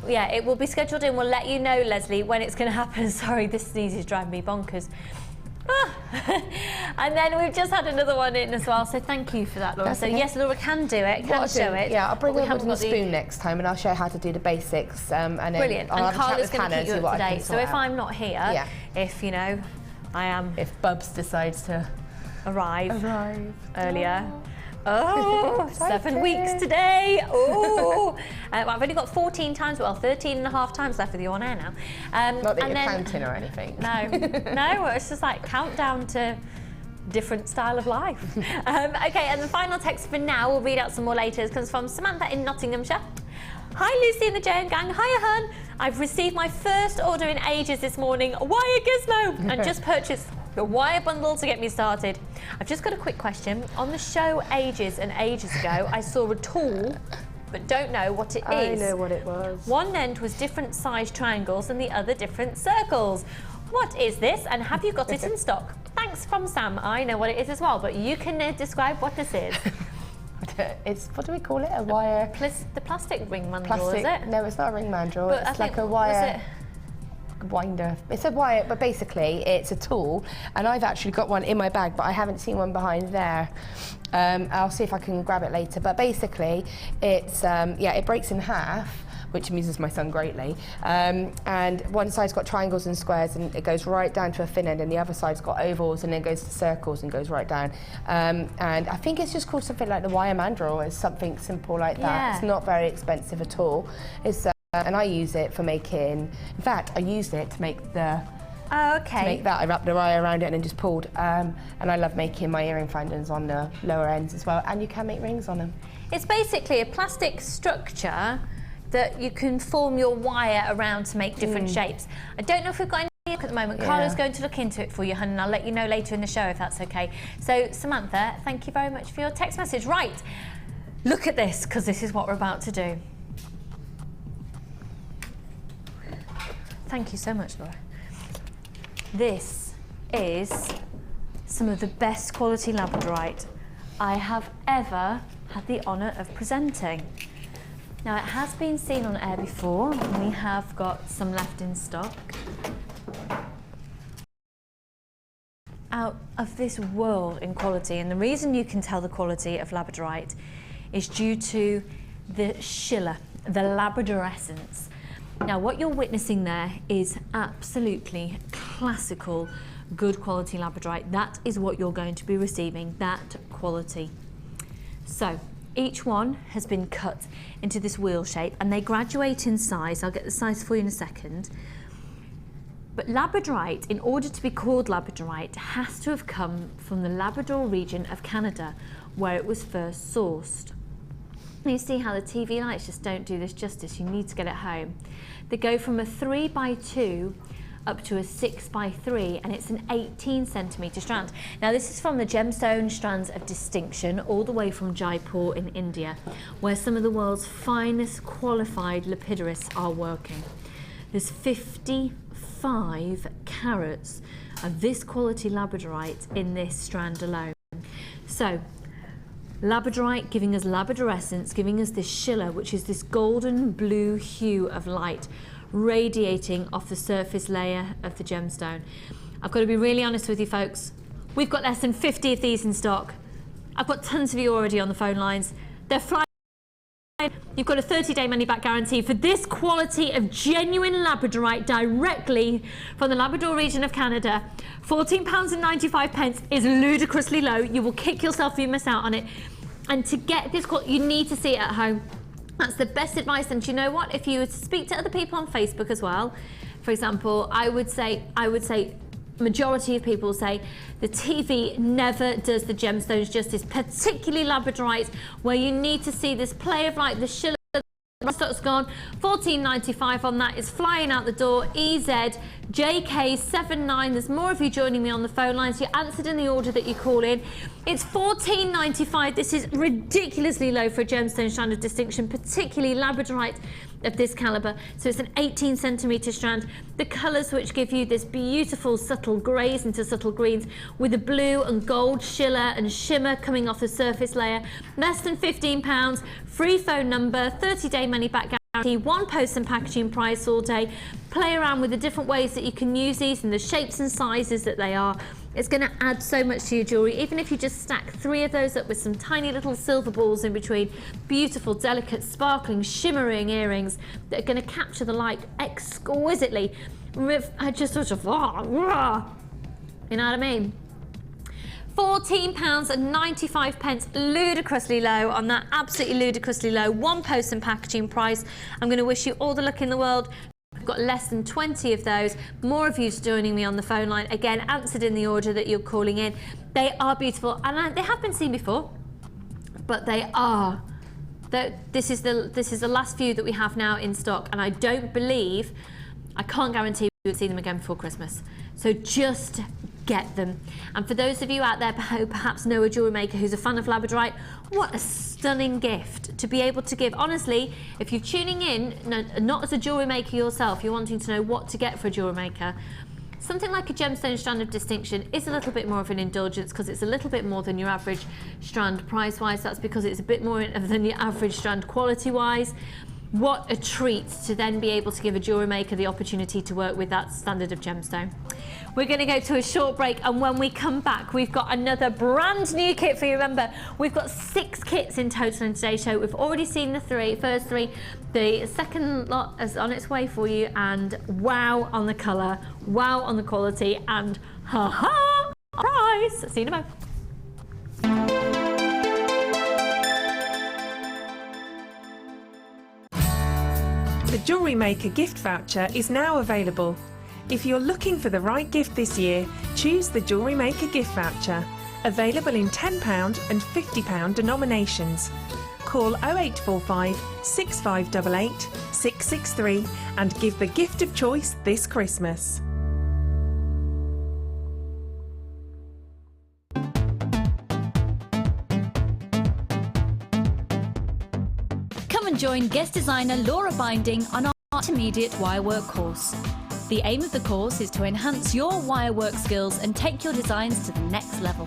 Yeah, it will be scheduled in. We'll let you know, Leslie, when it's going to happen. Sorry, this sneeze is driving me bonkers. And then we've just had another one in as well, so thank you for that, Laura. So yes, Laura can do it, can show it. Yeah, I'll bring a wooden spoon next time and I'll show how to do the basics. And then brilliant. I'll and Carla's going to keep you up to date. So if I'm not here, if, you know, I am... If Bubs decides to arrive earlier. Oh, 7 weeks today. Oh, I've only got 14 times, well, 13 and a half times left with you on air now. Not that you're counting or anything. No, no, it's just like countdown to different style of life. Okay, and the final text for now, we'll read out some more later, comes from Samantha in Nottinghamshire. Hi Lucy and the JM gang, hiya hun. I've received my first order in ages this morning, a wire gizmo, and just purchased the wire bundle to get me started. I've just got a quick question. On the show ages and ages ago, I saw a tool, but don't know what it is. I know what it was. One end was different size triangles and the other different circles. What is this and have you got it in stock? Thanks from Sam. I know what it is as well, but you can describe what this is. It's, what do we call it? A wire? The plastic ring mandrel, is it? No, it's not a ring mandrel. But it's like a wire winder. It's a wire, but basically it's a tool, and I've actually got one in my bag, but I haven't seen one behind there. I'll see if I can grab it later. But basically, it's it breaks in half, which amuses my son greatly. And one side's got triangles and squares, and it goes right down to a thin end, and the other side's got ovals, and then goes to circles and goes right down. And I think it's just called something like the wire mandrel, is something simple like that. Yeah. It's not very expensive at all. It's and I use it for making, in fact, I used it to make the Oh, To okay. make that, I wrapped the wire around it and then just pulled. And I love making my earring finders on the lower ends as well. And you can make rings on them. It's basically a plastic structure that you can form your wire around to make different shapes. I don't know if we've got any at the moment. Yeah. Carla's going to look into it for you, hun, and I'll let you know later in the show if that's okay. So, Samantha, thank you very much for your text message. Right, look at this, because this is what we're about to do. Thank you so much, Laura. This is some of the best quality labradorite I have ever had the honour of presenting. Now, it has been seen on air before, and we have got some left in stock. Out of this world in quality, and the reason you can tell the quality of labradorite is due to the schiller, the labradorescence. Now, what you're witnessing there is absolutely classical, good quality labradorite. That is what you're going to be receiving, that quality. So, each one has been cut into this wheel shape, and they graduate in size. I'll get the size for you in a second. But labradorite, in order to be called labradorite, has to have come from the Labrador region of Canada, where it was first sourced. You see how the TV lights just don't do this justice. You need to get it home. They go from a 3x2 up to a 6x3, and it's an 18 centimetre strand. Now, this is from the Gemstone strands of distinction, all the way from Jaipur in India, where some of the world's finest qualified lapidarists are working. There's 55 carats of this quality labradorite in this strand alone. So, labradorite giving us labradorescence, giving us this schiller, which is this golden blue hue of light radiating off the surface layer of the gemstone. I've got to be really honest with you folks, we've got less than 50 of these in stock. I've got tons of you already on the phone lines. They're flying. You've got a 30-day money-back guarantee for this quality of genuine labradorite directly from the Labrador region of Canada. £14.95 is ludicrously low. You will kick yourself if you miss out on it. And to get this quality, you need to see it at home. That's the best advice. And do you know what? If you were to speak to other people on Facebook as well, for example, I would say majority of people say the TV never does the gemstones justice, particularly labradorite, where you need to see this play of light, the schiller. The stock's gone. £14.95 on that is flying out the door. EZ JK79. There's more of you joining me on the phone lines. You answered in the order that you call in. It's £14.95. This is ridiculously low for a gemstone strand of distinction, particularly labradorite of this caliber. So it's an 18 centimetre strand. The colours which give you this beautiful subtle greys into subtle greens with a blue and gold schiller and shimmer coming off the surface layer. Less than £15. Free phone number, 30-day money back guarantee, one post and packaging price all day. Play around with the different ways that you can use these and the shapes and sizes that they are. It's going to add so much to your jewellery, even if you just stack 3 of those up with some tiny little silver balls in between. Beautiful, delicate, sparkling, shimmering earrings that are going to capture the light exquisitely. Just sort of, you know what I mean? £14.95, ludicrously low on that, absolutely ludicrously low. One post and packaging price. I'm going to wish you all the luck in the world. We've got less than 20 of those. More of you joining me on the phone line. Again, answered in the order that you're calling in. They are beautiful, and they have been seen before, but they are. This is the last few that we have now in stock, and I don't believe, I can't guarantee we'll see them again before Christmas. So just get them. And for those of you out there who perhaps know a jewellery maker who's a fan of labradorite, what a stunning gift to be able to give. Honestly, if you're tuning in, not as a jewellery maker yourself, you're wanting to know what to get for a jewellery maker, something like a gemstone strand of distinction is a little bit more of an indulgence because it's a little bit more than your average strand price-wise. That's because it's a bit more than your average strand quality-wise. What a treat to then be able to give a jewellery maker the opportunity to work with that standard of gemstone. We're going to go to a short break, and when we come back, we've got another brand new kit for you. Remember, we've got 6 kits in total in today's show. We've already seen the first three. The second lot is on its way for you, and wow on the colour, wow on the quality, and ha-ha, price. See you in a moment. The Jewellery Maker gift voucher is now available. If you're looking for the right gift this year, choose the Jewellery Maker gift voucher. Available in £10 and £50 denominations. Call 0845 6588 663 and give the gift of choice this Christmas. Come and join guest designer Laura Binding on our intermediate wirework course. The aim of the course is to enhance your wirework skills and take your designs to the next level.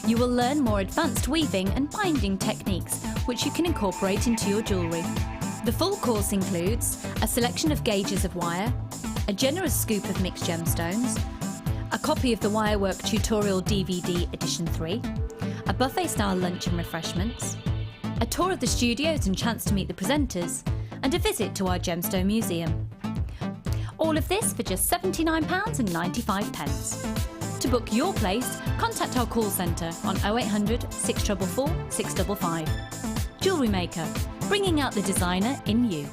You will learn more advanced weaving and binding techniques, which you can incorporate into your jewellery. The full course includes a selection of gauges of wire, a generous scoop of mixed gemstones, a copy of the Wirework Tutorial DVD Edition 3, a buffet-style lunch and refreshments, a tour of the studios and chance to meet the presenters, and a visit to our Gemstone Museum. All of this for just £79.95. To book your place, contact our call centre on 0800 644 655. Jewellery Maker, bringing out the designer in you.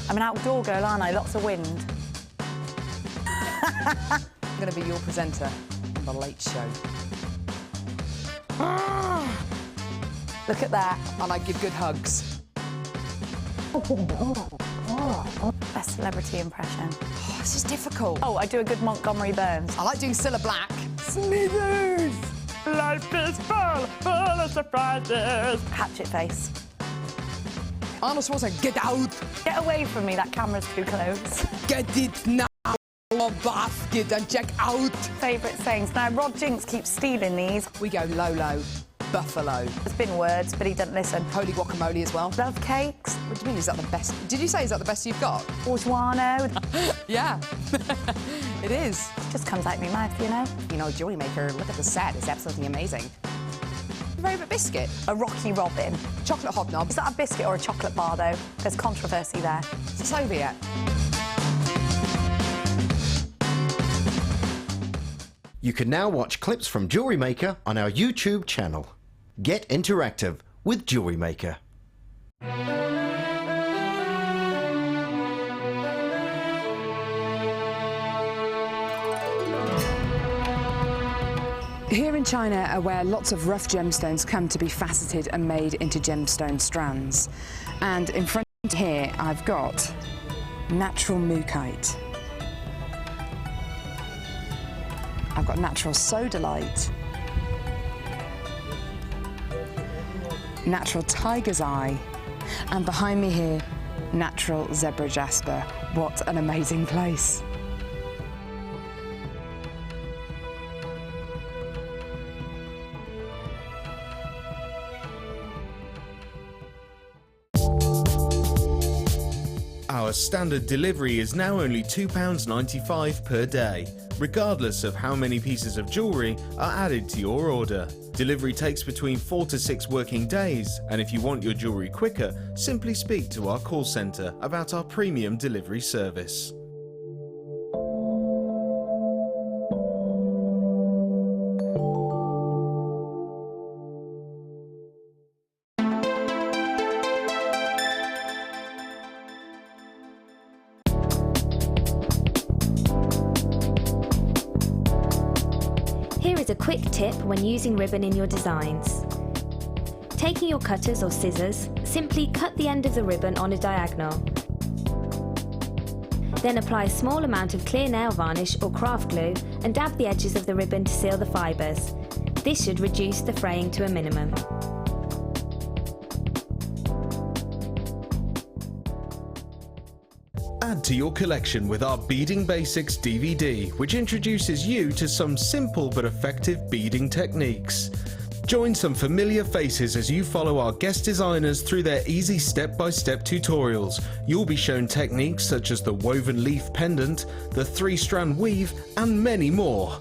I'm an outdoor girl, aren't I? Lots of wind. I'm going to be your presenter on The Late Show. Look at that. And I give good hugs. Best celebrity impression. Oh, this is difficult. Oh, I do a good Montgomery Burns. I like doing Cilla Black. Smithers! Life is full of surprises. Hatchet face. Arnold Schwarzenegger, get out! Get away from me, that camera's too close. Get it now! Basket and check out! Favourite sayings. Now, Rod Jinks keeps stealing these. We go Lolo, Buffalo. There's been words, but he doesn't listen. Holy guacamole as well. Love cakes. What do you mean, is that the best? Did you say is that the best you've got? Orgeano. Yeah, it is. Just comes out of my mouth, you know. You know, Jewellery Maker, look at the set, it's absolutely amazing. Your favourite biscuit? A Rocky Robin. Chocolate hobnob. Is that a biscuit or a chocolate bar, though? There's controversy there. Is this over yet? You can now watch clips from Jewellery Maker on our YouTube channel. Get interactive with Jewellery Maker. Here in China are where lots of rough gemstones come to be faceted and made into gemstone strands. And in front here I've got natural mookaite. I've got natural sodalite, natural tiger's eye, and behind me here, natural zebra jasper. What an amazing place. Our standard delivery is now only £2.95 per day, regardless of how many pieces of jewellery are added to your order. Delivery takes between 4 to 6 working days, and if you want your jewellery quicker, simply speak to our call centre about our premium delivery service. Here is a quick tip when using ribbon in your designs. Taking your cutters or scissors, simply cut the end of the ribbon on a diagonal. Then apply a small amount of clear nail varnish or craft glue and dab the edges of the ribbon to seal the fibres. This should reduce the fraying to a minimum. Add to your collection with our Beading Basics DVD, which introduces you to some simple but effective beading techniques. Join some familiar faces as you follow our guest designers through their easy step-by-step tutorials. You'll be shown techniques such as the woven leaf pendant, the 3-strand weave, and many more.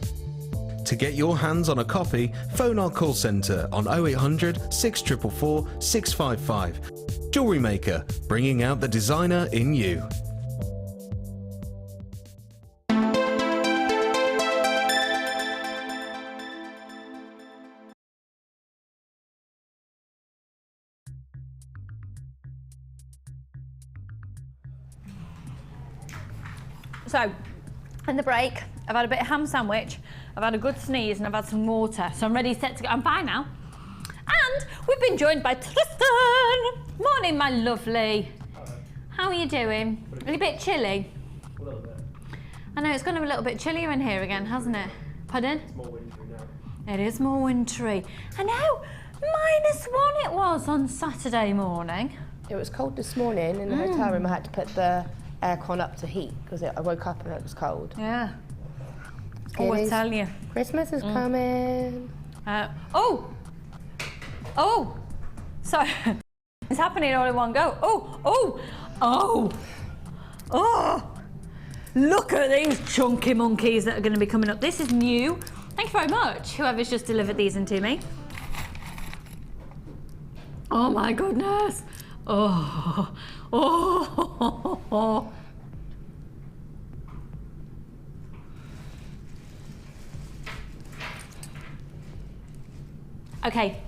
To get your hands on a copy, phone our call centre on 0800 644 655. Jewellery Maker, bringing out the designer in you. So, in the break, I've had a bit of ham sandwich, I've had a good sneeze, and I've had some water. So I'm ready, set to go. I'm fine now. And we've been joined by Tristan. Morning, my lovely. How are you doing? A bit chilly? A little bit. I know, it's gone a little bit chillier in here again, hasn't it? Pardon? It's more wintry now. It is more wintry. I know, -1 it was on Saturday morning. It was cold this morning in the hotel room. I had to put the aircon up to heat because I woke up and it was cold. Yeah. Oh, I tell you. Christmas is coming. Oh! Sorry. It's happening all in one go. Oh! Look at these chunky monkeys that are going to be coming up. This is new. Thank you very much, whoever's just delivered these into me. Oh my goodness. Oh. Okay,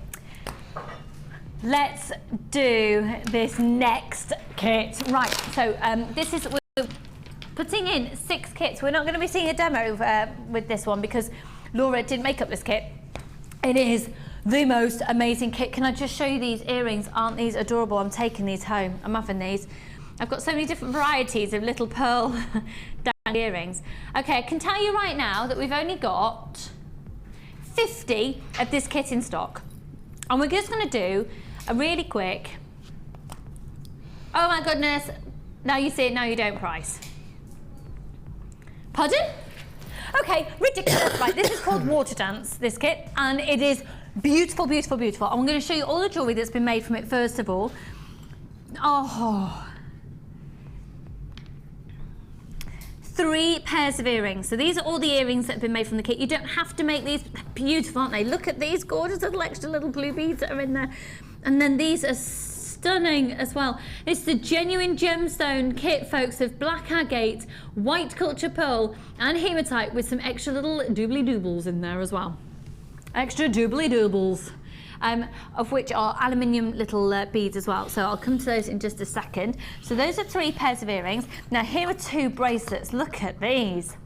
let's do this next kit. Right, so we're putting in 6 kits. We're not going to be seeing a demo with this one because Laura didn't make up this kit. It is the most amazing kit. Can I just show you these earrings? Aren't these adorable? I'm taking these home. I'm having these. I've got so many different varieties of little pearl earrings. Okay, I can tell you right now that we've only got 50 of this kit in stock. And we're just going to do a really quick, oh my goodness, now you see it, now you don't price. Pardon? Okay, ridiculous. Right, this is called Water Dance, this kit, and it is beautiful, beautiful, beautiful. I'm going to show you all the jewellery that's been made from it first of all. Oh. 3 pairs of earrings. So these are all the earrings that have been made from the kit. You don't have to make these. They're beautiful, aren't they? Look at these gorgeous little extra little blue beads that are in there. And then these are stunning as well. It's the genuine gemstone kit, folks, of black agate, white culture pearl, and hematite with some extra little doobly-doobles in there as well. Extra doobly-doobles. Of which are aluminium little beads as well. So I'll come to those in just a second. So those are 3 pairs of earrings. Now here are 2 bracelets. Look at these.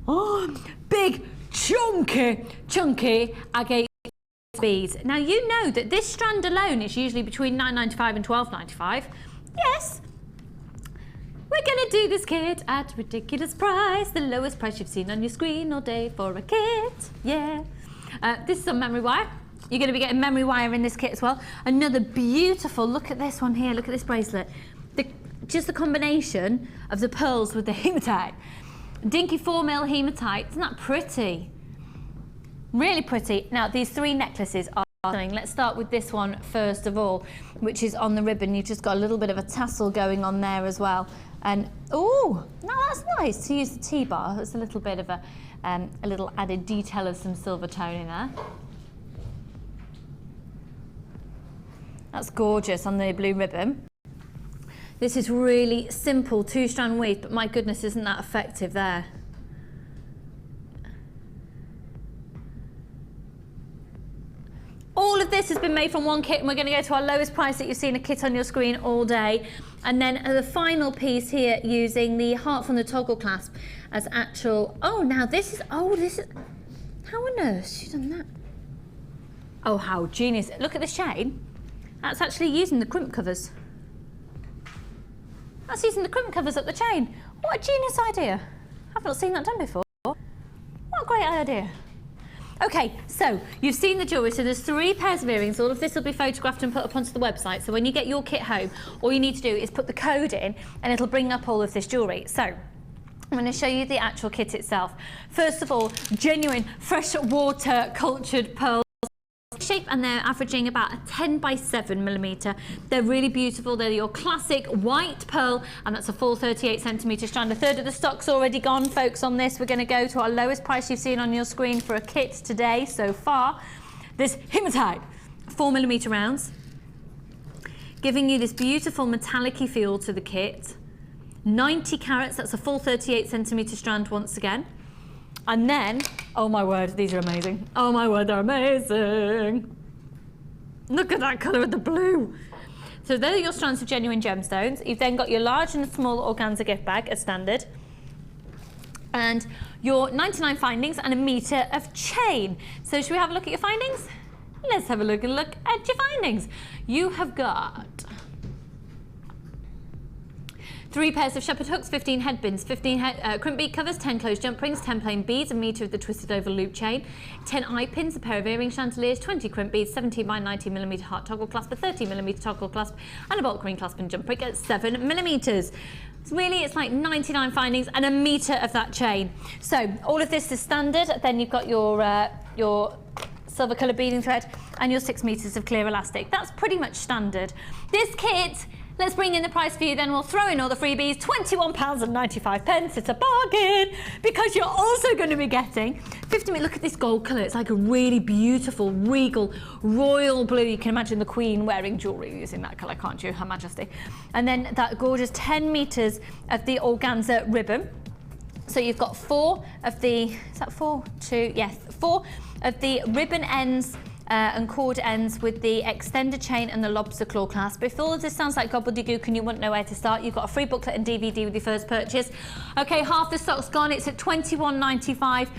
Oh, big, chunky agate beads. Now you know that this strand alone is usually between £9.95 and £12.95. Yes. We're gonna do this kit at a ridiculous price. The lowest price you've seen on your screen all day for a kit. Yeah. This is on memory wire. You're going to be getting memory wire in this kit as well. Another beautiful, look at this one here, look at this bracelet. Just the combination of the pearls with the hematite. Dinky 4mm hematite, isn't that pretty? Really pretty. Now these 3 necklaces are stunning. Let's start with this one first of all, which is on the ribbon. You've just got a little bit of a tassel going on there as well. And, oh, now that's nice to use the T-bar. There's a little bit of a little added detail of some silver tone in there. That's gorgeous on the blue ribbon. This is really simple 2-strand weave, but my goodness, isn't that effective there? All of this has been made from one kit, and we're going to go to our lowest price that you've seen a kit on your screen all day. And then the final piece here using the heart from the toggle clasp as actual, now this is, how on earth has she done that? Oh, how genius. Look at this chain. That's actually using the crimp covers. That's using the crimp covers up the chain. What a genius idea. I've not seen that done before. What a great idea. Okay, so you've seen the jewellery. So there's 3 pairs of earrings. All of this will be photographed and put up onto the website. So when you get your kit home, all you need to do is put the code in and it'll bring up all of this jewellery. So I'm going to show you the actual kit itself. First of all, genuine freshwater cultured pearls. Shape, and they're averaging about a 10x7mm. They're really beautiful. They're your classic white pearl, and that's a full 38cm strand. A third of the stock's already gone, folks, on this. We're going to go to our lowest price you've seen on your screen for a kit today so far. This hematite, 4mm rounds, giving you this beautiful metallic-y feel to the kit. 90 carats, that's a full 38cm strand once again. And then, oh my word, these are amazing. Oh my word, they're amazing. Look at that colour of the blue. So they're your strands of genuine gemstones. You've then got your large and small organza gift bag as standard. And your 99 findings and a metre of chain. So should we have a look at your findings? Let's have a look at your findings. You have got 3 pairs of shepherd hooks, 15 head bins, 15 crimp bead covers, 10 closed jump rings, 10 plain beads, a metre of the twisted over loop chain, 10 eye pins, a pair of earring chandeliers, 20 crimp beads, 17 by 90mm heart toggle clasp, a 30mm toggle clasp, and a bolt green clasp and jump ring at 7mm. So really, it's like 99 findings and a metre of that chain. So all of this is standard. Then you've got your silver coloured beading thread and your 6 metres of clear elastic. That's pretty much standard. This kit, let's bring in the price for you, then we'll throw in all the freebies, £21.95. It's a bargain because you're also going to be getting 50 look at this gold colour. It's like a really beautiful, regal, royal blue. You can imagine the Queen wearing jewellery using that colour, can't you, Her Majesty? And then that gorgeous 10 metres of the organza ribbon. So you've got 4 of the, is that 4? 2, yes, 4 of the ribbon ends and cord ends with the extended chain and the lobster claw clasp. If all of this sounds like gobbledygook and you wouldn't know where to start, you've got a free booklet and DVD with your first purchase. Okay, half the stock's gone. It's at £21.95.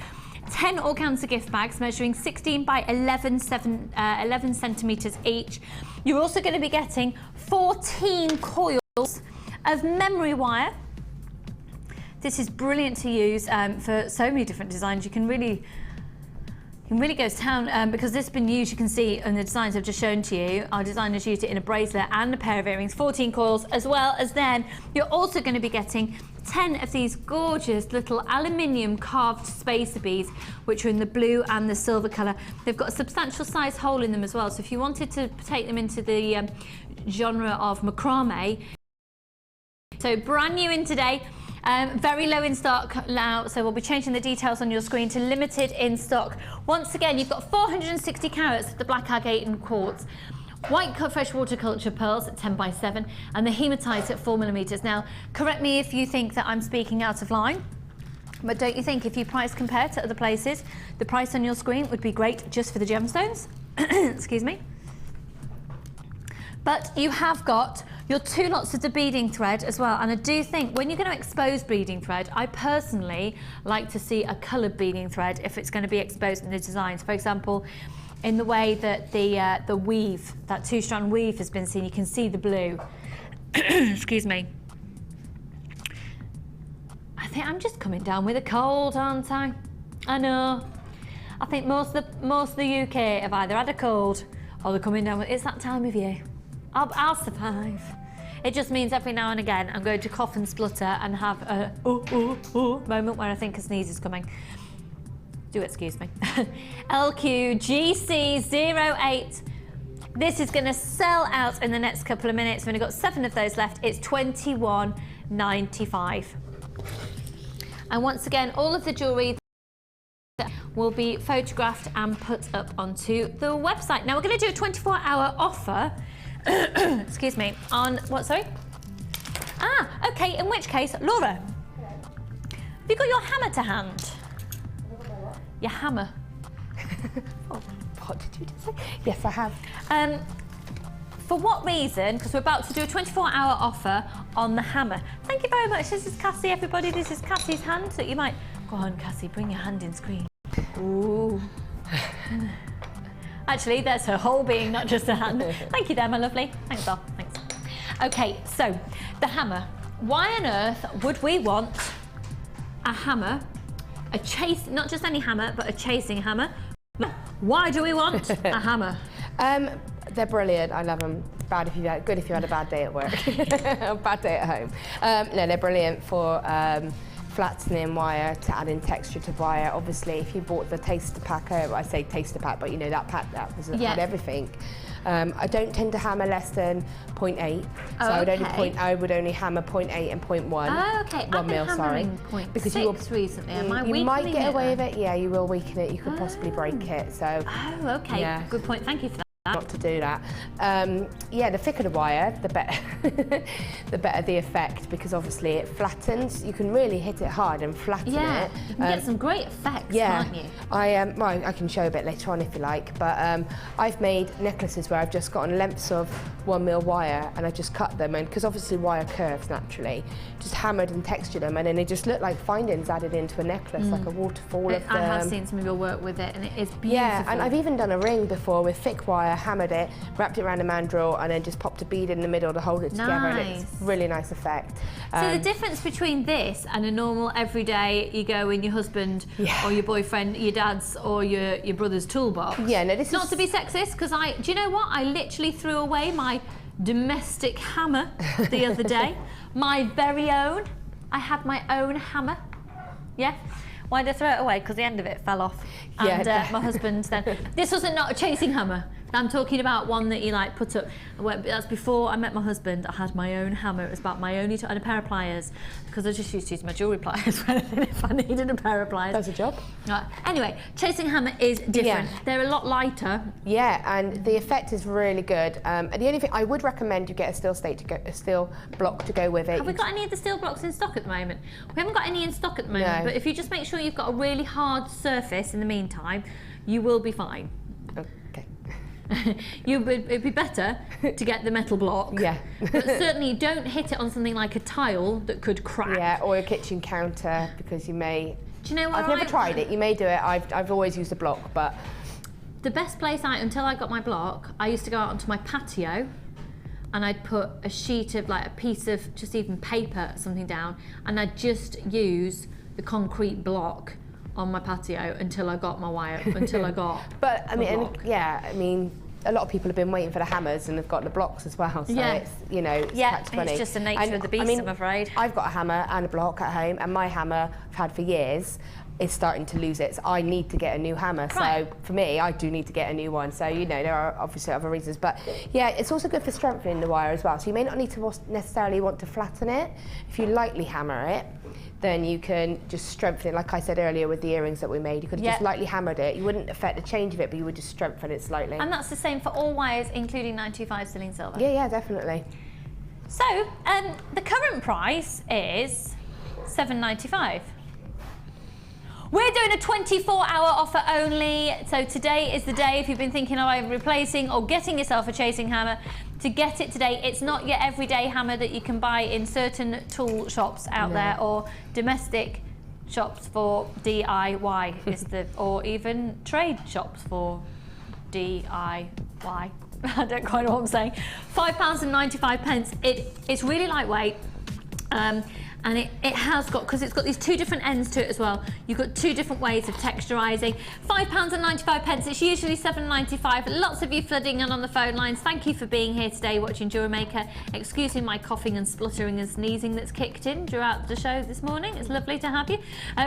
10 organza gift bags measuring 16 by 11 centimetres each. You're also going to be getting 14 coils of memory wire. This is brilliant to use for so many different designs. You can really go to town because this has been used, you can see, and the designs I've just shown to you. Our designers used it in a bracelet and a pair of earrings, 14 coils, as well as then you're also going to be getting 10 of these gorgeous little aluminium carved spacer beads, which are in the blue and the silver colour. They've got a substantial size hole in them as well, so if you wanted to take them into the genre of macrame. So brand new in today. Very low in stock now, so we'll be changing the details on your screen to limited in stock. Once again, you've got 460 carats of the black agate and quartz, white freshwater culture pearls at 10 by 7, and the hematite at 4mm. Now, correct me if you think that I'm speaking out of line, but don't you think if you price compare to other places, the price on your screen would be great just for the gemstones? Excuse me. But you have got your 2 lots of the beading thread as well, and I do think when you're going to expose beading thread, I personally like to see a coloured beading thread if it's going to be exposed in the designs. For example, in the way that the weave, that 2-strand weave has been seen, you can see the blue. Excuse me. I think I'm just coming down with a cold, aren't I? I know. I think most of the UK have either had a cold or they're coming down with, it's that time of year. I'll survive. It just means every now and again I'm going to cough and splutter and have a moment where I think a sneeze is coming. Do excuse me. LQGC08. This is going to sell out in the next couple of minutes. We've only got 7 of those left. It's £21.95. And once again, all of the jewellery will be photographed and put up onto the website. Now we're going to do a 24-hour offer. Excuse me, on what, sorry? Ah, okay, in which case, Laura, have you got your hammer to hand? Your hammer. Oh, what did you just say? Yes, I have. For what reason? Because we're about to do a 24-hour offer on the hammer. Thank you very much. This is Cassie, everybody. This is Cassie's hand. So you might, go on, Cassie, bring your hand in screen. Ooh. Actually, there's her whole being, not just her hand. Thank you there, my lovely. Thanks, Belle. Thanks. Okay, so the hammer. Why on earth would we want a hammer, not just any hammer, but a chasing hammer? Why do we want a hammer? They're brilliant. I love them. Good if you had a bad day at work, a bad day at home. No, they're brilliant for flattening wire, to adding texture to wire. Obviously, if you bought the taster pack, I say taster pack, but you know that pack that was had everything. I don't tend to hammer less than 0.8, so I would only hammer 0.8 and 0.1. Oh, okay. 1 mil, sorry. 0.6 recently. You might get away with it. Yeah, you will weaken it. You could possibly break it. So. Oh, okay. Yeah. Good point. Thank you for that. not to do that. Yeah, the thicker the wire, the better, the better the effect, because obviously it flattens. You can really hit it hard and flatten it. You can get some great effects, can't you? Well, I can show a bit later on if you like, but I've made necklaces where I've just gotten lengths of 1mm wire and I just cut them, and because obviously wire curves naturally, just hammered and textured them, and then they just look like findings added into a necklace, like a waterfall of them. I have seen some of your work with it, and it is beautiful. Yeah, and I've even done a ring before with thick wire, hammered it, wrapped it around a mandrel, and then just popped a bead in the middle to hold it together, and it's a really nice effect. So the difference between this and a normal everyday, you go in your husband or your boyfriend, your dad's or your brother's toolbox. Yeah, no, this not is... to be sexist, because do you know what? I literally threw away my domestic hammer the other day. My very own. I had my own hammer. Yeah. Why did I throw it away? Because the end of it fell off. And my husband's then. This wasn't not a chasing hammer. I'm talking about one that you like put up. That's before I met my husband. I had my own hammer. It was about my only and a pair of pliers, because I just used to use my jewellery pliers if I needed a pair of pliers. That's a job. Right. Anyway, chasing hammer is different. Yeah. They're a lot lighter. Yeah, and the effect is really good. And the only thing I would recommend, you get a steel block to go with it. Have we got any of the steel blocks in stock at the moment? We haven't got any in stock at the moment. No. But if you just make sure you've got a really hard surface in the meantime, you will be fine. Okay. It'd be better to get the metal block. Yeah. But certainly don't hit it on something like a tile that could crack. Yeah, or a kitchen counter, because you may... Do you know what? I've never tried it. You may do it. I've always used a block, but... The best place until I got my block, I used to go out onto my patio and I'd put a sheet of, like, a piece of just even paper or something down, and I'd just use the concrete block on my patio until I got my wire, until I got But I mean, a lot of people have been waiting for the hammers and they've got the blocks as well, so it's, you know, it's tax money. It's just the nature of the beast, I'm afraid. I've got a hammer and a block at home, and my hammer I've had for years is starting to lose it, so I need to get a new hammer. Right. So for me, I do need to get a new one. So, you know, there are obviously other reasons, but yeah, it's also good for strengthening the wire as well. So you may not need to necessarily want to flatten it. If you lightly hammer it, then you can just strengthen it. Like I said earlier with the earrings that we made, you could have just lightly hammered it. You wouldn't affect the change of it, but you would just strengthen it slightly. And that's the same for all wires, including 925 sterling silver. Yeah, definitely. So the current price is $7.95. We're doing a 24-hour offer only, so today is the day if you've been thinking of either replacing or getting yourself a chasing hammer, to get it today. It's not your everyday hammer that you can buy in certain tool shops out there, or domestic shops for DIY, or even trade shops for DIY. I don't quite know what I'm saying. £5.95. It's really lightweight. And it has got, because it's got these two different ends to it as well, you've got two different ways of texturising. £5.95, it's usually $7.95. Lots of you flooding in on the phone lines. Thank you for being here today watching Jewellery Maker. Excusing my coughing and spluttering and sneezing that's kicked in throughout the show this morning. It's lovely to have you.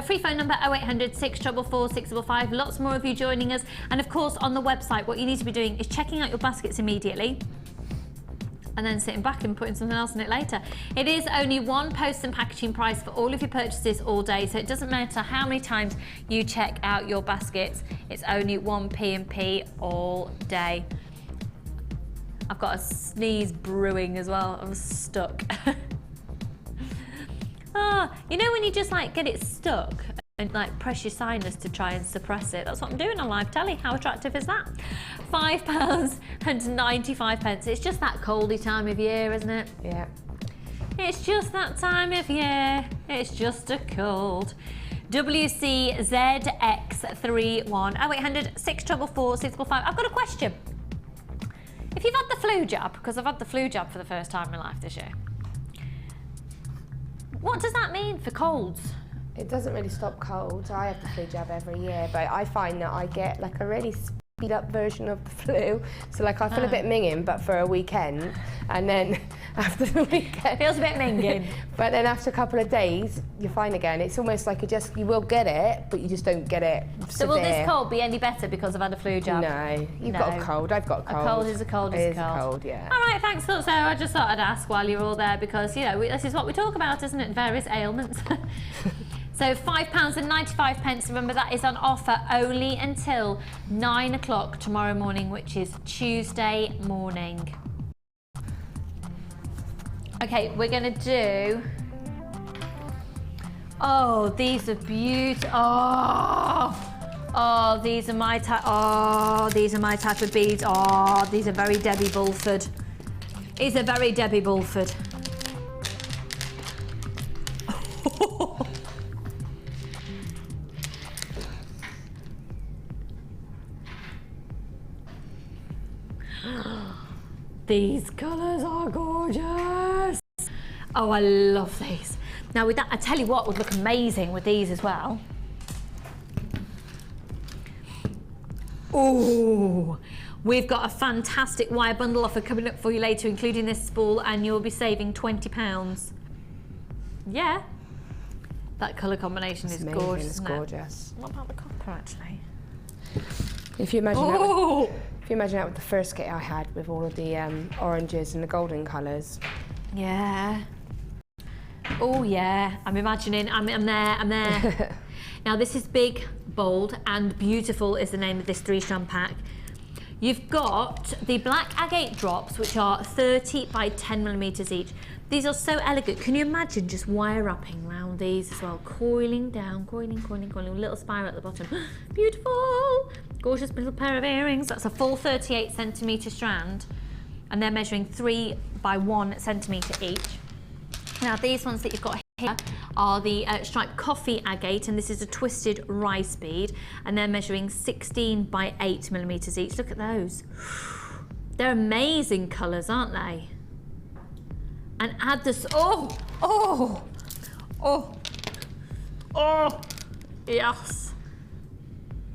Free phone number 0800 644 655. Lots more of you joining us. And of course on the website, what you need to be doing is checking out your baskets immediately, and then sitting back and putting something else in it later. It is only one post and packaging price for all of your purchases all day, so it doesn't matter how many times you check out your baskets, it's only one P&P all day. I've got a sneeze brewing as well, I'm stuck. You know when you just like get it stuck and like press your sinus to try and suppress it? That's what I'm doing on live telly. How attractive is that? £5.95. It's just that coldy time of year, isn't it? Yeah. It's just that time of year. It's just a cold. WCZX31 0800 644 655. I've got a question. If you've had the flu jab, because I've had the flu jab for the first time in my life this year, what does that mean for colds? It doesn't really stop colds. I have the flu jab every year, but I find that I get like a really speed up version of the flu. So like I feel a bit minging, but for a weekend, and then after the weekend... Feels a bit minging. But then after a couple of days, you're fine again. It's almost like you will get it, but you just don't get it So will this cold be any better because I've had a flu jab? No, you've got a cold. I've got a cold. A cold is a cold is a cold. It is a cold, yeah. All right, thanks. So I just thought I'd ask while you're all there, because, you know, this is what we talk about, isn't it? Various ailments. So £5.95. Remember, that is on offer only until 9 o'clock tomorrow morning, which is Tuesday morning. Okay, we're gonna do, oh, these are beautiful. Oh, these are my type. Oh, these are my type of beads. Oh, these are very Debbie Bulford. These are very Debbie Bulford. These colours are gorgeous. Oh, I love these. Now with that, I tell you what would look amazing with these as well. Oh, we've got a fantastic wire bundle offer coming up for you later, including this spool, and you'll be saving £20. Yeah, that colour combination is amazing, gorgeous. it's gorgeous. What about the copper actually? If you imagine that, if you imagine that with the first kit I had with all of the oranges and the golden colours. Yeah. Oh yeah, I'm imagining, I'm there. Now this is Big, Bold and Beautiful is the name of this 3-strand pack. You've got the black agate drops, which are 30 by 10 millimeters each. These are so elegant. Can you imagine just wire wrapping around these as well? Coiling down, coiling, a little spiral at the bottom. Beautiful, gorgeous little pair of earrings. That's a full 38 centimeter strand, and they're measuring 3 by 1 centimeter each. Now these ones that you've got here are the striped coffee agate, and this is a twisted rice bead, and they're measuring 16 by 8 millimeters each. Look at those. They're amazing colours, aren't they? And add this, oh, yes.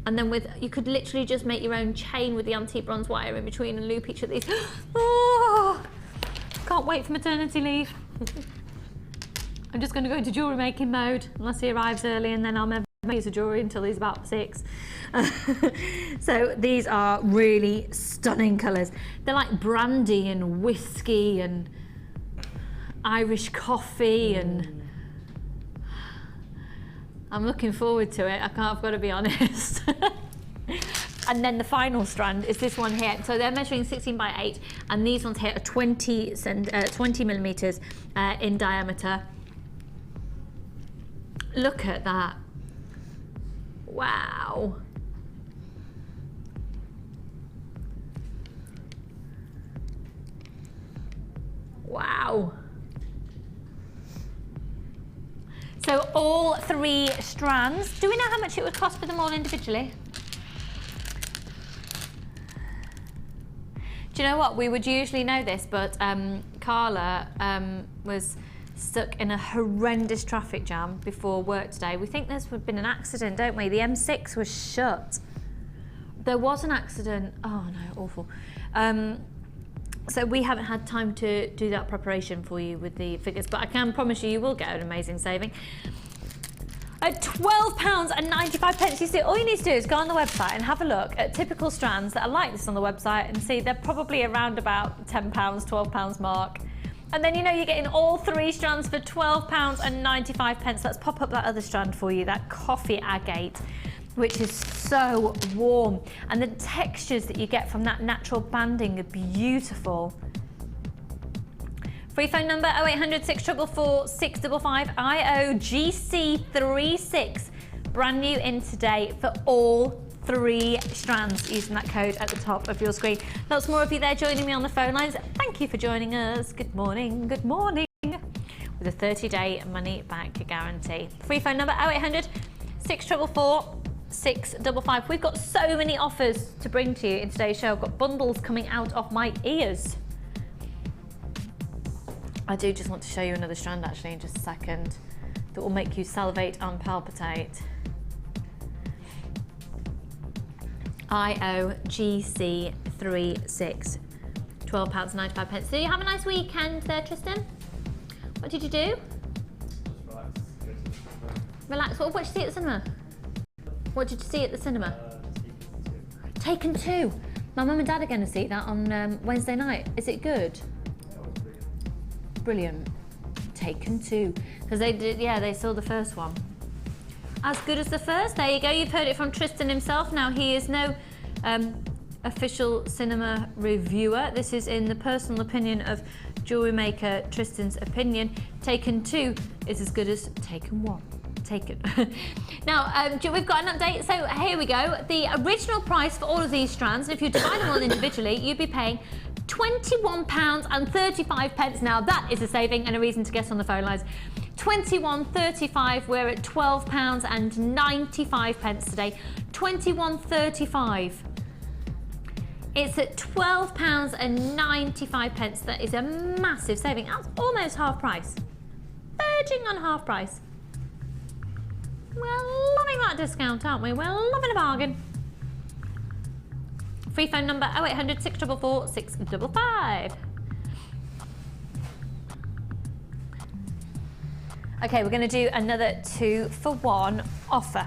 And then you could literally just make your own chain with the antique bronze wire in between and loop each of these. Oh, can't wait for maternity leave. I'm just going to go into jewellery making mode unless he arrives early, and then I'll never use a jewellery until he's about 6. So these are really stunning colours. They're like brandy and whiskey and Irish coffee, and I'm looking forward to it. I've got to be honest. And then the final strand is this one here. So they're measuring 16 by 8, and these ones here are 20 millimeters in diameter. Look at that. Wow. Wow. So all 3 strands. Do we know how much it would cost for them all individually? Do you know what? We would usually know this, but Carla was stuck in a horrendous traffic jam before work today. We think there's been an accident, don't we? The M6 was shut. There was an accident. Oh no, awful. So we haven't had time to do that preparation for you with the figures, but I can promise you, you will get an amazing saving. At £12.95. You see, all you need to do is go on the website and have a look at typical strands that are like this on the website and see they're probably around about £10, £12 mark. And then you know you're getting all 3 strands for £12.95. Let's pop up that other strand for you, that coffee agate, which is so warm. And the textures that you get from that natural banding are beautiful. Free phone number 0800 644 655 IOGC36. Brand new in today for all 3 strands using that code at the top of your screen. Lots more of you there joining me on the phone lines. Thank you for joining us. Good morning, good morning. With a 30-day money back guarantee. Free phone number 0800 644 655. We've got so many offers to bring to you in today's show. I've got bundles coming out of my ears. I do just want to show you another strand actually in just a second that will make you salivate and palpitate. IOGC36, £12.95. Did you have a nice weekend there, Tristan? What did you do? Relax. What did you see at the cinema? What did you see at the cinema? Taken 2. My mum and dad are going to see that on Wednesday night. Is it good? Brilliant. Taken 2. Because they did, yeah, they saw the first one. as good as the first. There you go, you've heard it from Tristan himself. Now, he is no official cinema reviewer. This is in the personal opinion of jewellery maker Tristan's opinion. Taken 2 is as good as Taken 1. Taken. Now, we've got an update. So here we go. The original price for all of these strands, if you divide them all individually, you'd be paying £21.35. Now, that is a saving and a reason to get on the phone lines. £21.35. We're at £12.95 today. £21.35. It's at £12.95. That is a massive saving. That's almost half price. Verging on half price. We're loving that discount, aren't we? We're loving a bargain. Free phone number 0800 644 655. Okay, we're going to do another 2-for-1 offer.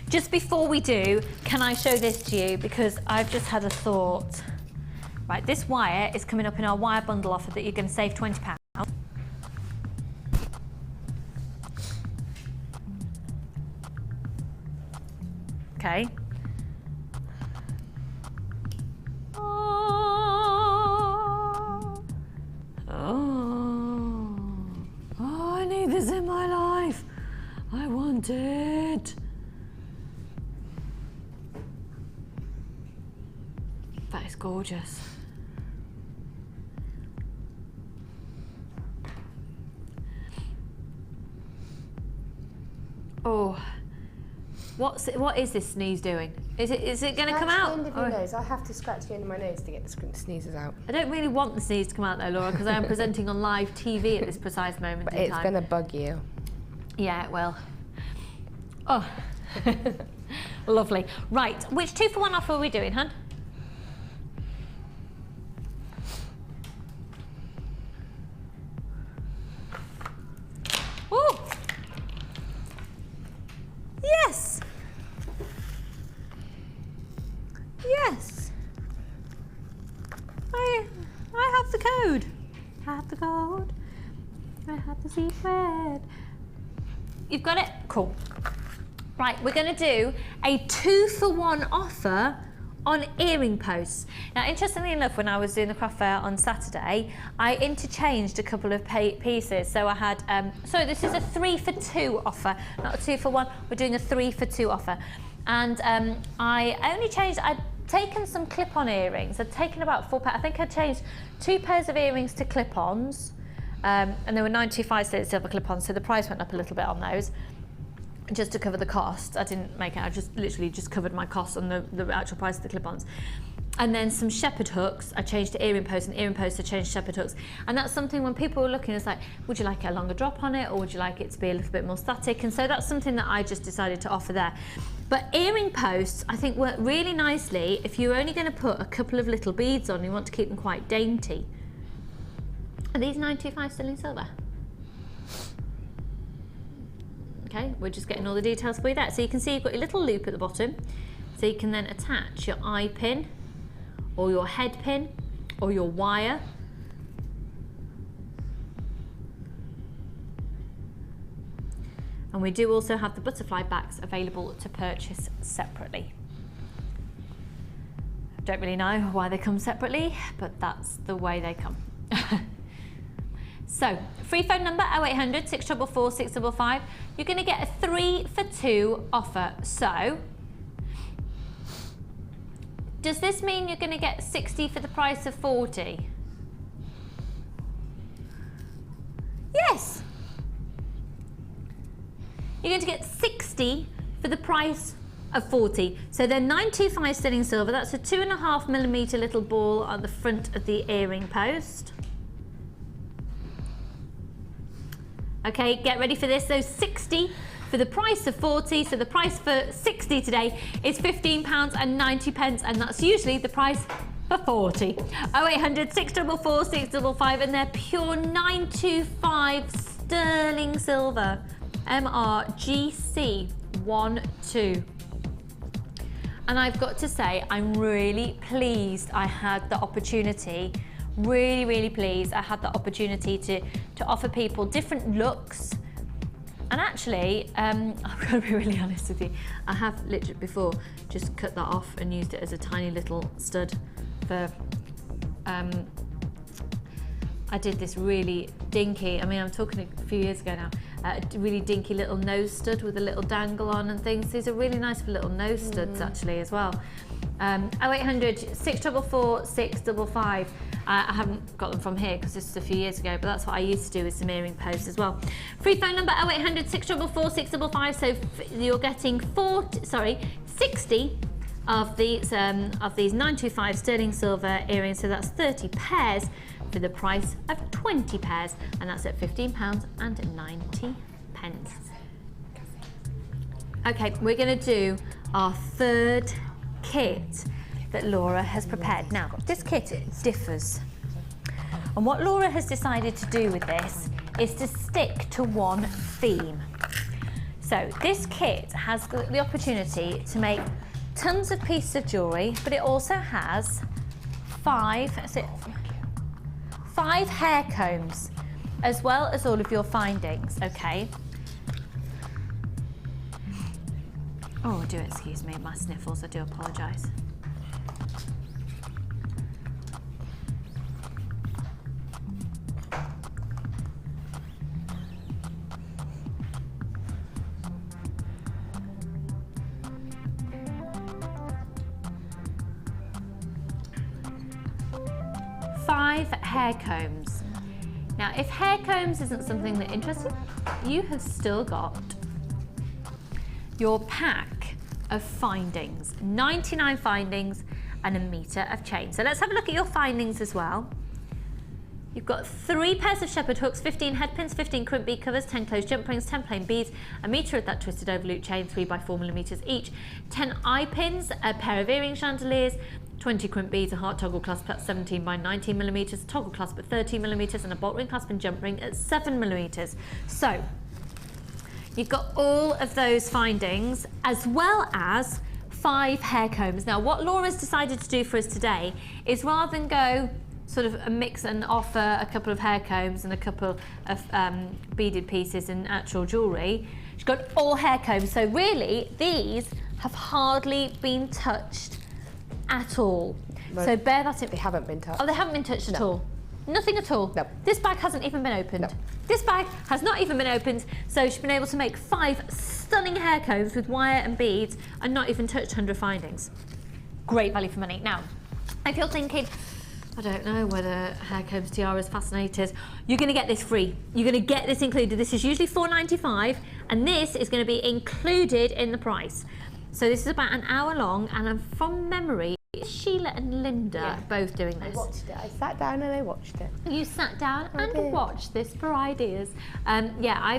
Just before we do, can I show this to you? Because I've just had a thought. Right, this wire is coming up in our wire bundle offer that you're going to save £20. Okay. Oh, I need this in my life. I want it. That is gorgeous. Oh, what is this sneeze doing? Is it going to come out? Scratch the end of your nose. I have to scratch the end of my nose to get the sneezes out. I don't really want the sneeze to come out though, Laura, because I am presenting on live TV at this precise moment in time. It's going to bug you. Yeah, it will. Oh, lovely. Right, which 2-for-1 offer are we doing, hun? Ooh. Yes. Yes. I have the code. I have the code. I have the secret. You've got it? Cool. Right, we're going to do a 2-for-1 offer on earring posts. Now, interestingly enough, when I was doing the craft fair on Saturday, I interchanged a couple of pieces. So I had, so this is a 3-for-2 offer, not a 2-for-1. We're doing a 3-for-2 offer. And I only changed, I'd taken some clip-on earrings. I'd taken about 4 pairs. I think I'd changed 2 pairs of earrings to clip-ons. And there were 925 silver clip-ons, so the price went up a little bit on those. Just to cover the cost. I didn't make it, I just literally just covered my costs on the actual price of the clip-ons. And then some shepherd hooks, I changed to earring posts, and earring posts I changed to shepherd hooks. And that's something when people were looking, it's like, would you like a longer drop on it, or would you like it to be a little bit more static? And so that's something that I just decided to offer there. But earring posts, I think, work really nicely if you're only going to put a couple of little beads on, you want to keep them quite dainty. Are these 925 still in silver? Okay, we're just getting all the details for you there. So you can see you've got your little loop at the bottom. So you can then attach your eye pin, or your head pin, or your wire. And we do also have the butterfly backs available to purchase separately. Don't really know why they come separately, but that's the way they come. So, free phone number 0800 644 655. You're going to get a 3-for-2 offer. So, does this mean you're going to get 60 for the price of 40? Yes. You're going to get 60 for the price of 40. So they're 925 sterling silver. That's a 2.5mm little ball on the front of the earring post. Okay, get ready for this. So 60 for the price of 40. So the price for 60 today is £15.90, and that's usually the price for 40. 0800 644 655, and they're pure 925 sterling silver. MRGC 12. And I've got to say, I'm really pleased I had the opportunity, really pleased I had the opportunity to offer people different looks And actually, I've got to be really honest with you, I have literally before just cut that off and used it as a tiny little stud for, I did this really dinky, I mean I'm talking a few years ago now, a really dinky little nose stud with a little dangle on and things. These are really nice for little nose studs actually as well. 0800 644 655. I haven't got them from here because this is a few years ago, but that's what I used to do with some earring posts as well. Free phone number 0800 644 655. So you're getting 60 of these 925 sterling silver earrings. So that's 30 pairs for the price of 20 pairs, and that's at £15.90. Okay, we're going to do our third kit that Laura has prepared. Now, this kit differs. And what Laura has decided to do with this is to stick to one theme. So this kit has got the opportunity to make tons of pieces of jewellery, but it also has 5 hair combs, as well as all of your findings, okay? Oh, do excuse me, my sniffles, I do apologise. Five hair combs. Now, if hair combs isn't something that interests you, you have still got your pack of findings, 99 findings and a metre of chain. So let's have a look at your findings as well. You've got 3 pairs of shepherd hooks, 15 head pins, 15 crimp bead covers, 10 closed jump rings, 10 plain beads, a metre of that twisted over loop chain, 3 by 4 millimetres each, 10 eye pins, a pair of earring chandeliers, 20 crimp beads, a heart toggle clasp at 17 by 19 millimetres, a toggle clasp at 13 millimetres, and a bolt ring clasp and jump ring at 7 millimetres. So you've got all of those findings, as well as 5 hair combs. Now, what Laura's decided to do for us today is, rather than go sort of a mix and offer a couple of hair combs and a couple of beaded pieces and actual jewellery, she's got all hair combs. So really, these have hardly been touched at all. Right. So bear that in. They haven't been touched. Oh, they haven't been touched at all? Nothing at all? No. This bag hasn't even been opened? No. This bag has not even been opened, so she's been able to make 5 stunning hair combs with wire and beads and not even touched 100 findings. Great value for money. Now, if you're thinking, I don't know whether hair combs, tiaras, fascinators, you're going to get this free. You're going to get this included. This is usually $4.95, and this is going to be included in the price. So this is about an hour long, and from memory, Sheila and Linda both doing this. I watched it. I sat down and I watched it. You sat down and watched this for ideas. Yeah,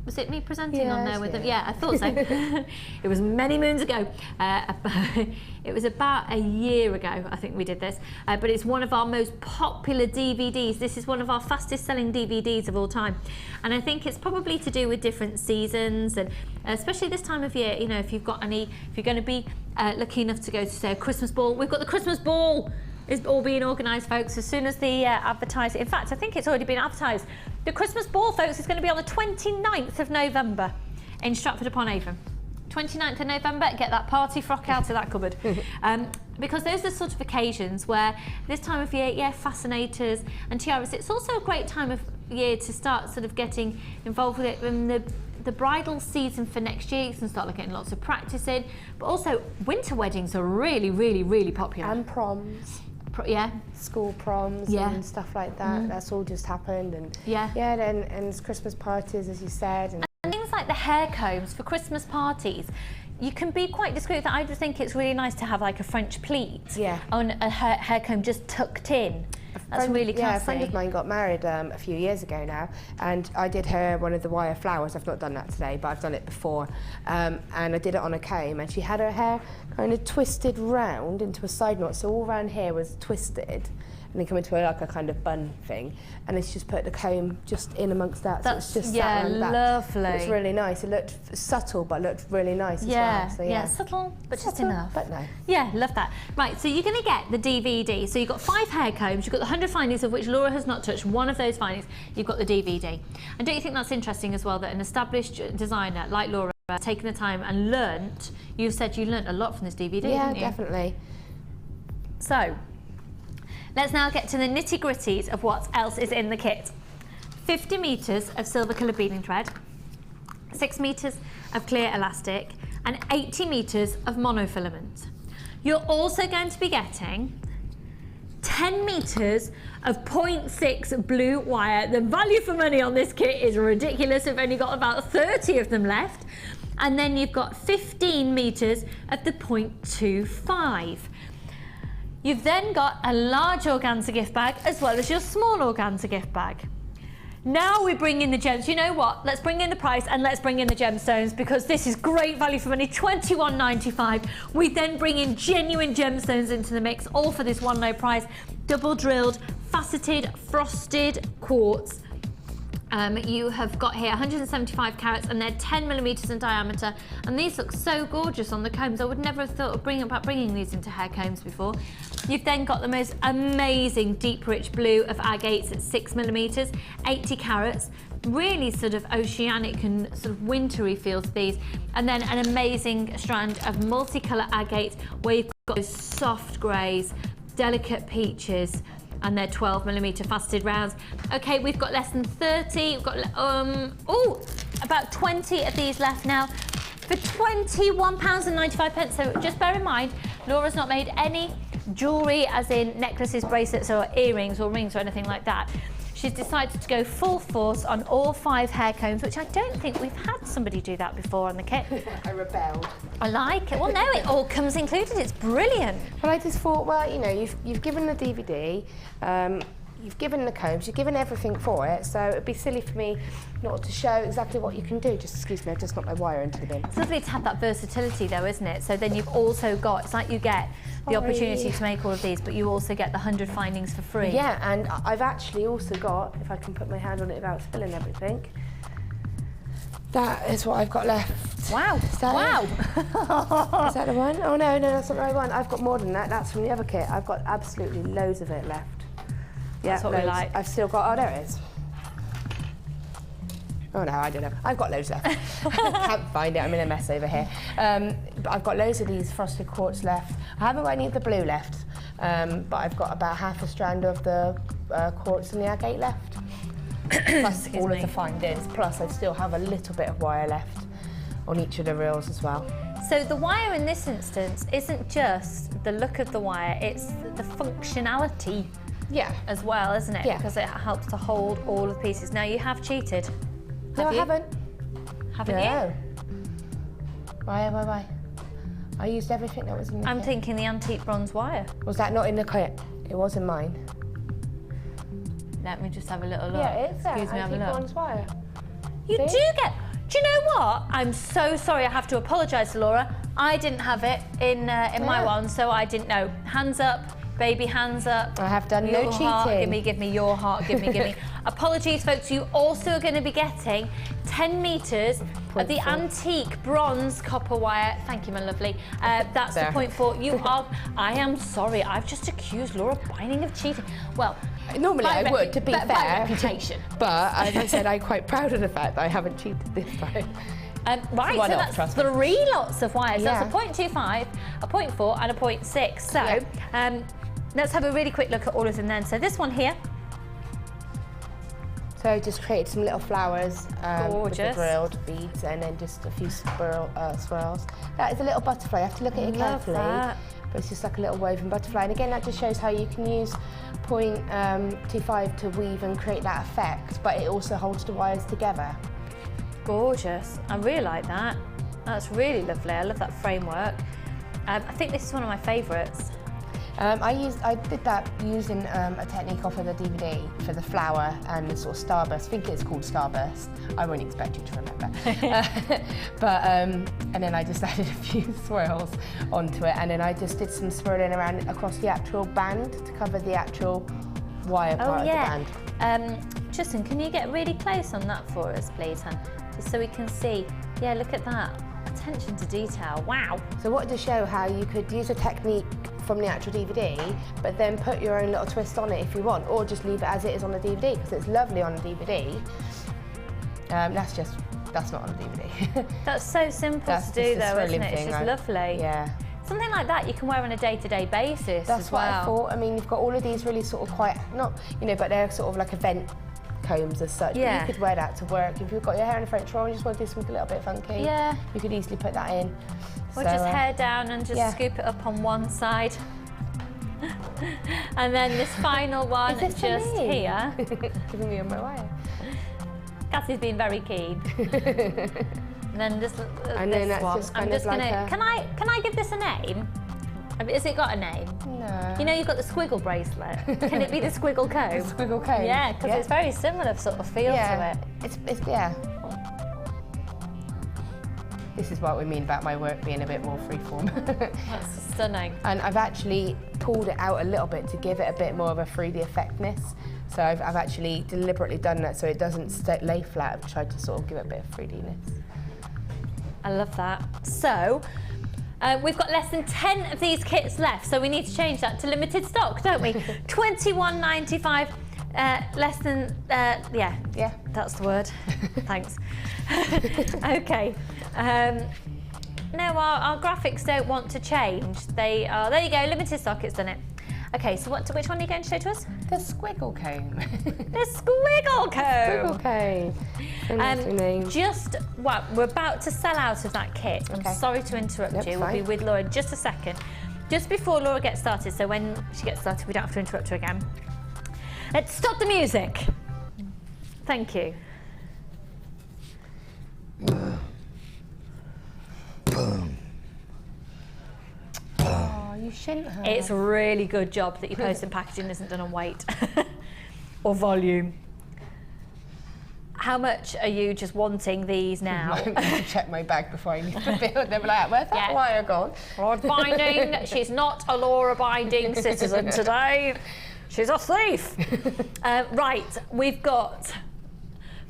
was it me presenting on there with them? Yeah, I thought so. It was many moons ago. It was about a year ago, I think we did this. But it's one of our most popular DVDs. This is one of our fastest selling DVDs of all time. And I think it's probably to do with different seasons, and especially this time of year, you know, if you're going to be lucky enough to go to, say, a Christmas ball. We've got the Christmas ball is all being organised, folks, as soon as the advertising. In fact, I think it's already been advertised. The Christmas ball, folks, is going to be on the 29th of November in Stratford-upon-Avon. 29th of November, get that party frock out of that cupboard. Because those are the sort of occasions where this time of year, fascinators and tiaras, it's also a great time of year to start sort of getting involved with it. When the bridal season for next year, you can start getting lots of practice in. But also, winter weddings are really, really, really popular. And proms. School proms and stuff like that. That's all just happened, and and it's Christmas parties, as you said, and things like the hair combs for Christmas parties. You can be quite discreet. I just think it's really nice to have like a French pleat on a hair comb just tucked in. That's really classy. Yeah, a friend of mine got married a few years ago now, and I did her one of the wire flowers. I've not done that today, but I've done it before. And I did it on a comb, and she had her hair kind of twisted round into a side knot, so all round here was twisted. and they come into like a kind of bun thing, and it's just put the comb just in amongst that. That's, so it's just yeah, sat around that. lovely. It's really nice. It looked subtle, but looked really nice Yeah, as well. So, yeah, subtle, but just enough. But no. Yeah, love that. Right, so you're going to get the DVD. So you've got 5 hair combs, you've got the 100 findings of which Laura has not touched. One of those findings, you've got the DVD. And don't you think that's interesting as well, that an established designer like Laura taken the time and learnt, you said you learnt a lot from this DVD, Yeah, didn't you? definitely. So, let's now get to the nitty-gritties of what else is in the kit. 50 metres of silver coloured beading thread, 6 metres of clear elastic, and 80 metres of monofilament. You're also going to be getting 10 metres of 0.6 blue wire. The value for money on this kit is ridiculous. We've only got about 30 of them left. And then you've got 15 metres of the 0.25. You've then got a large organza gift bag as well as your small organza gift bag. Now we bring in the gems. You know what? Let's bring in the price and let's bring in the gemstones, because this is great value for money, £21.95. We then bring in genuine gemstones into the mix, all for this one low price. Double drilled, faceted, frosted quartz. You have got here 175 carats, and they're 10 millimetres in diameter, and these look so gorgeous on the combs. I would never have thought of bringing these into hair combs before. You've then got the most amazing deep rich blue of agates at 6 millimetres, 80 carats, really sort of oceanic and sort of wintry feel to these, and then an amazing strand of multicolour agate where you've got those soft greys, delicate peaches, and they're 12 millimetre faceted rounds. Okay, we've got less than 30. We've got about 20 of these left now for £21.95. So just bear in mind, Laura's not made any jewellery, as in necklaces, bracelets, or earrings, or rings, or anything like that. She's decided to go full force on all 5 hair combs, which I don't think we've had somebody do that before on the kit. I rebelled. I like it. Well, no, it all comes included. It's brilliant. But I just thought, well, you know, you've given the DVD, you've given the combs, you've given everything for it, so it'd be silly for me not to show exactly what you can do. Just excuse me, I've just got my wire into the bin. It's lovely to have that versatility though, isn't it? So then you've also got, it's like you get the opportunity to make all of these, but you also get the 100 findings for free. Yeah, and I've actually also got, if I can put my hand on it without spilling everything, that is what I've got left. Wow. Is that wow. Is that the one? Oh no, that's not the right one. I've got more than that. That's from the other kit. I've got absolutely loads of it left. Yeah, That's what we like. I've still got, oh, there it is. Oh no, I don't know. I've got loads left. Can't find it, I'm in a mess over here. But I've got loads of these frosted quartz left. I haven't got any of the blue left, but I've got about half a strand of the quartz and the agate left. Plus all of the findings, plus I still have a little bit of wire left on each of the reels as well. So the wire in this instance isn't just the look of the wire, it's the functionality as well, isn't it? Yeah. Because it helps to hold all of the pieces. Now you have cheated. No, I haven't. Haven't you? Why? I used everything that was in the kit. I'm thinking the antique bronze wire. Was that not in the kit? It was in mine. Let me just have a little look. Yeah, it's there. Excuse me, have a Antique look. bronze wire. You do get... Do you know what? I'm so sorry. I have to apologise to Laura. I didn't have it in my one, so I didn't know. Hands up, baby, hands up. I have done your no heart, cheating. give me your heart, give me. Apologies, folks. You also are going to be getting 10 metres of the antique bronze copper wire. Thank you, my lovely. That's the 0.4. You are... I am sorry. I've just accused Laura Binding of cheating. Well... Normally I would, to be fair. By reputation. But as I said, I'm quite proud of the fact that I haven't cheated this time. Right, so that's 3 lots of wires. So that's a 0.25, a 0.4 and a 0.6. So let's have a really quick look at all of them then. So this one here. So I just created some little flowers with the Gorgeous. drilled beads, and then just a few swirls. That is a little butterfly. You have to look at it carefully. That. But it's just like a little woven butterfly. And again, that just shows how you can use 0.25 to weave and create that effect, but it also holds the wires together. Gorgeous. I really like that. That's really lovely. I love that framework. I think this is one of my favourites. I did that using a technique off of the DVD for the flower and the sort of starburst. I think it's called starburst. I won't expect you to remember. And then I just added a few swirls onto it, and then I just did some swirling around across the actual band to cover the actual wire part of the band. Tristan, can you get really close on that for us, please, hon? Just so we can see. Yeah, look at that. Attention to detail. Wow. So I wanted to show how you could use a technique from the actual DVD, but then put your own little twist on it if you want, or just leave it as it is on the DVD, because it's lovely on the DVD. That's not on the DVD. That's so simple to do though, isn't it? It's just lovely. Yeah. Something like that you can wear on a day-to-day basis That's as what well. I thought. I mean, you've got all of these really sort of quite, not, you know, but they're sort of like event combs as such. Yeah. But you could wear that to work. If you've got your hair in a French roll and you just want to do something a little bit funky, yeah, you could easily put that in. Or just hair down and just scoop it up on one side. And then this final one just here. Giving me on my wire. Cassie's been very keen. And then just and then that's just kind of like Can I give this a name? I mean, has it got a name? No. You know you've got the squiggle bracelet. Can it be the squiggle comb? The squiggle comb. Yeah, because it's very similar sort of feel to it. It's yeah. This is what we mean about my work being a bit more freeform. That's stunning. And I've actually pulled it out a little bit to give it a bit more of a 3D effectness. So I've actually deliberately done that so it doesn't lay flat. I've tried to sort of give it a bit of 3D-ness. I love that. So, we've got less than 10 of these kits left, so we need to change that to limited stock, don't we? $21.95, less than, yeah, that's the word. Thanks. Okay. No, our graphics don't want to change. They are, there you go, limited stock, it's done it. Okay, so which one are you going to show to us? The squiggle comb. The squiggle comb. Squiggle comb. Just, well, we're about to sell out of that kit. I'm sorry to interrupt you. We'll be with Laura in just a second. Just before Laura gets started, so when she gets started, we don't have to interrupt her again. Let's stop the music. Thank you. You shouldn't have. It's a really good job that your post and packaging isn't done on weight or volume. How much are you just wanting these now? I need to check my bag before I leave the build. They'll be like, where's that wire gone? Laura Binding, she's not a Laura Binding citizen today. She's a thief. Right, we've got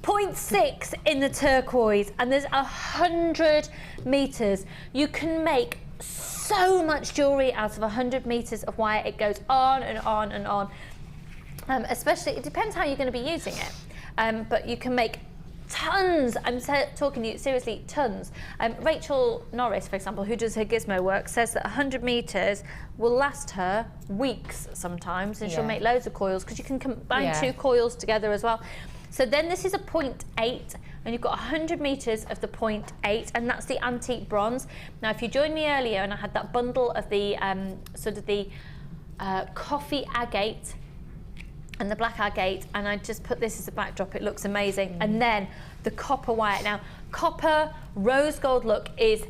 0.6 in the turquoise and there's 100 metres. You can make so much jewellery out of 100 metres of wire. It goes on and on and on. Especially, it depends how you're going to be using it. But you can make tons. I'm talking to you seriously, tons. Rachel Norris, for example, who does her gizmo work, says that 100 metres will last her weeks sometimes, and she'll make loads of coils because you can combine 2 coils together as well. So then this is a 0.8, and you've got 100 metres of the 0.8, and that's the antique bronze. Now, if you joined me earlier and I had that bundle of the sort of the coffee agate and the black agate, and I just put this as a backdrop, it looks amazing. And then the copper wire. Now, copper rose gold look is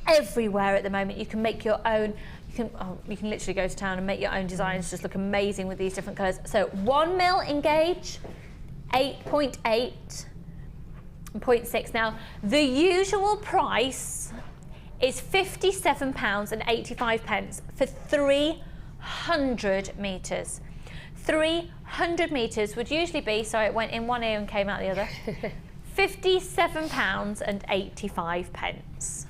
everywhere at the moment. You can make your own. You can literally go to town and make your own designs. Just look amazing with these different colours. So 1 mil engage, 8.8, and 0.6. Now, the usual price is £57.85 for 300 metres. 300 metres would usually be, sorry, it went in one ear and came out the other, £57.85.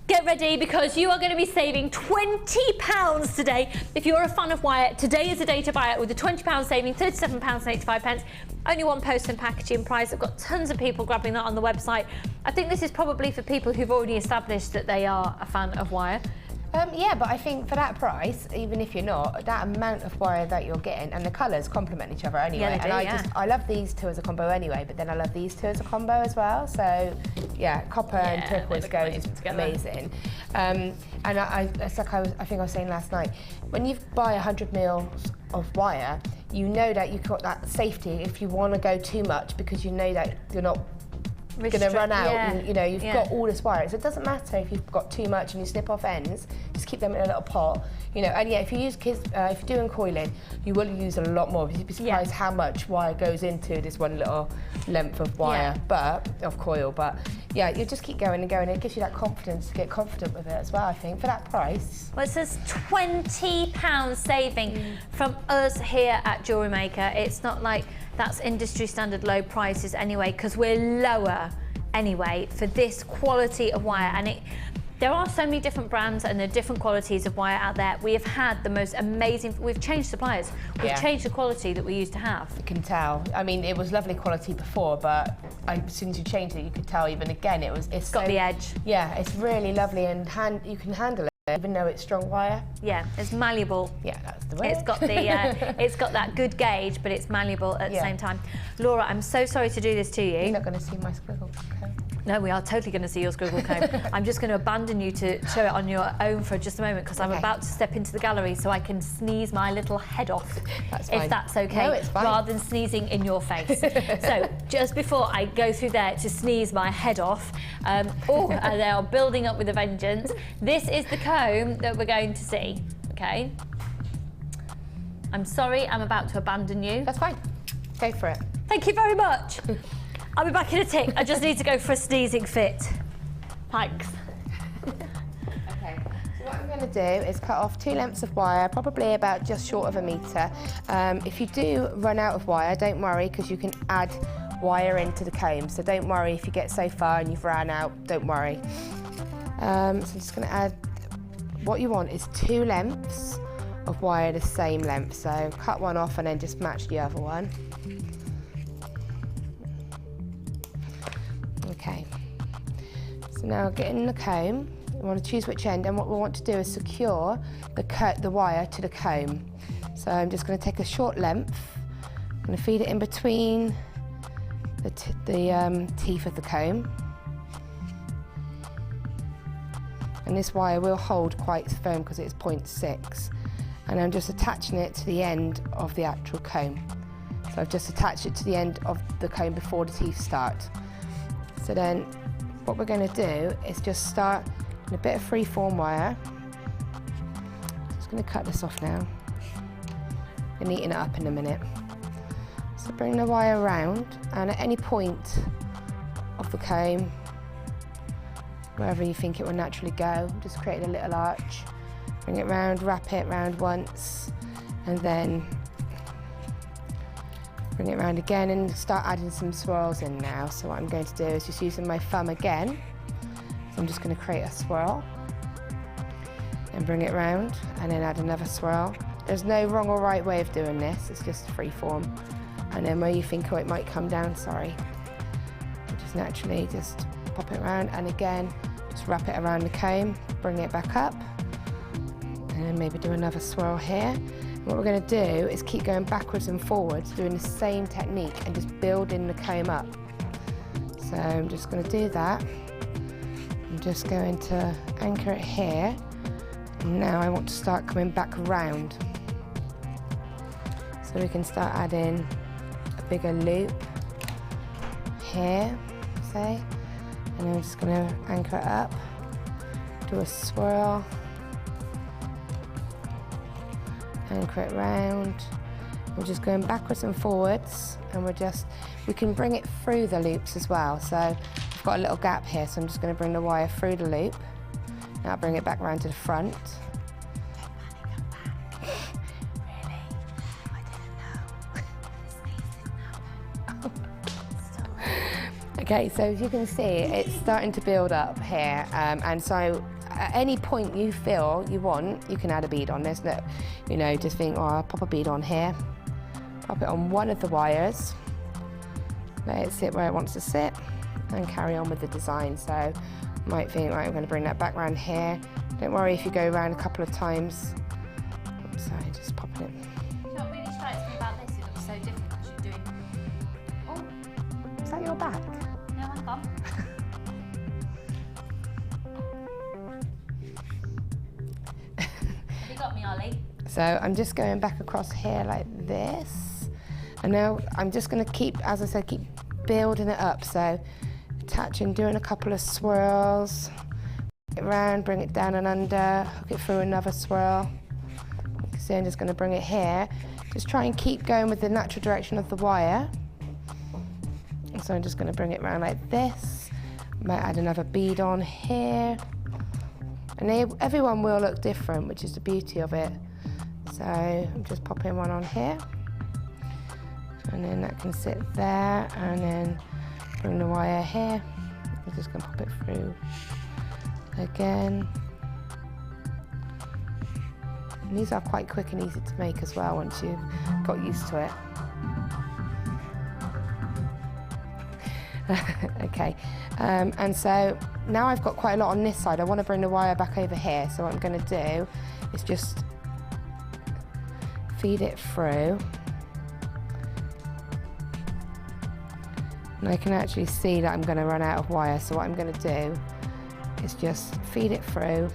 Get ready, because you are going to be saving £20 today. If you're a fan of wire, today is the day to buy it with a £20 saving, £37.85. Only one post and packaging price. I've got tons of people grabbing that on the website. I think this is probably for people who've already established that they are a fan of wire. Yeah, but I think for that price, even if you're not, that amount of wire that you're getting, and the colours complement each other anyway. Yeah, they do, I love these two as a combo anyway, but then I love these two as a combo as well. So yeah, copper and turquoise goes is amazing. And it's like I think I was saying last night, when you buy 100 mils of wire, you know that you've got that safety if you want to go too much, because you know that you're not going to run out, and you know you've got all this wire. So it doesn't matter if you've got too much and you snip off ends, just keep them in a little pot. You know, and yeah, if you use if you're doing coiling, you will use a lot more. You'd be surprised how much wire goes into this one little length of wire, of coil. But yeah, you just keep going and going. It gives you that confidence to get confident with it as well, I think, for that price. Well, it says £20 saving from us here at Jewellery Maker. It's not like that's industry standard low prices anyway, because we're lower anyway for this quality of wire. And there are so many different brands and there are different qualities of wire out there. We have had the most amazing, we've changed suppliers. We've changed the quality that we used to have. You can tell. I mean, it was lovely quality before, but as soon as you changed it, you could tell even again, it's got the edge. Yeah, it's really lovely and you can handle it. Even though it's strong wire. Yeah, it's malleable. Yeah, that's the word. It's got the, it's got that good gauge, but it's malleable at the same time. Laura, I'm so sorry to do this to you. You're not going to see my squiggle comb. No, we are totally going to see your squiggle comb. I'm just going to abandon you to show it on your own for just a moment, because I'm about to step into the gallery so I can sneeze my little head off. That's fine. If that's okay. No, it's fine. Rather than sneezing in your face. So just before I go through there to sneeze my head off, they are building up with a vengeance. This is the comb that we're going to see, okay? I'm sorry, I'm about to abandon you. That's fine. Go for it. Thank you very much. I'll be back in a tick. I just need to go for a sneezing fit. Thanks. Okay, so what I'm going to do is cut off 2 lengths of wire, probably about just short of 1 metre. If you do run out of wire, don't worry, because you can add wire into the comb. So don't worry if you get so far and you've ran out, don't worry. So I'm just going to add, what you want is 2 lengths of wire the same length. So cut one off and then just match the other one. Okay, so now get in the comb, you want to choose which end, and what we want to do is secure the wire to the comb. So I'm just going to take a short length, I'm going to feed it in between the teeth of the comb. And this wire will hold quite firm because it's 0.6. And I'm just attaching it to the end of the actual comb. So I've just attached it to the end of the comb before the teeth start. So then what we're going to do is just start in a bit of free-form wire. Just going to cut this off now and neaten it up in a minute. So bring the wire around, and at any point of the comb, wherever you think it will naturally go, just create a little arch. Bring it round, wrap it round once, and then bring it around again and start adding some swirls in now. So what I'm going to do is just using my thumb again. So I'm just going to create a swirl and bring it round and then add another swirl. There's no wrong or right way of doing this, it's just free form. And then where you think it might come down, just naturally just pop it around, and again, just wrap it around the comb, bring it back up, and then maybe do another swirl here. What we're going to do is keep going backwards and forwards, doing the same technique and just building the comb up. So I'm just going to do that. I'm just going to anchor it here. And now I want to start coming back around. So we can start adding a bigger loop here, say. And I'm just going to anchor it up, do a swirl. Anchor it round. We're just going backwards and forwards, and we can bring it through the loops as well. So I've got a little gap here, so I'm just going to bring the wire through the loop. Now I'll bring it back around to the front. Really? I didn't know. Okay, so as you can see, it's starting to build up here, and so at any point you feel you want, you can add a bead on this. Look, just think, I'll pop a bead on here, pop it on one of the wires, let it sit where it wants to sit, and carry on with the design. So you might think, right, I'm going to bring that back around here. Don't worry if you go around a couple of times. Oops, sorry, just popping it. You know what really strikes me about this? It looks so different because you're doing. Oh, is that your back? No, I'm gone. Have you got me, Ollie? So I'm just going back across here like this. And now I'm just going to keep, as I said, keep building it up. So attaching, doing a couple of swirls, it round, bring it down and under, hook it through another swirl. You can see I'm just going to bring it here. Just try and keep going with the natural direction of the wire. So I'm just going to bring it around like this. Might add another bead on here. And everyone will look different, which is the beauty of it. So I'm just popping one on here. And then that can sit there, and then bring the wire here. I'm just going to pop it through again. And these are quite quick and easy to make as well once you've got used to it. Okay, and so now I've got quite a lot on this side. I want to bring the wire back over here, so what I'm going to do is just feed it through. And I can actually see that I'm going to run out of wire, so what I'm going to do is just feed it through,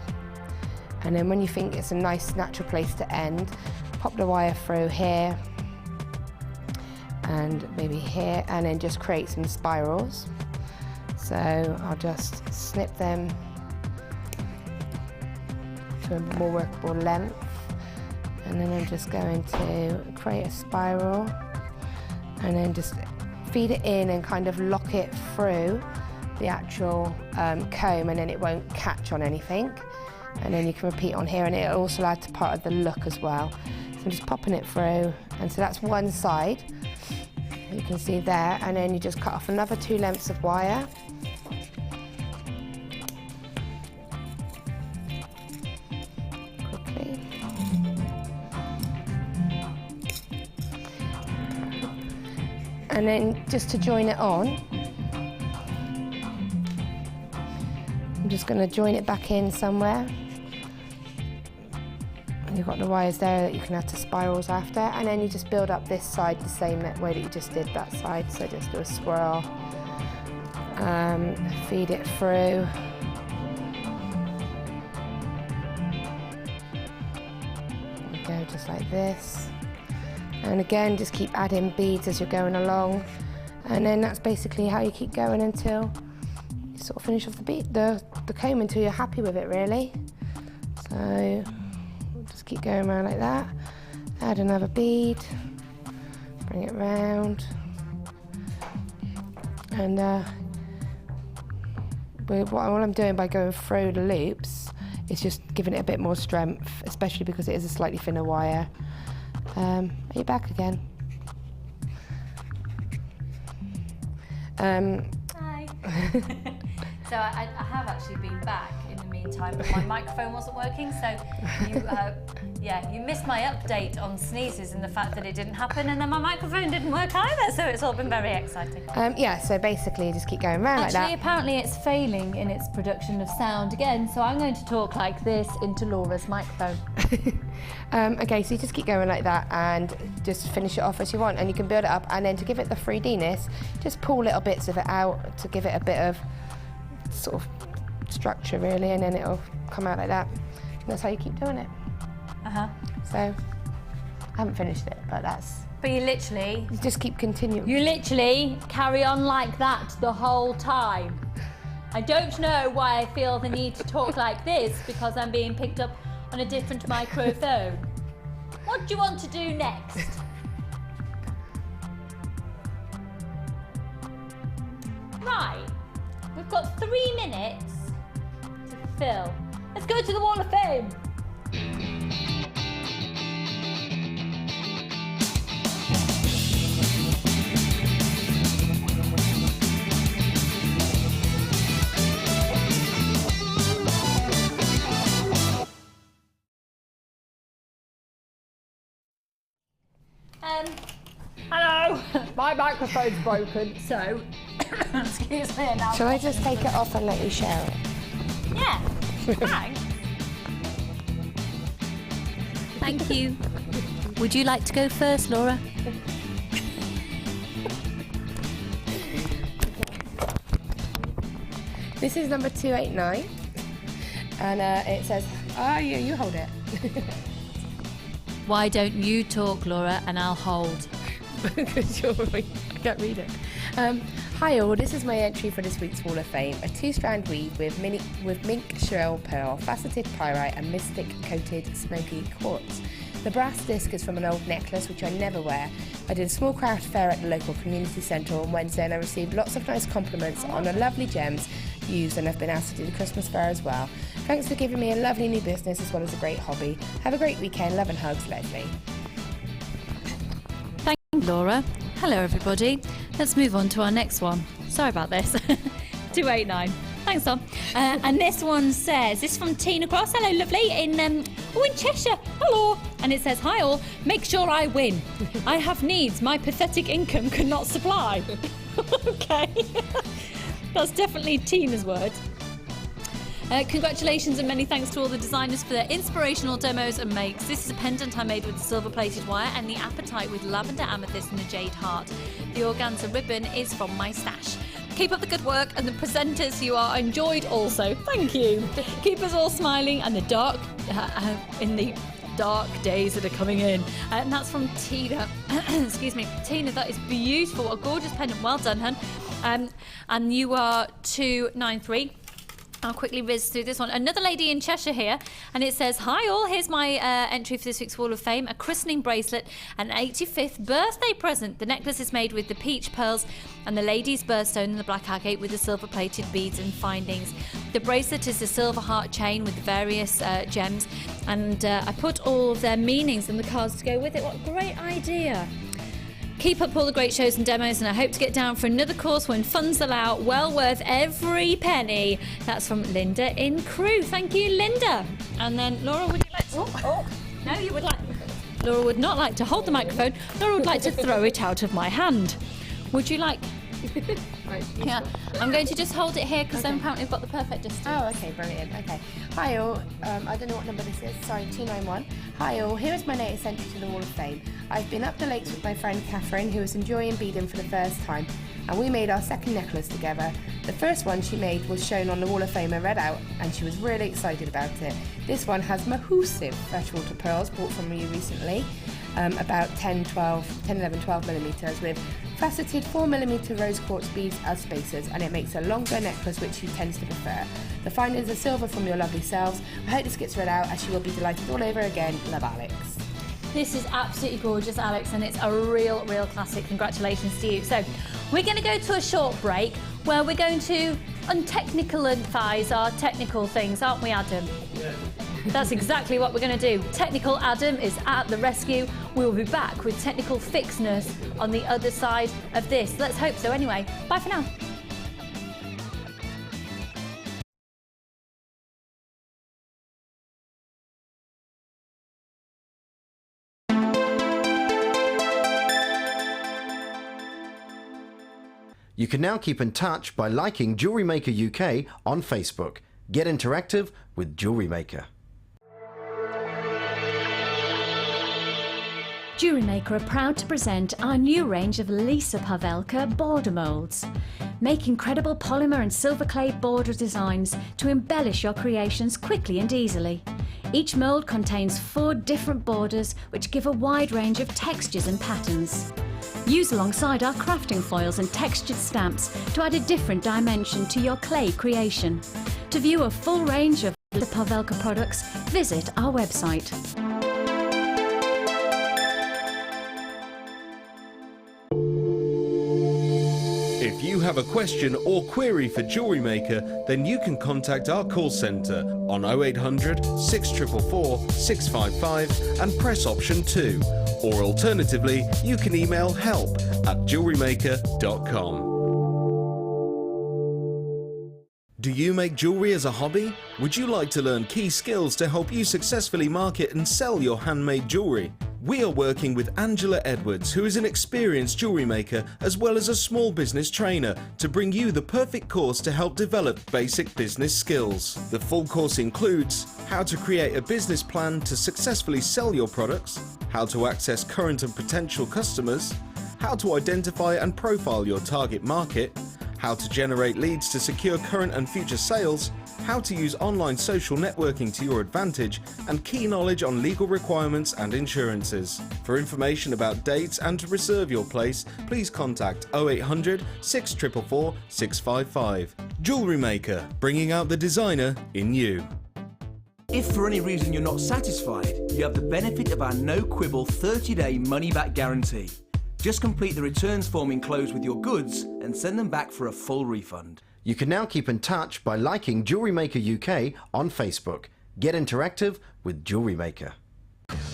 and then when you think it's a nice natural place to end, pop the wire through here and maybe here, and then just create some spirals. So I'll just snip them to a more workable length, and then I'm just going to create a spiral and then just feed it in and kind of lock it through the actual comb, and then it won't catch on anything. And then you can repeat on here, and it'll also add to part of the look as well. So I'm just popping it through, and so that's one side. You can see there, and then you just cut off another 2 lengths of wire. Quickly. And then just to join it on, I'm just going to join it back in somewhere. And you've got the wires there that you can add to spirals after, and then you just build up this side the same way that you just did that side. So just do a swirl, feed it through. There we go, just like this. And again, just keep adding beads as you're going along, and then that's basically how you keep going until you sort of finish off the comb, until you're happy with it, really. So just keep going around like that. Add another bead, bring it round, and what I'm doing by going through the loops is just giving it a bit more strength, especially because it is a slightly thinner wire. Are you back again? Hi. So I have actually been back in the meantime, but my microphone wasn't working, so you missed my update on sneezes and the fact that it didn't happen, and then my microphone didn't work either, so it's all been very exciting. Yeah, so basically you just keep going around like that. Actually, apparently it's failing in its production of sound again, so I'm going to talk like this into Laura's microphone. Okay, so you just keep going like that and just finish it off as you want, and you can build it up, and then to give it the 3D-ness, just pull little bits of it out to give it a bit of sort of structure, really, and then it'll come out like that. And that's how you keep doing it. So I haven't finished it, but that's... But you just keep continuing. You literally carry on like that the whole time. I don't know why I feel the need to talk like this, because I'm being picked up on a different microphone. What do you want to do next? Right, we've got 3 minutes to fill. Let's go to the Wall of Fame. Hello! My microphone's broken, so excuse me now. Shall I just take it off and let you share it? Yeah, thanks. Thank you. Would you like to go first, Laura? This is number 289, and it says, you hold it. Why don't you talk, Laura, and I'll hold? Because you're Get reading. Hi all, this is my entry for this week's Wall of Fame. A 2-strand weave with mink shell pearl, faceted pyrite and mystic coated smoky quartz. The brass disc is from an old necklace which I never wear. I did a small craft fair at the local community centre on Wednesday and I received lots of nice compliments on the lovely gems used, and I've been asked to do the Christmas fair as well. Thanks for giving me a lovely new business as well as a great hobby. Have a great weekend. Love and hugs, Leslie. Thank you, Laura. Hello everybody. Let's move on to our next one. Sorry about this. 289. Thanks, Tom. And this one says, this is from Tina Cross. Hello, lovely. In Cheshire. Hello. And it says, hi all. Make sure I win. I have needs my pathetic income cannot supply. Okay. That's definitely Tina's words. Congratulations and many thanks to all the designers for their inspirational demos and makes. This is a pendant I made with silver plated wire and the apatite with lavender amethyst and a jade heart. The organza ribbon is from my stash. Keep up the good work, and the presenters you are enjoyed also. Thank you. Keep us all smiling and the dark in the dark days that are coming in. And that's from Tina. Excuse me. Tina, that is beautiful. A gorgeous pendant. Well done, hun. And you are 293. I'll quickly whiz through this one. Another lady in Cheshire here, and it says, hi all, here's my entry for this week's Wall of Fame, a christening bracelet, an 85th birthday present. The necklace is made with the peach pearls and the lady's birthstone and the black agate with the silver plated beads and findings. The bracelet is a silver heart chain with various gems, and I put all of their meanings and the cards to go with it. What a great idea. Keep up all the great shows and demos, and I hope to get down for another course when funds allow. Well worth every penny. That's from Linda in Crewe. Thank you, Linda. And then Laura, would you like to... No, you would like... Laura would not like to hold the microphone. Laura would like to throw it out of my hand. Would you like... Yeah, I'm going to just hold it here because then apparently we've got the perfect distance. Oh, okay, brilliant. Okay. Hi all. I don't know what number this is. Sorry, 291. Hi all. Here is my latest entry to the Wall of Fame. I've been up the lakes with my friend Catherine, who is enjoying beading for the first time, and we made our second necklace together. The first one she made was shown on the Wall of Fame and read out, and she was really excited about it. This one has massive freshwater pearls bought from you recently, about 10, 11, 12 millimeters with faceted 4mm rose quartz beads as spacers, and it makes a longer necklace which she tends to prefer. The findings are silver from your lovely selves. I hope this gets read out as she will be delighted all over again. Love, Alex. This is absolutely gorgeous, Alex, and it's a real classic. Congratulations to you. So we're going to go to a short break where we're going to untechnicalize our technical things, aren't we, Adam? Yeah. That's exactly what we're going to do. Technical Adam is at the rescue. We will be back with technical fixness on the other side of this. Let's hope so anyway. Bye for now. You can now keep in touch by liking Jewellery Maker UK on Facebook. Get interactive with Jewellery Maker. Jewellery Maker are proud to present our new range of Lisa Pavelka border moulds. Make incredible polymer and silver clay border designs to embellish your creations quickly and easily. Each mould contains 4 different borders which give a wide range of textures and patterns. Use alongside our crafting foils and textured stamps to add a different dimension to your clay creation. To view a full range of Lisa Pavelka products, visit our website. If you have a question or query for Jewellery Maker, then you can contact our call centre on 0800 6444 655 and press option 2. Or alternatively, you can email help@jewellerymaker.com. Do you make jewellery as a hobby? Would you like to learn key skills to help you successfully market and sell your handmade jewellery? We are working with Angela Edwards, who is an experienced jewellery maker as well as a small business trainer, to bring you the perfect course to help develop basic business skills. The full course includes how to create a business plan to successfully sell your products, how to access current and potential customers, how to identify and profile your target market, how to generate leads to secure current and future sales, how to use online social networking to your advantage, and key knowledge on legal requirements and insurances. For information about dates and to reserve your place, please contact 0800 644 655. Jewellery Maker, bringing out the designer in you. If for any reason you're not satisfied, you have the benefit of our no-quibble 30-day money-back guarantee. Just complete the returns form enclosed with your goods and send them back for a full refund. You can now keep in touch by liking Jewellery Maker UK on Facebook. Get interactive with Jewellery Maker.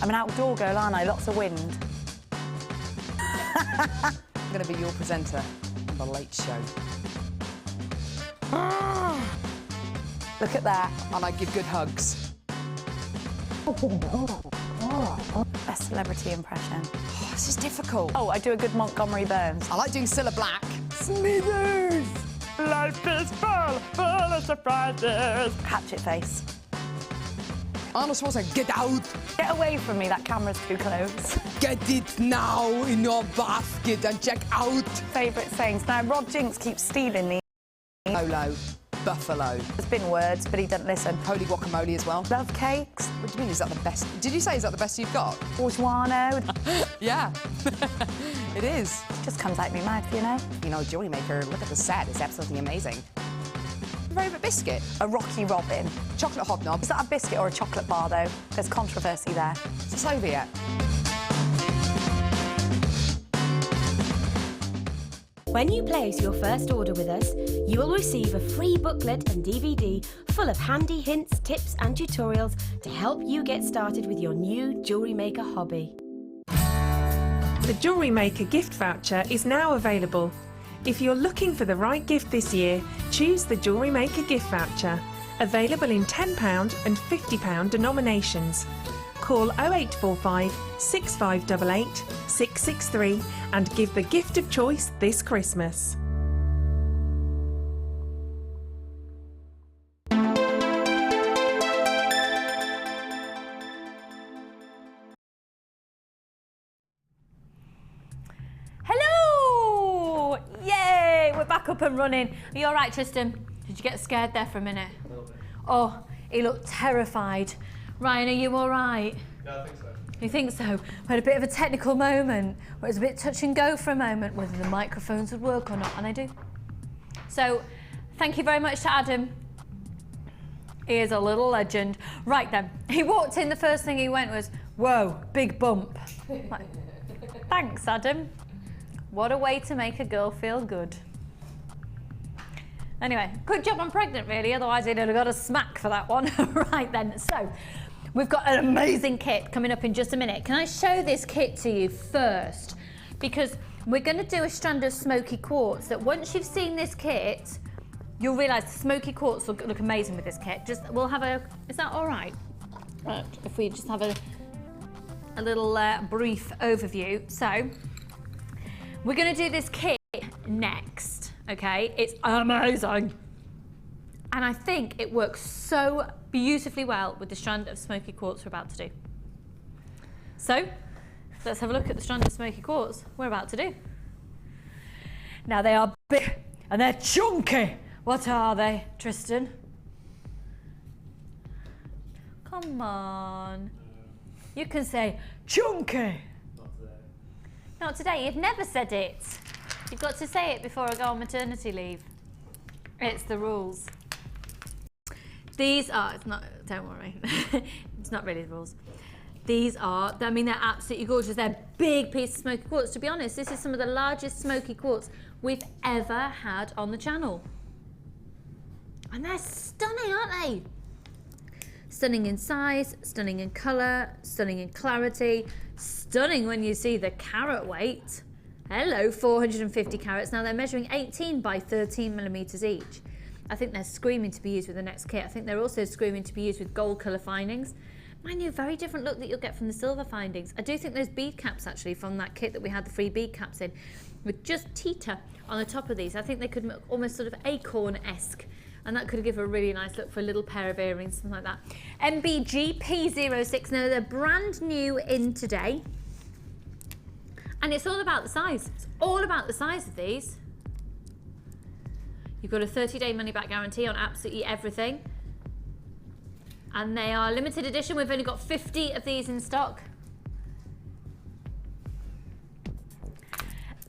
I'm an outdoor girl, aren't I? Lots of wind. I'm going to be your presenter on The Late Show. Look at that. And I give good hugs. Best celebrity impression. Oh, this is difficult. Oh, I do a good Montgomery Burns. I like doing Cilla Black. Smithers! Life is full of surprises. Hatchet face. Arnold Schwarzenegger, get out! Get away from me, that camera's too close. Get it now in your basket and check out. Favourite sayings. Now, Rod Jinks keeps stealing these. Polo, buffalo. There's been words, but he doesn't listen. Holy guacamole as well. Love cakes. What do you mean, is that the best? Did you say, is that the best you've got? Orgeano. Yeah, it is. Just comes out of my mouth, you know. You know, Jewellery Maker, look at the set, it's absolutely amazing. Favourite biscuit? A Rocky Robin. Chocolate hobnob. Is that a biscuit or a chocolate bar, though? There's controversy there. It's a Soviet. When you place your first order with us, you will receive a free booklet and DVD full of handy hints, tips and tutorials to help you get started with your new jewellery maker hobby. The Jewellery Maker gift voucher is now available. If you're looking for the right gift this year, choose the Jewellery Maker gift voucher. Available in £10 and £50 denominations. Call 0845 6588 663 and give the gift of choice this Christmas. Hello! Yay! We're back up and running. Are you all right, Tristan? Did you get scared there for a minute? A little bit. Oh, he looked terrified. Ryan, are you all right? Yeah, I think so. You think so? We had a bit of a technical moment where it was a bit touch and go for a moment whether the microphones would work or not, and I do. So, thank you very much to Adam. He is a little legend. Right then, he walked in, the first thing he went was, whoa, big bump. Like, thanks, Adam. What a way to make a girl feel good. Anyway, good job I'm pregnant, really, otherwise he'd have got a smack for that one. Right then, so we've got an amazing kit coming up in just a minute. Can I show this kit to you first? Because we're going to do a strand of smoky quartz that once you've seen this kit, you'll realise the smoky quartz will look amazing with this kit. We'll have a, is that all right? If we just have a little brief overview. So, we're going to do this kit next. Okay, it's amazing. And I think it works so beautifully well with the strand of smoky quartz we're about to do. So, let's have a look at the strand of smoky quartz we're about to do. Now they are big and they're chunky. What are they, Tristan? Come on. You can say chunky. Not today. Not today, you've never said it. You've got to say it before I go on maternity leave. It's the rules. These are, it's not, don't worry. It's not really the rules. These are, I mean, they're absolutely gorgeous. They're big pieces of smoky quartz. To be honest, this is some of the largest smoky quartz we've ever had on the channel. And they're stunning, aren't they? Stunning in size, stunning in colour, stunning in clarity, stunning when you see the carat weight. Hello, 450 carats. Now they're measuring 18 by 13 millimetres each. I think they're screaming to be used with the next kit. I think they're also screaming to be used with gold colour findings. Mind you, very different look that you'll get from the silver findings. I do think those bead caps actually from that kit that we had the free bead caps in with just teeter on the top of these. I think they could look almost sort of acorn-esque, and that could give a really nice look for a little pair of earrings, something like that. MBG P06, now they're brand new in today. And it's all about the size. It's all about the size of these. You've got a 30-day money-back guarantee on absolutely everything. And they are limited edition. We've only got 50 of these in stock.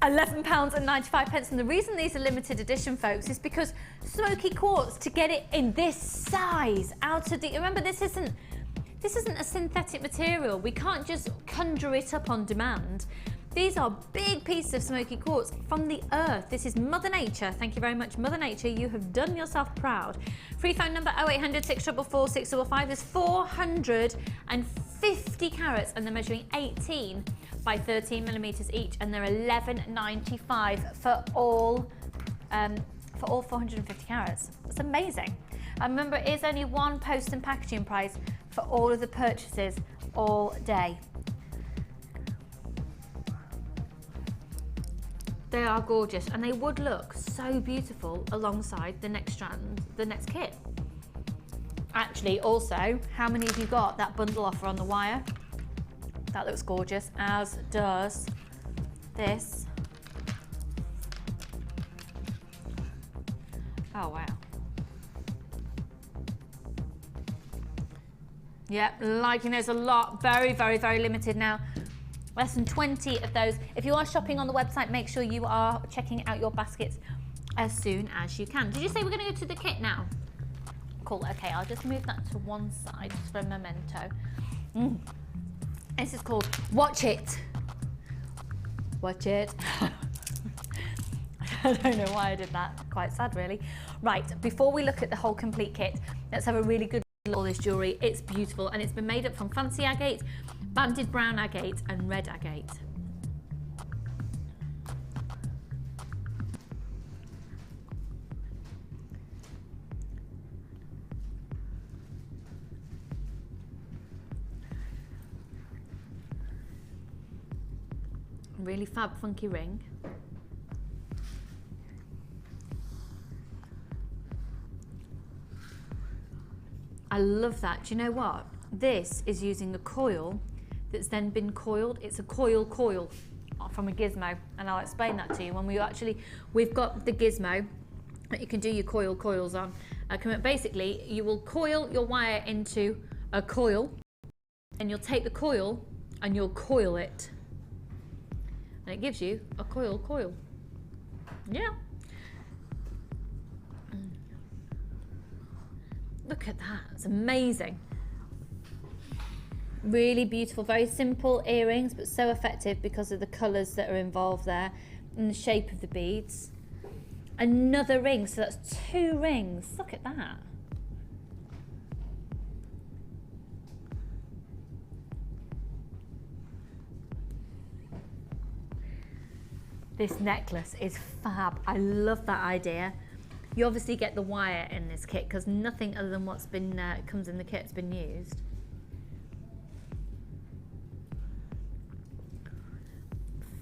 £11.95. And the reason these are limited edition, folks, is because Smoky quartz, to get it in this size out of the, remember, this isn't a synthetic material. We can't just conjure it up on demand. These are big pieces of Smoky quartz from the earth. This is Mother Nature. Thank you very much, Mother Nature. You have done yourself proud. Free phone number 0800 644 655. There's 450 carats and they're measuring 18 by 13 millimeters each, and they're $11.95 for all 450 carats. That's amazing. And remember, it is only one post and packaging price for all of the purchases all day. They are gorgeous, and they would look so beautiful alongside the next strand, the next kit. Actually, also, how many have you got that bundle offer on the wire? That looks gorgeous, as does this. Oh, wow. Yep, liking those a lot. Very, very, very limited now. Less than 20 of those. If you are shopping on the website, make sure you are checking out your baskets as soon as you can. Did you say we're going to go to the kit now? Cool. Okay, I'll just move that to one side just for a memento. This is called Watch It. Watch it. I don't know why I did that. Quite sad, really. Right, before we look at the whole complete kit, let's have a really good look at all this jewellery. It's beautiful, and it's been made up from fancy agate, banded brown agate, and red agate. Really fab, funky ring. I love that. Do you know what? This is using a coil that's then been coiled. It's a coil from a gizmo, and I'll explain that to you when we've got the gizmo that you can do your coils on. Basically, you will coil your wire into a coil, and you'll take the coil and you'll coil it. And it gives you a coil. Yeah. Look at that, it's amazing. Really beautiful, very simple earrings, but so effective because of the colours that are involved there and the shape of the beads. Another ring, so that's 2 rings. Look at that. This necklace is fab. I love that idea. You obviously get the wire in this kit because nothing other than what's been comes in the kit has been used.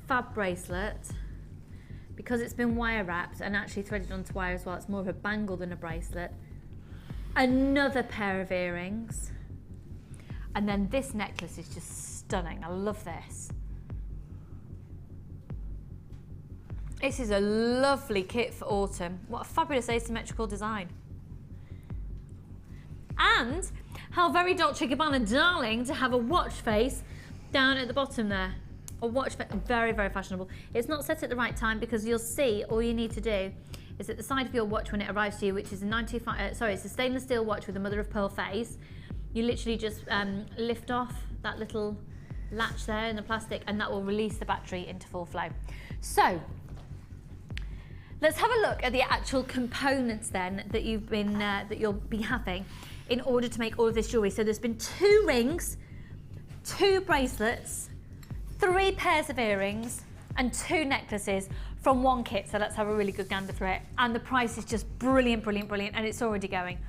Fab bracelet. Because it's been wire wrapped and actually threaded onto wire as well, it's more of a bangle than a bracelet. Another pair of earrings. And then this necklace is just stunning. I love this. This is a lovely kit for autumn. What a fabulous asymmetrical design. And how very Dolce & Gabbana darling to have a watch face down at the bottom there. A watch face, very, very fashionable. It's not set at the right time because you'll see all you need to do is at the side of your watch when it arrives to you, which is it's a stainless steel watch with a mother of pearl face. You literally just lift off that little latch there in the plastic and that will release the battery into full flow. So, let's have a look at the actual components then that you'll be having in order to make all of this jewellery. So there's been 2 rings, 2 bracelets, 3 pairs of earrings, and 2 necklaces from one kit. So let's have a really good gander through it. And the price is just brilliant, brilliant, brilliant, and it's already going.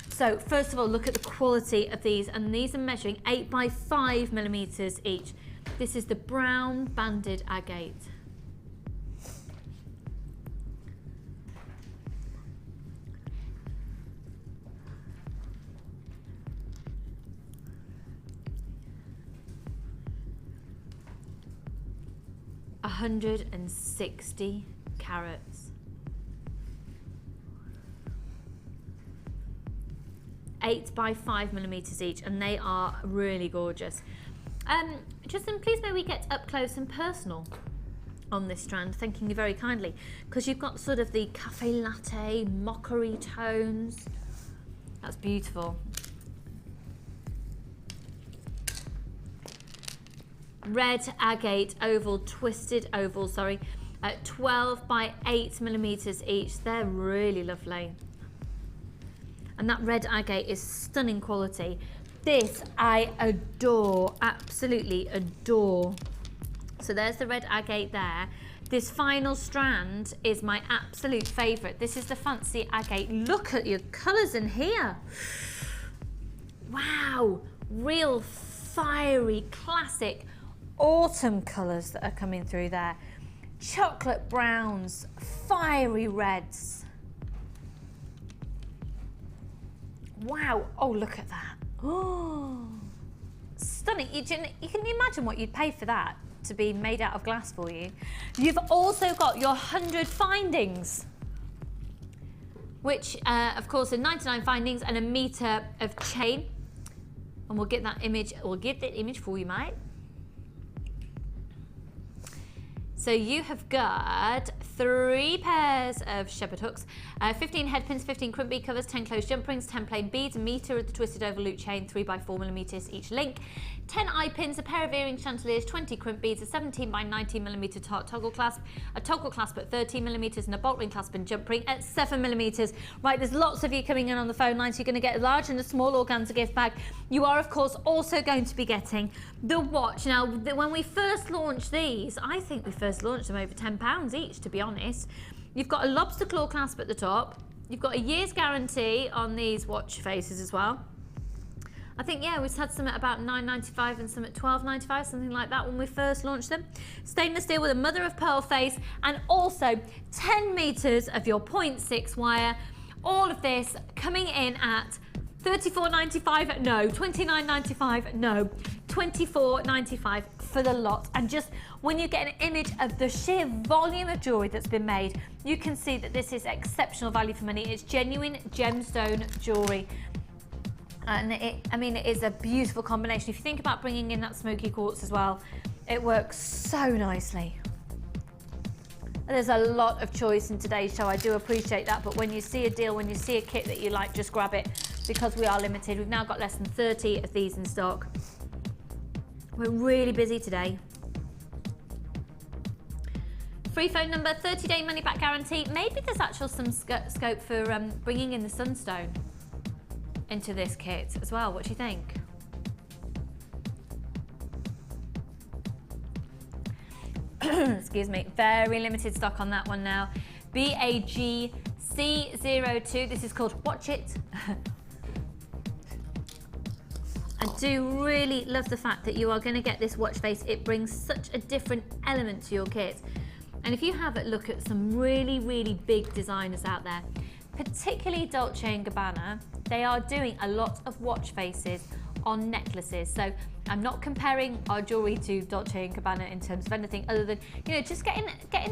So first of all, look at the quality of these, and these are measuring 8 by 5 millimeters each. This is the brown banded agate. $160 carats. 8 by 5 millimeters each, and they are really gorgeous. Justin, please may we get up close and personal on this strand, thanking you very kindly, because you've got sort of the cafe latte, mockery tones. That's beautiful. Red agate oval, twisted oval, sorry, 12 by 8 millimeters each. They're really lovely. And that red agate is stunning quality. This I adore, absolutely adore. So there's the red agate there. This final strand is my absolute favorite. This is the fancy agate. Look at your colors in here. Wow, real fiery, classic autumn colors that are coming through there. Chocolate browns, fiery reds. Wow, oh, look at that. Oh, stunning. You can imagine what you'd pay for that to be made out of glass for you. You've also got your 100 findings, which of course are 99 findings and a meter of chain. And we'll get that image, for you, mate. So you have got 3 pairs of shepherd hooks, 15 head pins, 15 crimp bead covers, 10 closed jump rings, 10 plain beads, a meter of the twisted oval loop chain, 3 by 4 millimeters each link, 10 eye pins, a pair of earring chandeliers, 20 crimp beads, a 17 by 19 millimeter toggle clasp, a toggle clasp at 13 millimeters, and a bolt ring clasp and jump ring at 7 millimeters. Right, there's lots of you coming in on the phone lines. You're going to get a large and a small organza gift bag. You are, of course, also going to be getting the watch. Now, when we first launched these, I think we first launched them over £10 each, to be honest. You've got a lobster claw clasp at the top. You've got a year's guarantee on these watch faces as well. I think, yeah, we've had some at about £9.95 and some at £12.95, something like that when we first launched them. Stainless steel with a mother of pearl face, and also 10 meters of your 0.6 wire. All of this coming in at $34.95, no, $29.95, no, $24.95 for the lot. And just when you get an image of the sheer volume of jewellery that's been made, you can see that this is exceptional value for money. It's genuine gemstone jewellery. And it is a beautiful combination. If you think about bringing in that smoky quartz as well, it works so nicely. There's a lot of choice in today's show. I do appreciate that, but when you see a deal, when you see a kit that you like, just grab it, because we are limited. We've now got less than 30 of these in stock. We're really busy today. Free phone number, 30-day money-back guarantee. Maybe there's actually some scope for bringing in the sunstone into this kit as well. What do you think? Excuse me, very limited stock on that one now. BAGC02, this is called Watch It. I do really love the fact that you are going to get this watch face. It brings such a different element to your kit. And if you have a look at some really, really big designers out there, particularly Dolce & Gabbana, they are doing a lot of watch faces on necklaces. So I'm not comparing our jewellery to Dolce & Gabbana in terms of anything other than, you know, just getting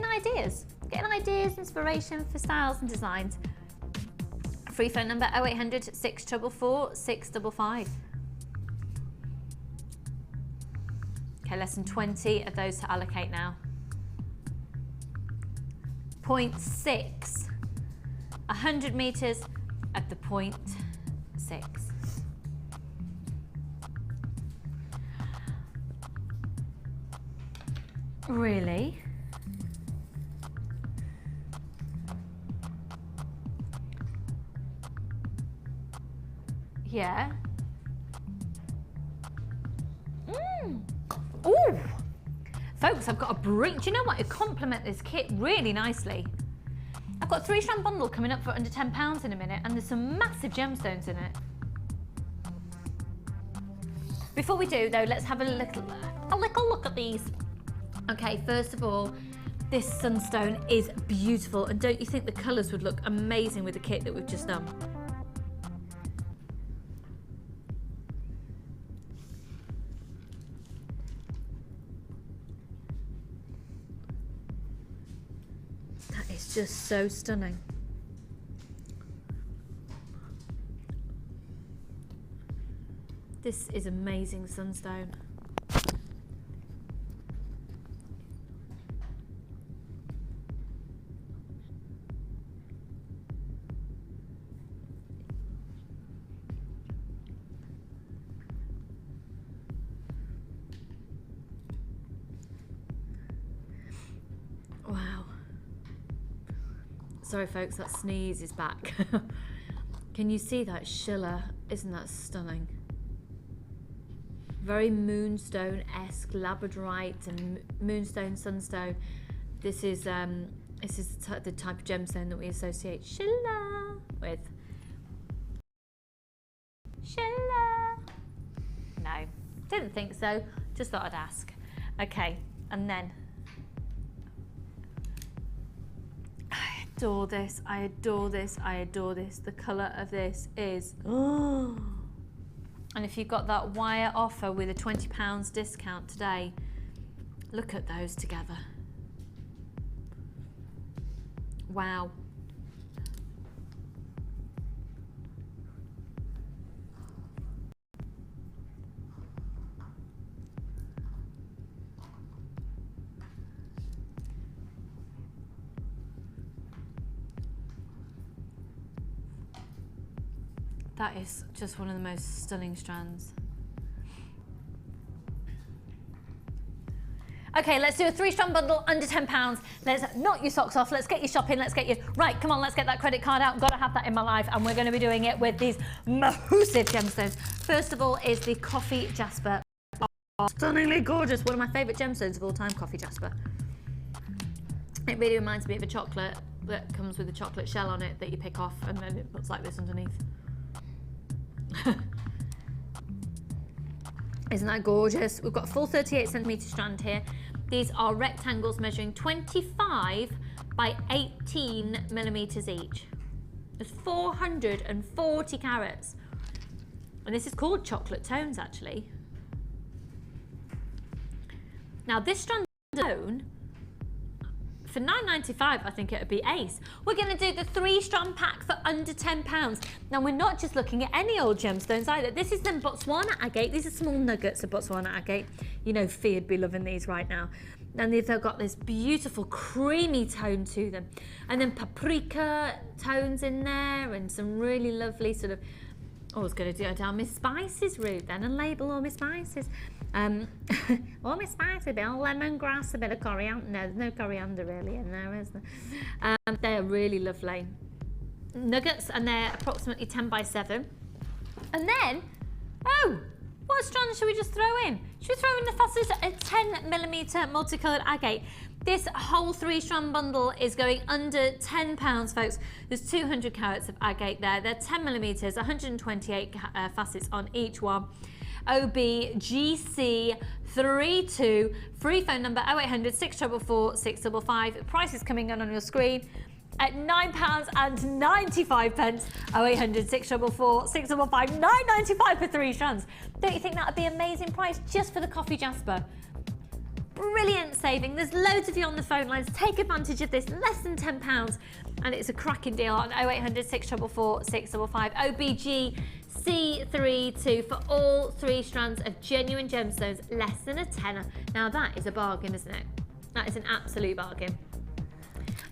ideas, inspiration for styles and designs. Free phone number 0800 644 655. Okay, less than 20 of those to allocate now. 0.6. 100 meters at the 0.6. Really? Yeah. Ooh! Folks, I've got a do you know what? It complements this kit really nicely. I've got a 3-strand bundle coming up for under £10 in a minute, and there's some massive gemstones in it. Before we do, though, let's have a little look at these. Okay, first of all, this sunstone is beautiful, and don't you think the colours would look amazing with the kit that we've just done? Just so stunning. This is amazing sunstone. Wow. Sorry folks, that sneeze is back. Can you see that shiller? Isn't that stunning? Very moonstone-esque, labradorite and moonstone, sunstone. This is the type of gemstone that we associate shiller with. Shiller. No, didn't think so. Just thought I'd ask. Okay, and then I adore this. I adore this. I adore this. The colour of this is. Oh. And if you've got that wire offer with a £20 discount today, look at those together. Wow. That is just one of the most stunning strands. Okay, let's do a 3-strand bundle under £10. Let's knock your socks off. Let's get you shopping. Let's get you right. Come on, let's get that credit card out. Got to have that in my life, and we're going to be doing it with these massive gemstones. First of all is the coffee jasper. Oh, stunningly gorgeous. One of my favourite gemstones of all time, coffee jasper. It really reminds me of a chocolate that comes with a chocolate shell on it that you pick off, and then it looks like this underneath. Isn't that gorgeous? We've got a full 38cm strand here. These are rectangles measuring 25 by 18 millimeters each. There's 440 carats. And this is called chocolate tones, actually. Now this strand alone, for £9.95, I think it would be ace. We're going to do the 3-strand pack for under £10. Now, we're not just looking at any old gemstones either. This is the Botswana agate. These are small nuggets of Botswana agate. You know, Fia'd be loving these right now. And they've got this beautiful creamy tone to them. And then paprika tones in there and some really lovely sort of... Oh, I was going to go down Miss Spices route then and label all my spices. All my spices, a bit of lemongrass, a bit of coriander. No, there's no coriander really in there, is there? They're really lovely. Nuggets, and they're approximately 10 by 7. And then, oh, what strand should we just throw in? Should we throw in the fastest 10mm multicoloured agate? This whole 3-strand bundle is going under £10, folks. There's 200 carats of agate there. They're 10mm, 128 facets on each one. OBGC32, free phone number 0800 644 655. Price is coming on your screen at £9.95. 0800 644 655, £9.95 for 3 strands. Don't you think that would be an amazing price just for the coffee jasper? Brilliant saving. There's loads of you on the phone lines. Take advantage of this, less than £10, and it's a cracking deal on 0800 644 655. OBGC32 for all 3 strands of genuine gemstones, less than a tenner. Now that is a bargain, isn't it? That is an absolute bargain.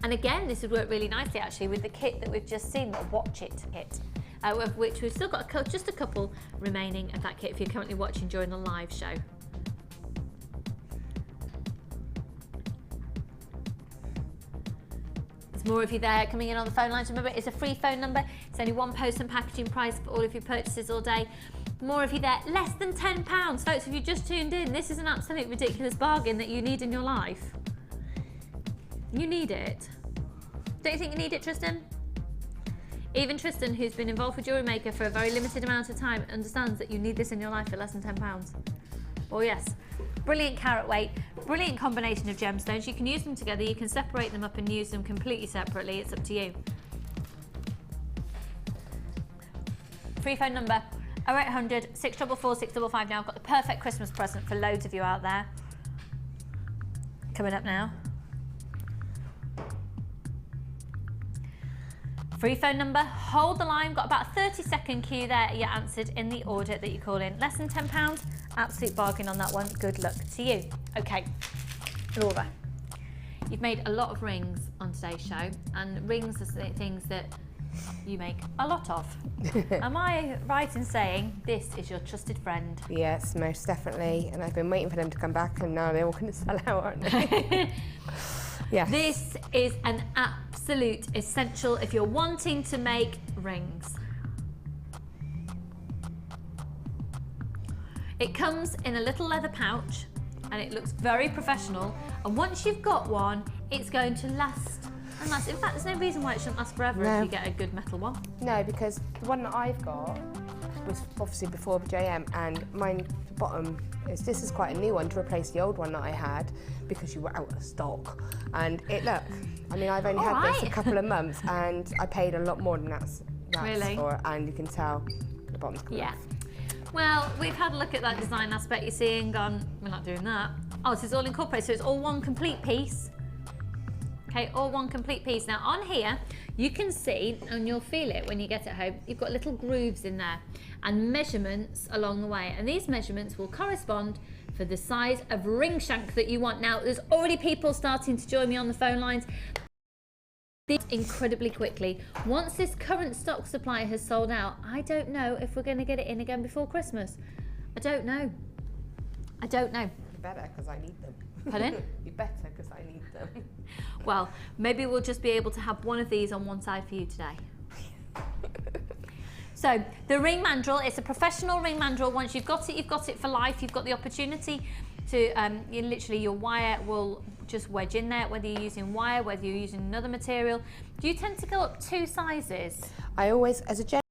And again, this would work really nicely actually with the kit that we've just seen, the Watch It kit, of which we've still got just a couple remaining of that kit if you're currently watching during the live show. There's more of you there coming in on the phone lines. Remember, it's a free phone number. It's only £1 post and packaging price for all of your purchases all day. More of you there, less than £10. Folks, if you just tuned in, this is an absolute ridiculous bargain that you need in your life. You need it. Don't you think you need it, Tristan? Even Tristan, who's been involved with Jewellery Maker for a very limited amount of time, understands that you need this in your life for less than £10. Oh yes. Brilliant carat weight, brilliant combination of gemstones. You can use them together, you can separate them up and use them completely separately. It's up to you. Free phone number 0800 644 655. Now I've got the perfect Christmas present for loads of you out there. Coming up now. Free phone number, hold the line, got about a 30-second queue there, you're answered in the order that you call in. Less than £10, absolute bargain on that one, good luck to you. Okay, Laura, you've made a lot of rings on today's show, and rings are things that you make a lot of. Am I right in saying this is your trusted friend? Yes, most definitely, and I've been waiting for them to come back, and now they're all going to sell out, aren't they? Yeah. This is an absolute essential if you're wanting to make rings. It comes in a little leather pouch and it looks very professional, and once you've got one, it's going to last and last. In fact, there's no reason why it shouldn't last forever if you get a good metal one. No, because the one that I've got was obviously before JM, and mine, the bottom, this is quite a new one to replace the old one that I had because you were out of stock. And look, I mean, I've only had this a couple of months, and I paid a lot more than that's really? For, and you can tell the bottom's coming off. Well, we've had a look at that design aspect, you see, and gone, we're not doing that. Oh, so it's all incorporated, so it's all one complete piece. Okay, all one complete piece. Now on here, you can see, and you'll feel it when you get it home, you've got little grooves in there and measurements along the way. And these measurements will correspond for the size of ring shank that you want. Now, there's already people starting to join me on the phone lines. Incredibly quickly. Once this current stock supply has sold out, I don't know if we're going to get it in again before Christmas. I don't know. I don't know. You better, because I need them. Pardon? You better, because I need them. Well, maybe we'll just be able to have one of these on one side for you today. So the ring mandrel, it's a professional ring mandrel. Once you've got it for life. You've got the opportunity to, literally your wire will just wedge in there, whether you're using wire, whether you're using another material. Do you tend to go up 2 sizes? I always, as a general,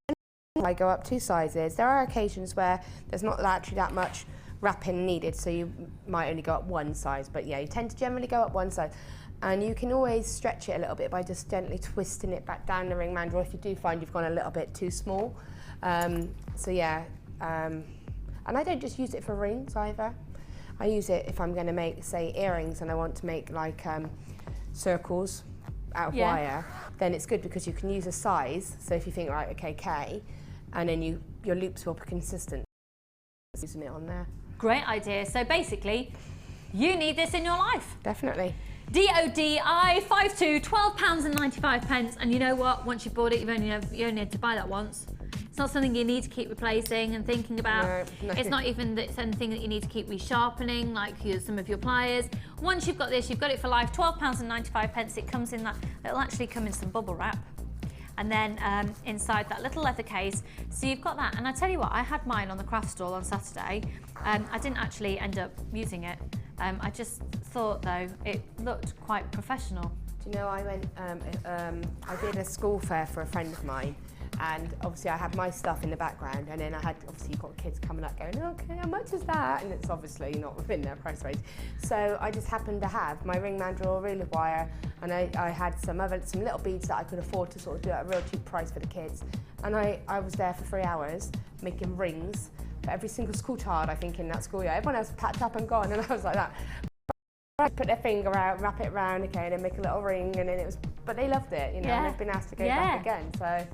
I go up 2 sizes. There are occasions where there's not actually that much wrapping needed, so you might only go up 1 size, but yeah, you tend to generally go up 1 size. And you can always stretch it a little bit by just gently twisting it back down the ring mandrel if you do find you've gone a little bit too small. So yeah, and I don't just use it for rings either. I use it if I'm going to make, say, earrings, and I want to make like circles out of wire. Then it's good because you can use a size. So if you think, right, okay, K, and then your loops will be consistent. Using it on there. Great idea. So basically, you need this in your life. Definitely. DODI 52, £12.95, and you know what? Once you've bought it, you only had to buy that once. It's not something you need to keep replacing and thinking about. No. It's not even something that you need to keep resharpening, like some of your pliers. Once you've got this, you've got it for life. £12.95. It comes in that. It'll actually come in some bubble wrap, and then inside that little leather case. So you've got that. And I tell you what, I had mine on the craft stall on Saturday. I didn't actually end up using it. I just thought, though, it looked quite professional. Do you know, I went, I did a school fair for a friend of mine, and obviously I had my stuff in the background, and then I had, obviously you've got kids coming up going, okay, how much is that? And it's obviously not within their price range. So I just happened to have my ring mandrel, reel of wire, and I had some little beads that I could afford to sort of do at a real cheap price for the kids. And I was there for 3 hours making rings for every single school child, I think, in that school year. Everyone else packed up and gone, and I was like that. I put their finger out, wrap it around, okay, and then make a little ring, and then it was, but they loved it, you know, and they've been asked to go back again. So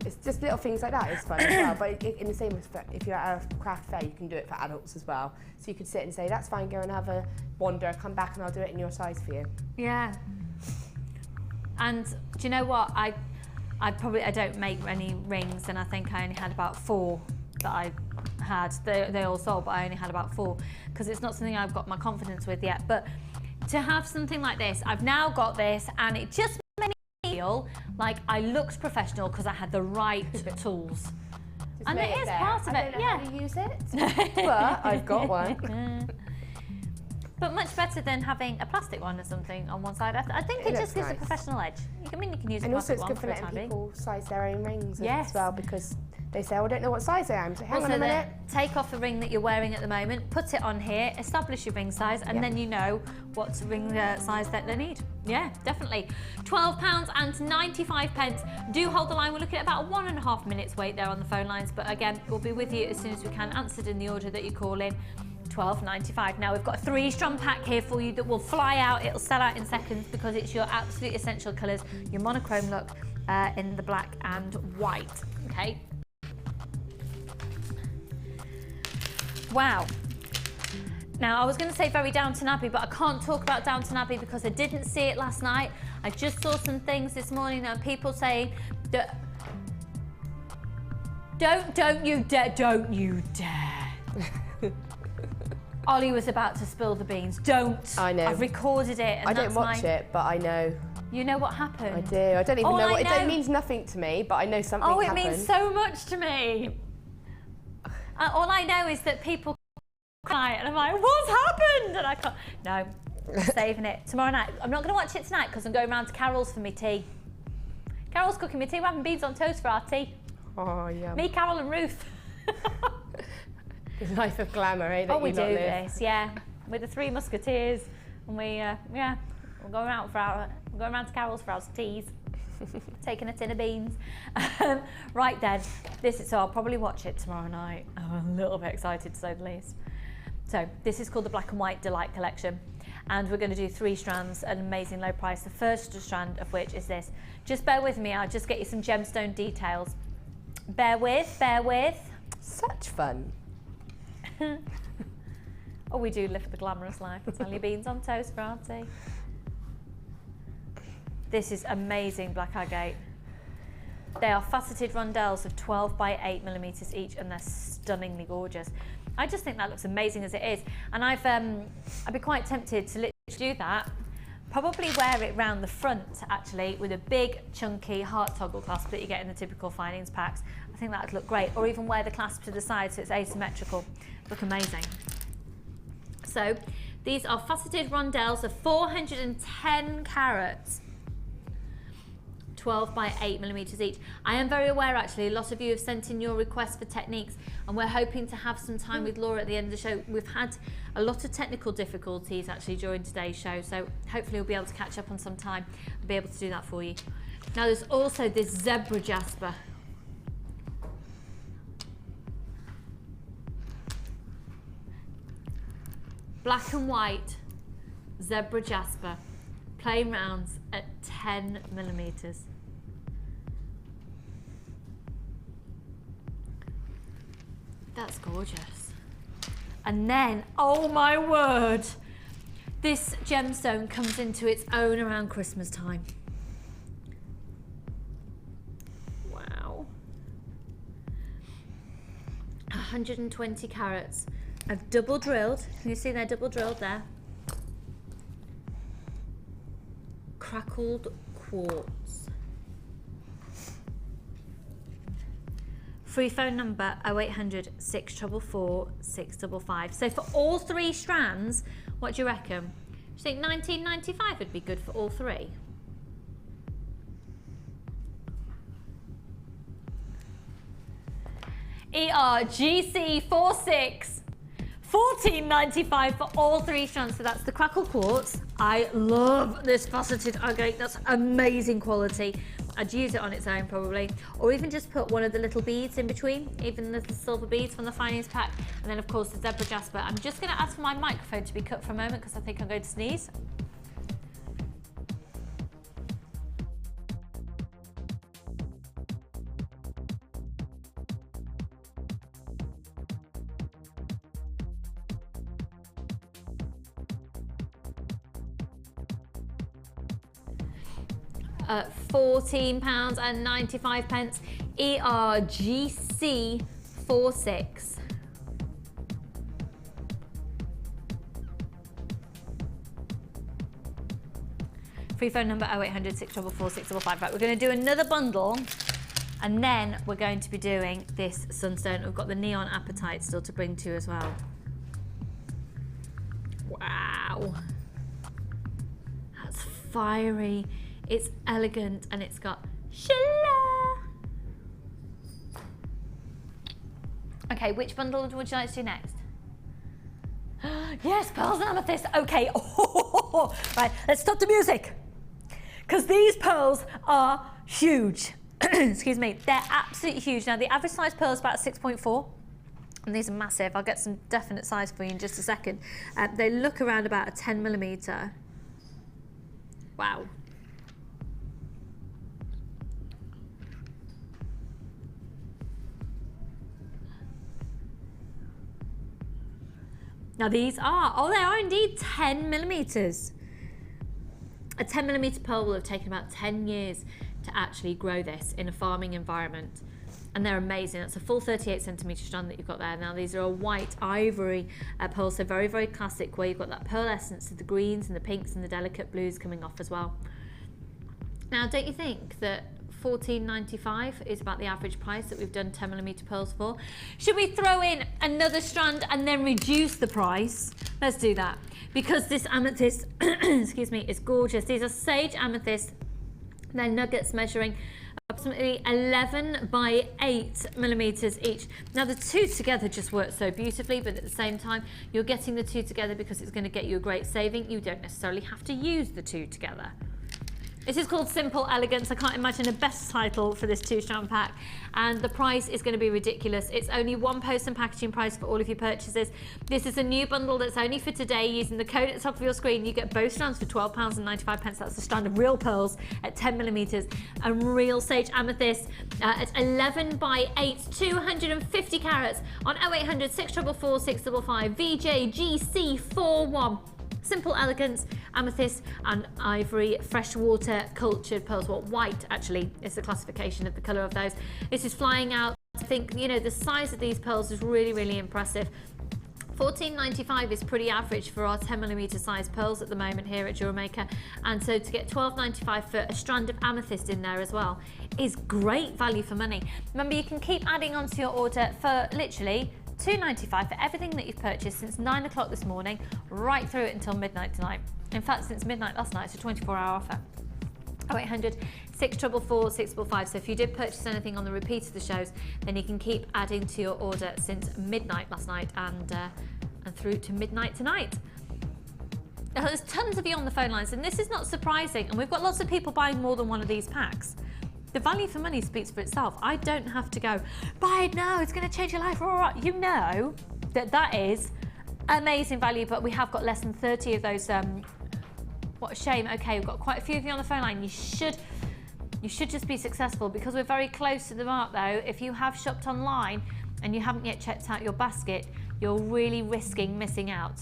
it's just little things like that is fun as well. But in the same respect, if you're at a craft fair, you can do it for adults as well. So you could sit and say, that's fine, go and have a wander, come back and I'll do it in your size for you. Yeah. And do you know what? I don't make any rings, and I think I only had about 4 that I had. They all sold, but I only had about 4 because it's not something I've got my confidence with yet. But to have something like this, I've now got this, and it just made me feel like I looked professional because I had the right tools. And it is part of it. I don't know how to use it, but I've got one. But much better than having a plastic one or something on one side. I think it just gives a professional edge. You can use a plastic one. And also it's good for letting people size their own rings as well, because they say, oh, I don't know what size I am, so hang on a minute. Take off the ring that you're wearing at the moment, put it on here, establish your ring size, and then you know what ring size that they need. Yeah, definitely. £12.95. Do hold the line. We're looking at about 1.5 minutes wait there on the phone lines, but again, we'll be with you as soon as we can, answered in the order that you call in. £12.95. Now we've got a 3-strand pack here for you that will fly out. It'll sell out in seconds because it's your absolute essential colours, your monochrome look, in the black and white. Okay. Wow. Now, I was going to say very Downton Abbey, but I can't talk about Downton Abbey because I didn't see it last night. I just saw some things this morning and people saying that don't you dare. Ollie was about to spill the beans. Don't. I know. I've recorded it. And I don't watch it, but I know. You know what happened? I do. I don't even know what it means. Nothing to me, but I know something happened. Oh, it means so much to me. All I know is that people cry, and I'm like, what's happened? And I can't. No, I'm saving it tomorrow night. I'm not going to watch it tonight because I'm going round to Carol's for my tea. Carol's cooking me tea. We're having beans on toast for our tea. Oh, yeah. Me, Carol, and Ruth. The life of glamour, eh? Oh, we do this, yeah. We're the three musketeers, and we're going around to Carol's for our teas, taking a tin of beans. Right then, so I'll probably watch it tomorrow night. I'm a little bit excited to say the least. So this is called the Black and White Delight Collection, and we're going to do 3 strands at an amazing low price. The first strand of which is this. Just bear with me. I'll just get you some gemstone details. Bear with. Such fun. Oh, we do live the glamorous life. I tell you, beans on toast for auntie. This is amazing black agate. They are faceted rondelles of 12 by 8 millimeters each, and they're stunningly gorgeous. I just think that looks amazing as it is, and I'd be quite tempted to literally do that. Probably wear it round the front actually with a big chunky heart toggle clasp that you get in the typical finings packs. I think that would look great, or even wear the clasp to the side so it's asymmetrical. Look amazing. So these are faceted rondelles of 410 carats, 12 by 8 millimeters each. I am very aware actually, a lot of you have sent in your requests for techniques, and we're hoping to have some time with Laura at the end of the show. We've had a lot of technical difficulties actually during today's show, so hopefully we'll be able to catch up on some time and be able to do that for you. Now there's also this zebra jasper. Black and white zebra jasper, plain rounds at 10 millimeters. That's gorgeous. And then, oh my word, this gemstone comes into its own around Christmas time. Wow. 120 carats of double drilled. Can you see they're double drilled there? Crackled quartz. Free phone number 0800 644 655. So for all 3 strands, what do you reckon? Do you think $19.95 would be good for all 3? ERGC46. $14.95 for all 3 strands. So that's the crackle quartz. I love this faceted agate. That's amazing quality. I'd use it on its own probably, or even just put one of the little beads in between, even the silver beads from the finings pack, and then of course the zebra jasper. I'm just going to ask for my microphone to be cut for a moment because I think I'm going to sneeze. £14.95. ERGC46. Free phone number 0800 644 655. Right, we're going to do another bundle, and then we're going to be doing this sunstone. We've got the neon apatite still to bring to you as well. Wow. That's fiery. It's elegant, and it's got shala. Okay, which bundle would you like to do next? Yes, pearls and amethyst. Okay. Right, let's stop the music, because these pearls are huge. Excuse me, they're absolutely huge. Now the average size pearl is about 6.4. And these are massive. I'll get some definite size for you in just a second. They look around about a 10 millimeter. Wow. Now these are, oh, they are indeed 10 millimeters. A 10 millimeter pearl will have taken about 10 years to actually grow this in a farming environment. And they're amazing. That's a full 38 centimeter strand that you've got there. Now these are a white ivory pearl, so very, very classic, where you've got that pearl essence of the greens and the pinks and the delicate blues coming off as well. Now, don't you think that $14.95 is about the average price that we've done 10 millimeter pearls for? Should we throw in another strand and then reduce the price? Let's do that, because this amethyst, excuse me, is gorgeous. These are sage amethyst. They're nuggets measuring approximately 11 by 8 millimeters each. Now the two together just work so beautifully, but at the same time you're getting the two together because it's going to get you a great saving. You don't necessarily have to use the two together. This is called Simple Elegance. I can't imagine a best title for this 2-strand pack, and the price is going to be ridiculous. It's only one post and packaging price for all of your purchases. This is a new bundle that's only for today. Using the code at the top of your screen, you get both strands for £12.95. That's the strand of real pearls at 10 millimeters and real sage amethyst at 11 by 8, 250 carats on 0800 644 655 VJGC41. Simple Elegance, amethyst and ivory, freshwater cultured pearls. Well, white actually is the classification of the colour of those. This is flying out. I think, you know, the size of these pearls is really, really impressive. $14.95 is pretty average for our 10 millimeter size pearls at the moment here at Jewellery Maker, and so to get $12.95 for a strand of amethyst in there as well is great value for money. Remember, you can keep adding onto your order for literally $2.95 for everything that you've purchased since 9 o'clock this morning, right through it until midnight tonight. In fact, since midnight last night, it's a 24-hour offer. 0800 644 655. So if you did purchase anything on the repeat of the shows, then you can keep adding to your order since midnight last night and through to midnight tonight. Now, there's tons of you on the phone lines, and this is not surprising, and we've got lots of people buying more than one of these packs. The value for money speaks for itself. I don't have to go, buy it now, it's going to change your life. You know that is amazing value, but we have got less than 30 of those. What a shame. Okay, we've got quite a few of you on the phone line. You should just be successful, because we're very close to the mark though. If you have shopped online and you haven't yet checked out your basket, you're really risking missing out.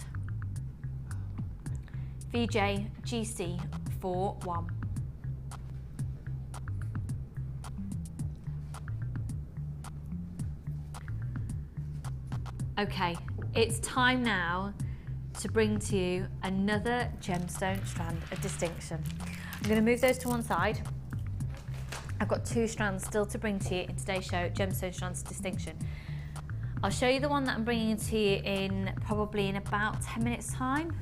VJGC41. Okay, it's time now to bring to you another gemstone strand of distinction. I'm going to move those to one side. I've got 2 strands still to bring to you in today's show, gemstone strands of distinction. I'll show you the one that I'm bringing to you in probably in about 10 minutes time.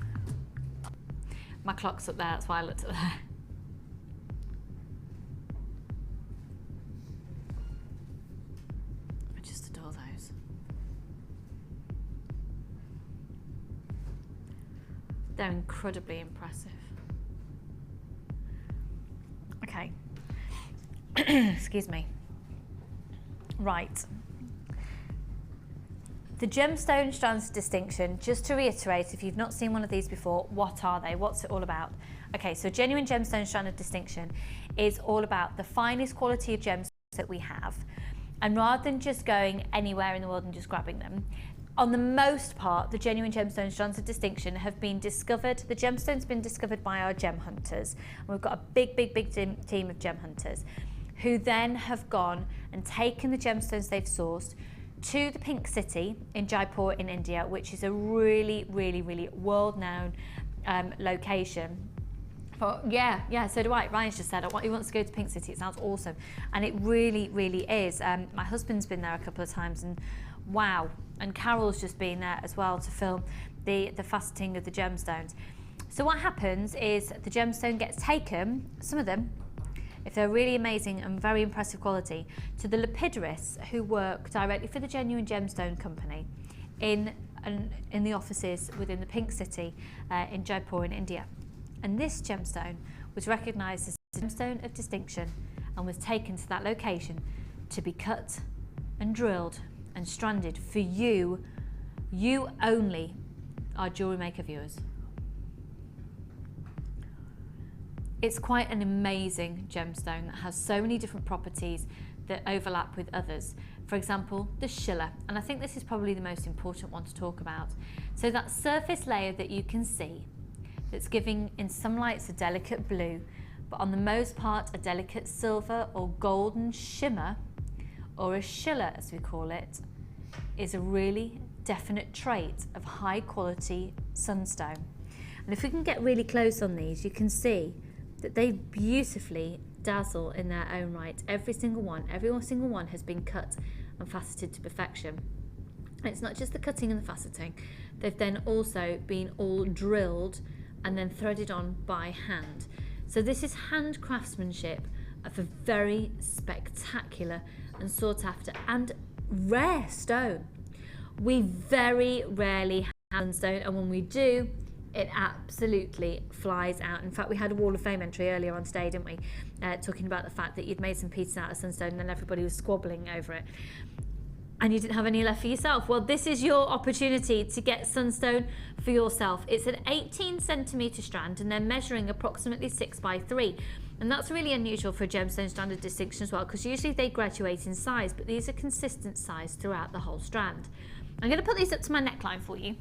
My clock's up there, that's why I looked up there. I just adore those. They're incredibly impressive. Okay. Excuse me. Right. The gemstone strands of distinction, just to reiterate, if you've not seen one of these before, what are they? What's it all about? Okay, so genuine gemstone strand of distinction is all about the finest quality of gems that we have. And rather than just going anywhere in the world and just grabbing them, on the most part, the genuine gemstone strands of distinction have been discovered. The gemstone's been discovered by our gem hunters. And we've got a big team of gem hunters who then have gone and taken the gemstones they've sourced to the Pink City in Jaipur in India, which is a really world-known location. But yeah, so do I. Ryan's just said he wants to go to Pink City. It sounds awesome. And it really is. My husband's been there a couple of times, and wow. And Carol's just been there as well to film the faceting of the gemstones. So what happens is the gemstone gets taken, some of them, if they're really amazing and very impressive quality, to the lapidarists who work directly for the Genuine Gemstone Company in the offices within the Pink City in Jaipur in India. And this gemstone was recognised as a gemstone of distinction and was taken to that location to be cut and drilled and stranded for you only, our Jewellery Maker viewers. It's quite an amazing gemstone that has so many different properties that overlap with others. For example, the schiller, and I think this is probably the most important one to talk about. So that surface layer that you can see, that's giving in some lights a delicate blue, but on the most part a delicate silver or golden shimmer, or a schiller as we call it, is a really definite trait of high quality sunstone. And if we can get really close on these, you can see that they beautifully dazzle in their own right. Every single one has been cut and faceted to perfection. And it's not just the cutting and the faceting, they've then also been all drilled and then threaded on by hand. So this is hand craftsmanship of a very spectacular and sought after and rare stone. We very rarely have sunstone, and when we do, it absolutely flies out. In fact, we had a Wall of Fame entry earlier on today, didn't we? Talking about the fact that you'd made some pieces out of sunstone and then everybody was squabbling over it. And you didn't have any left for yourself. Well, this is your opportunity to get sunstone for yourself. It's an 18cm strand and they're measuring approximately 6 by 3. And that's really unusual for a gemstone strand of distinction as well, because usually they graduate in size, but these are consistent size throughout the whole strand. I'm going to put these up to my neckline for you.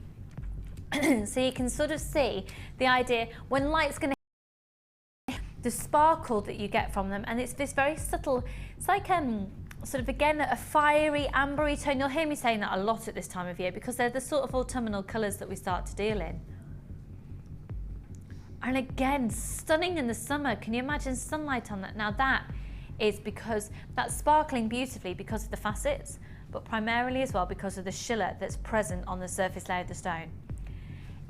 So you can sort of see the idea when light's going to hit the sparkle that you get from them, and it's this very subtle, it's like sort of again a fiery ambery tone. You'll hear me saying that a lot at this time of year because they're the sort of autumnal colours that we start to deal in. And again, stunning in the summer. Can you imagine sunlight on that? Now that is because that's sparkling beautifully because of the facets, but primarily as well because of the schiller that's present on the surface layer of the stone.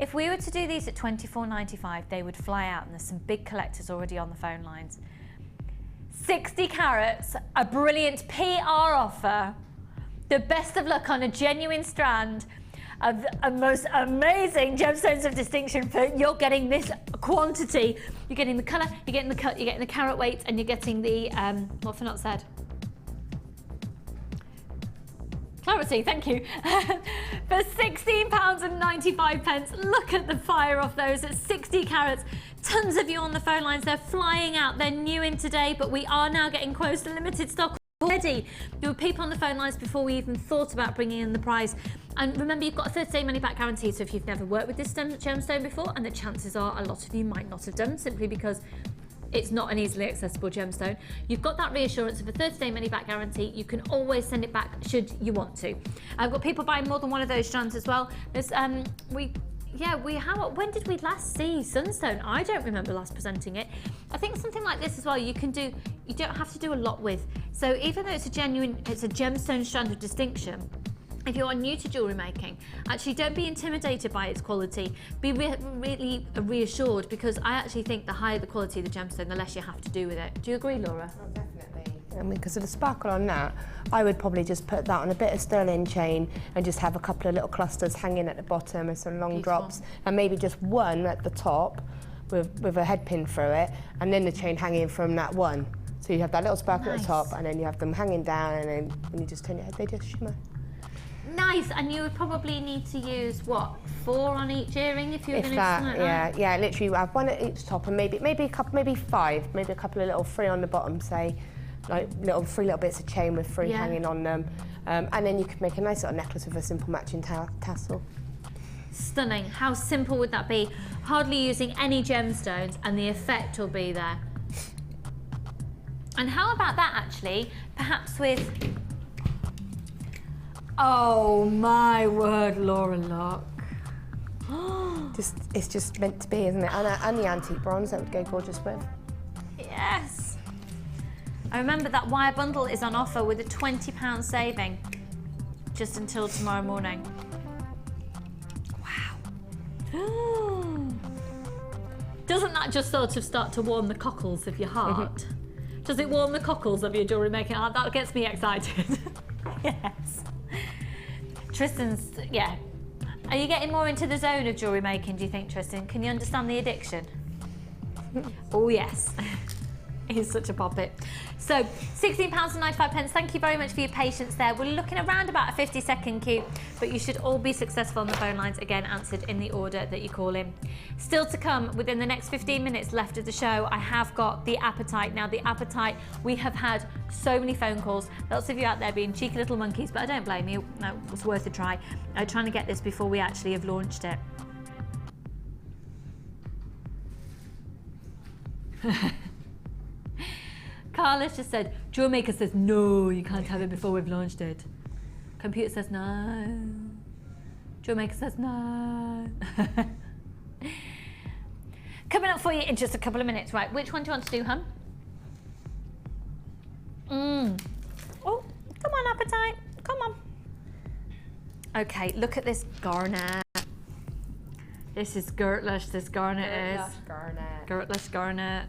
If we were to do these at $24.95, they would fly out, and there's some big collectors already on the phone lines. 60 carats, a brilliant PR offer, the best of luck on a genuine strand of a most amazing gemstones of distinction. For you're getting this quantity, you're getting the colour, you're getting the cut, you're getting the carat weight, and you're getting the, what have I not said? Clarity, thank you. For £16.95, look at the fire off those at 60 carats. Tons of you on the phone lines, they're flying out, they're new in today, but we are now getting close to limited stock already. There were people on the phone lines before we even thought about bringing in the prize. And remember, you've got a 30-day money-back guarantee, so if you've never worked with this gemstone before, and the chances are a lot of you might not have done, simply because it's not an easily accessible gemstone, you've got that reassurance of a 30-day money-back guarantee. You can always send it back should you want to. I've got people buying more than one of those strands as well. There's, when did we last see sunstone? I don't remember last presenting it. I think something like this as well, you don't have to do a lot with. So even though it's a gemstone strand of distinction, if you're new to jewellery making, actually don't be intimidated by its quality. Be really reassured, because I actually think the higher the quality of the gemstone, the less you have to do with it. Do you agree, Laura? Oh, definitely. I mean, because of the sparkle on that, I would probably just put that on a bit of sterling chain and just have a couple of little clusters hanging at the bottom and some long drops, and maybe just one at the top with a head pin through it, and then the chain hanging from that one. So you have that little sparkle at the top, and then you have them hanging down, and then when you just turn your head, they just shimmer. Nice, and you would probably need to use, what, 4 on each earring if you were going to do something like that? Yeah, literally you have one at each top, and maybe a couple, maybe 5, maybe a couple of little 3 on the bottom, say, like 3 little bits of chain with 3 hanging on them, and then you could make a nice little necklace with a simple matching tassel. Stunning. How simple would that be? Hardly using any gemstones, and the effect will be there. And how about that, actually, perhaps with... Oh my word, Laura, look. It's just meant to be, isn't it? And the antique bronze, that would go gorgeous with. Yes. I remember that wire bundle is on offer with a £20 saving just until tomorrow morning. Wow. Doesn't that just sort of start to warm the cockles of your heart? Does it warm the cockles of your jewellery making heart? That gets me excited. Yes. Tristan's, yeah. Are you getting more into the zone of jewellery making, do you think, Tristan? Can you understand the addiction? Oh, yes. He's such a poppet. So £16.95. Thank you very much for your patience there. We're looking around about a 50-second queue, but you should all be successful on the phone lines, again, answered in the order that you call in. Still to come, within the next 15 minutes left of the show, I have got the Appetite. Now, the Appetite, we have had so many phone calls. Lots of you out there being cheeky little monkeys, but I don't blame you. No, it was worth a try. Trying to get this before we actually have launched it. Carlos just said, Jewellery Maker says, no, you can't have it before we've launched it. Computer says, no. Jewellery Maker says, no. Coming up for you in just a couple of minutes. Right, which one do you want to do, hun? Oh, come on, Appetite. Come on. Okay, look at this garnet. This is Girtlish, this garnet is. Garnet. Girtlish garnet.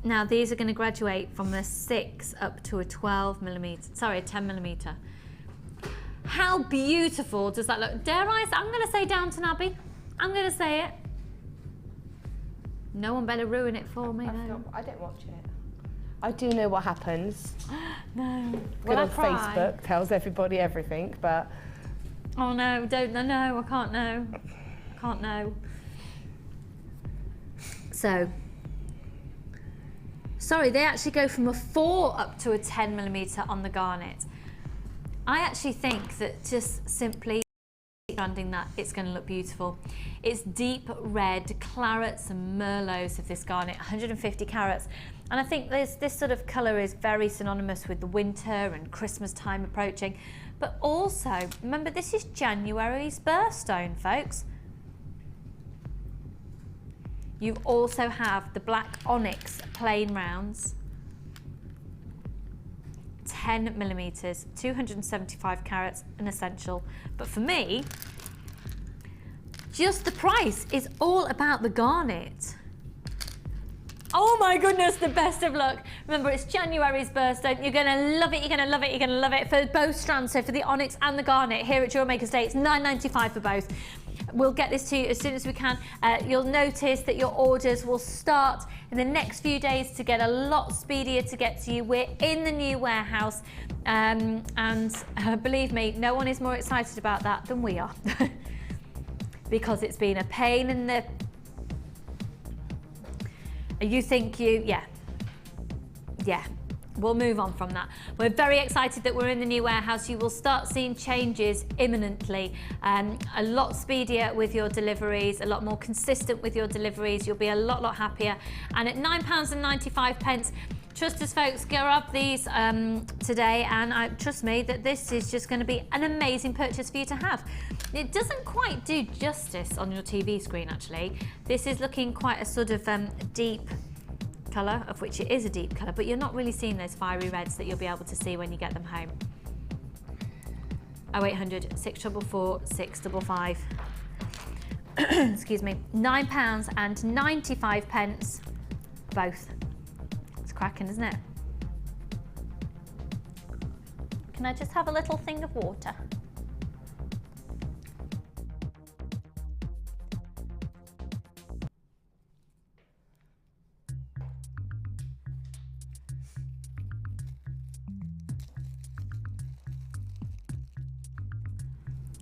Now these are going to graduate from a 6 up to a 12mm, sorry, a 10mm. How beautiful does that look? Dare I say, I'm going to say Downton Abbey. I'm going to say it. No one better ruin it for me though. I don't watch it. I do know what happens. No. Good old Facebook tells everybody everything, but... Oh no, don't know, I can't know. Can't know. So, sorry, they actually go from a 4 up to a 10mm on the garnet. I actually think that just simply branding that, it's going to look beautiful. It's deep red clarets and merlots of this garnet, 150 carats. And I think this sort of colour is very synonymous with the winter and Christmas time approaching. But also, remember, this is January's birthstone, folks. You also have the black onyx plain rounds, 10mm, 275 carats, an essential. But for me, just the price is all about the garnet. Oh my goodness, the best of luck. Remember, it's January's birthstone. You're gonna love it, you're gonna love it, you're gonna love it for both strands. So for the onyx and the garnet here at Jewellery Maker's Day, it's $9.95 for both. We'll get this to you as soon as we can. You'll notice that your orders will start in the next few days to get a lot speedier to get to you. We're in the new warehouse, and believe me, no one is more excited about that than we are. Because it's been a pain in the... Yeah. We'll move on from that. We're very excited that we're in the new warehouse. You will start seeing changes imminently. A lot speedier with your deliveries, a lot more consistent with your deliveries. You'll be a lot happier. And at £9.95, trust us, folks, grab these today, and trust me that this is just going to be an amazing purchase for you to have. It doesn't quite do justice on your TV screen, actually. This is looking quite a sort of deep colour, of which it is a deep colour, but you're not really seeing those fiery reds that you'll be able to see when you get them home. 0800 644 655. Excuse me, £9.95 both. It's cracking, isn't it? Can I just have a little thing of water?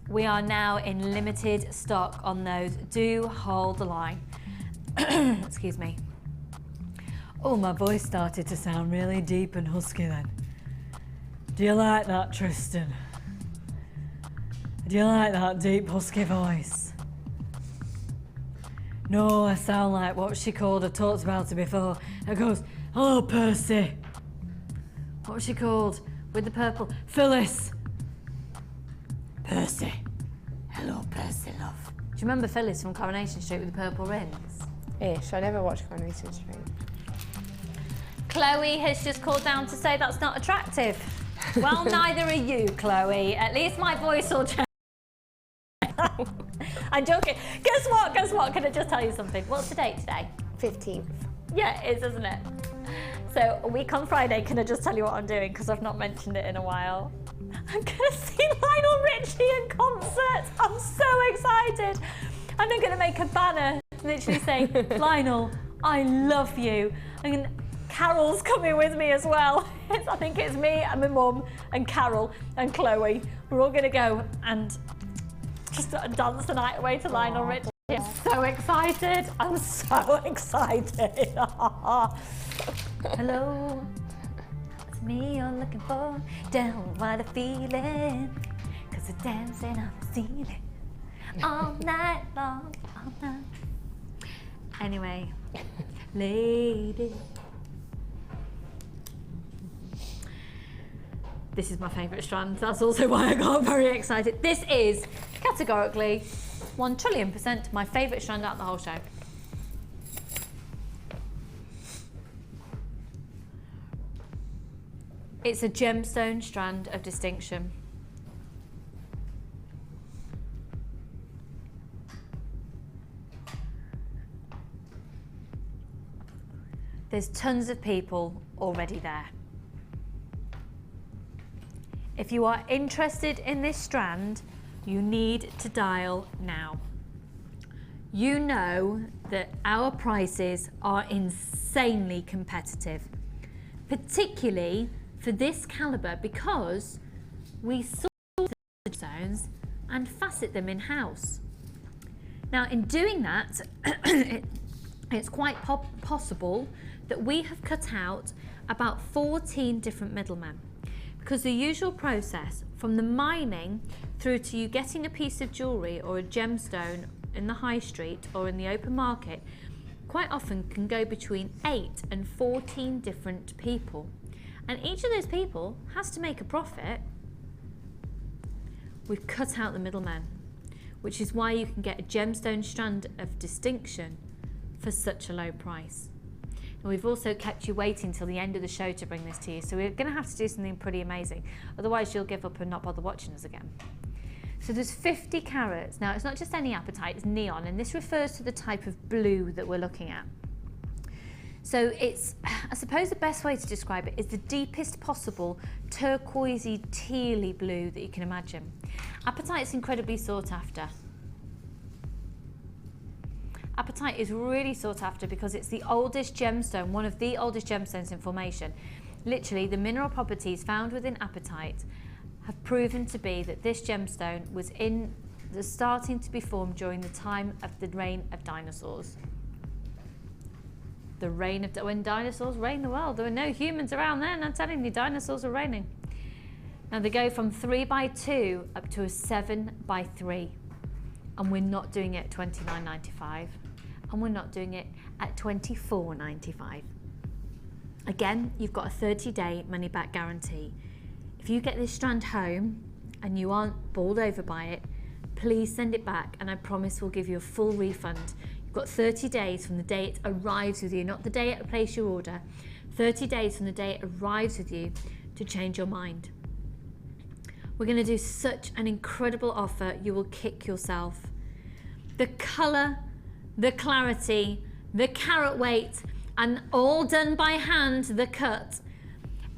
We are now in limited stock on those. Do hold the line. Excuse me. Oh, my voice started to sound really deep and husky then. Do you like that, Tristan? Do you like that deep husky voice? No, I sound like what she called, I talked about it before. It goes, hello, Percy. What was she called? With the purple? Phyllis. Percy. Hello, Percy, love. Do you remember Phyllis from Coronation Street with the purple rings? Ish, I never watched Coronation Street. Chloe has just called down to say that's not attractive. Well, neither are you, Chloe. At least my voice will change. I'm joking. Guess what? Guess what? Can I just tell you something? What's the date today? 15th. Yeah, it is, isn't it? So a week on Friday, can I just tell you what I'm doing? Because I've not mentioned it in a while. I'm going to see Lionel Richie in concert. I'm so excited. And I'm going to make a banner literally saying, Lionel, I love you. And Carol's coming with me as well. I think it's me and my mum and Carol and Chloe. We're all going to go and just dance the night away to Lionel Richie. I'm so excited. I'm so excited. Hello, it's me you're looking for. Down what a feeling. Cause we're dancing on the ceiling. All night long, all night. Anyway, lady. This is my favourite strand. That's also why I got very excited. This is categorically 1,000,000,000% my favourite strand out of the whole show. It's a gemstone strand of distinction. There's tons of people already there. If you are interested in this strand, you need to dial now. You know that our prices are insanely competitive, particularly for this calibre, because we source the stones and facet them in-house. Now, in doing that, it's quite possible that we have cut out about 14 different middlemen, because the usual process from the mining through to you getting a piece of jewellery or a gemstone in the high street or in the open market quite often can go between 8 and 14 different people. And each of those people has to make a profit. We've cut out the middlemen, which is why you can get a gemstone strand of distinction for such a low price. And we've also kept you waiting till the end of the show to bring this to you, so we're going to have to do something pretty amazing. Otherwise you'll give up and not bother watching us again. So there's 50 carats. Now, it's not just any apatite, it's neon, and this refers to the type of blue that we're looking at. So it's, I suppose the best way to describe it is the deepest possible turquoisey, tealy blue that you can imagine. Apatite is incredibly sought after. Apatite is really sought after because it's the oldest gemstone, one of the oldest gemstones in formation. Literally, the mineral properties found within apatite have proven to be that this gemstone was starting to be formed during the time of the reign of dinosaurs. The reign of, when dinosaurs reigned the world, there were no humans around then. I'm telling you, dinosaurs were reigning. Now they go from 3x2 up to a 7x3, and we're not doing it at $29.95, and we're not doing it at $24.95. Again, you've got a 30-day money-back guarantee. If you get this strand home and you aren't bowled over by it, please send it back, and I promise we'll give you a full refund. You've got 30 days from the day it arrives with you, not the day it place your order. 30 days from the day it arrives with you to change your mind. We're going to do such an incredible offer, you will kick yourself. The colour, the clarity, the carat weight, and all done by hand, the cut.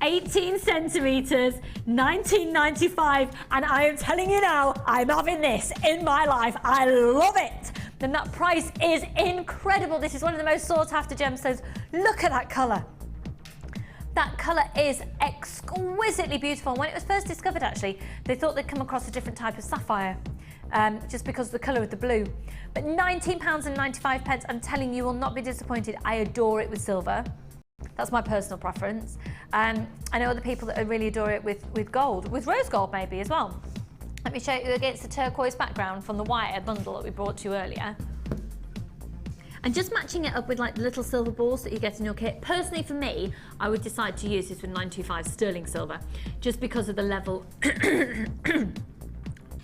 18 centimetres, $19.95, and I am telling you now, I'm having this in my life. I love it. And that price is incredible. This is one of the most sought after gemstones. Look at that colour. That colour is exquisitely beautiful. When it was first discovered, actually, they thought they'd come across a different type of sapphire, just because of the colour of the blue. But £19.95, I'm telling you, you will not be disappointed. I adore it with silver. That's my personal preference. I know other people that really adore it with gold, with rose gold maybe as well. Let me show you against the turquoise background from the wire bundle that we brought to you earlier. And just matching it up with like the little silver balls that you get in your kit. Personally for me, I would decide to use this with 925 sterling silver, just because of the level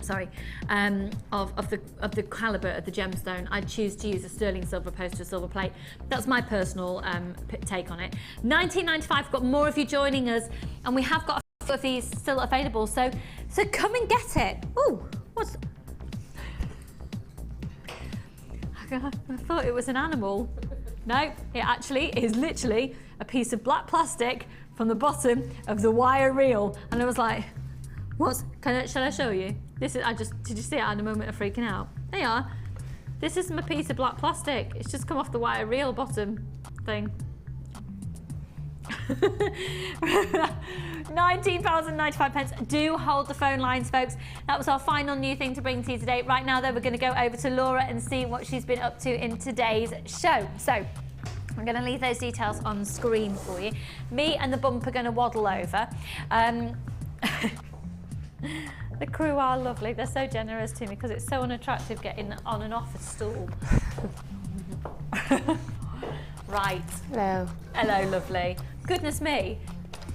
sorry, of the calibre of the gemstone. I'd choose to use a sterling silver opposed to a silver plate. That's my personal take on it. $19.95, we've got more of you joining us, and we have got a few of these still available, so come and get it. Ooh, what's... I thought it was an animal. No, it actually is literally a piece of black plastic from the bottom of the wire reel, and I was like, shall I show you? This is, did you see it? I had a moment of freaking out. They are This isn't a piece of black plastic. It's just come off the wire reel bottom thing. £19.95. Do hold the phone lines, folks. That was our final new thing to bring to you today. Right now, though, we're going to go over to Laura and see what she's been up to in today's show. So I'm going to leave those details on screen for you. Me and the bump are going to waddle over. The crew are lovely. They're so generous to me because it's so unattractive getting on and off a stool. Right. Hello. Hello, lovely. Goodness me.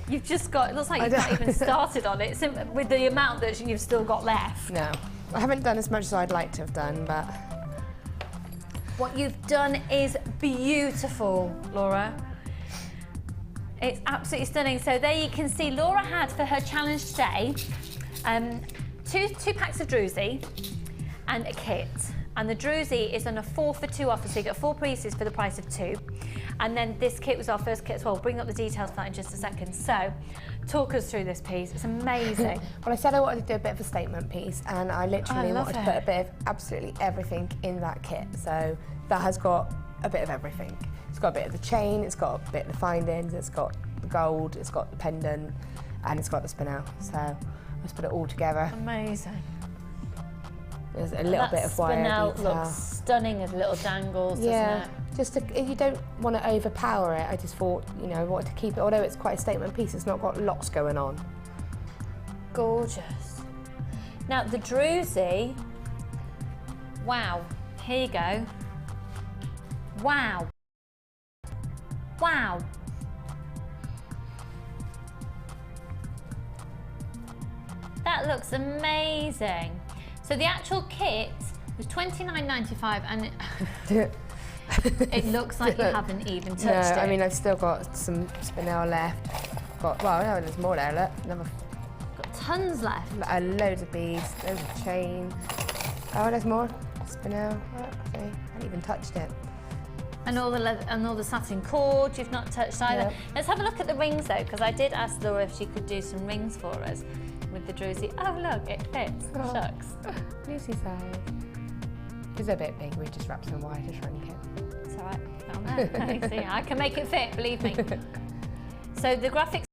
You've just got, it looks like you've not even started on it with the amount that you've still got left. No. I haven't done as much as I'd like to have done, but... What you've done is beautiful, Laura. It's absolutely stunning. So there you can see Laura had for her challenge today two packs of Druzy and a kit. And the Druzy is on a 4 for 2 offer, so you get 4 pieces for the price of 2. And then this kit was our first kit as well. We'll bring up the details for that in just a second. So, talk us through this piece. It's amazing. Well, I said I wanted to do a bit of a statement piece, and I literally wanted to put a bit of absolutely everything in that kit. So that has got a bit of everything. It's got a bit of the chain, it's got a bit of the findings, it's got the gold, it's got the pendant, and it's got the spinel. So let's put it all together. Amazing. There's a little bit of wire detail. Looks stunning as little dangles, doesn't it? Just you don't want to overpower it. I just thought, you know, I wanted to keep it, although it's quite a statement piece, it's not got lots going on. Gorgeous. Now the Druzy, wow, here you go. Wow. Wow. That looks amazing. So the actual kit was £29.95 and it looks like you haven't even touched it. I mean, I've still got some spinel left. No, there's more there, look. Got tons left. Loads of beads, loads of chain. Oh, there's more. Spinel, okay. I haven't even touched it. And all the leather, and all the satin cord you've not touched either. Yep. Let's have a look at the rings though, because I did ask Laura if she could do some rings for us with the Druzy. Oh look, it fits. Oh. Shucks. Lucy size. It's a bit big, we just wrap some wire to shrink it. It's all right. See, I can make it fit, believe me. So the graphics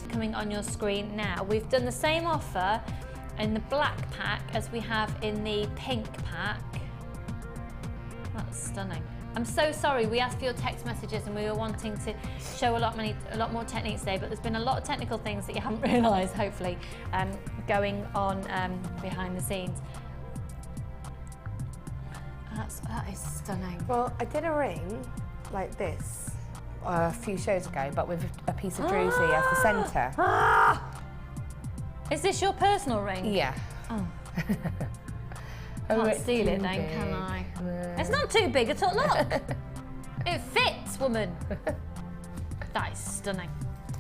coming on your screen now. We've done the same offer in the black pack as we have in the pink pack. That's stunning. I'm so sorry, we asked for your text messages and we were wanting to show a lot more techniques today, but there's been a lot of technical things that you haven't realised, hopefully, going on behind the scenes. That is stunning. Well, I did a ring like this a few shows ago, but with a piece of Druzy as the centre. Is this your personal ring? Yeah. Oh. Can't steal it then, can I? No. It's not too big at all, look! It fits, woman! That is stunning.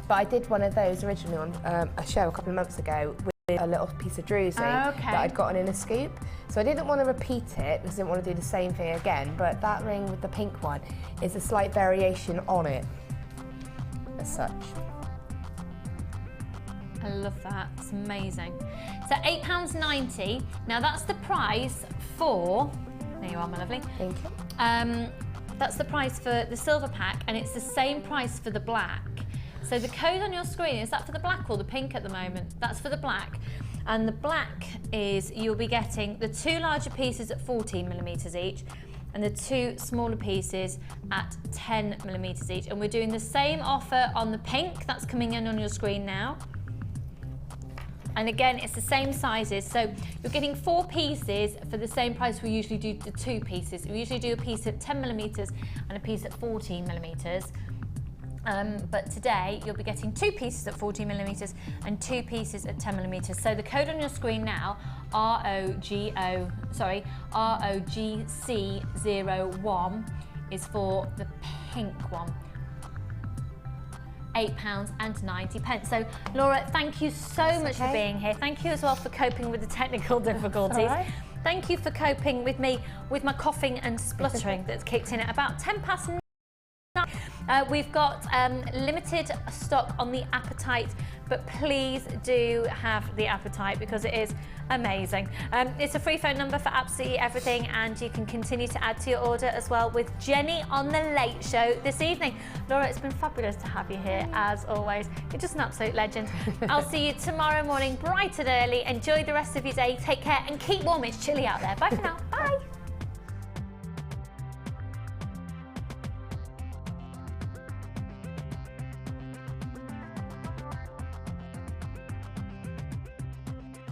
But I did one of those originally on a show a couple of months ago with a little piece of Druzy that I'd gotten in a scoop. So I didn't want to repeat it because I didn't want to do the same thing again, but that ring with the pink one is a slight variation on it, as such. I love that, it's amazing. So £8.90, now that's the price for, there you are my lovely. Thank you. That's the price for the silver pack and it's the same price for the black. So the code on your screen, is that for the black or the pink at the moment? That's for the black. And the black is, you'll be getting the 2 larger pieces at 14mm each and the 2 smaller pieces at 10mm each. And we're doing the same offer on the pink, that's coming in on your screen now. And again, it's the same sizes. So you're getting 4 pieces for the same price we usually do the 2 pieces. We usually do a piece at 10mm and a piece at 14mm. But today you'll be getting 2 pieces at 14mm and 2 pieces at 10mm. So the code on your screen now, ROGC01 is for the pink one. £8.90. So Laura, thank you so much for being here. Thank you as well for coping with the technical difficulties. Thank you for coping with me with my coughing and spluttering that's kicked in at about 10 past 9. We've got limited stock on the Appetite but please do have the appetite because it is amazing. It's a free phone number for absolutely everything, and you can continue to add to your order as well with Jenny on the Late Show this evening. Laura, it's been fabulous to have you here as always. You're just an absolute legend. I'll see you tomorrow morning bright and early. Enjoy the rest of your day. Take care and keep warm. It's chilly out there. Bye for now. Bye.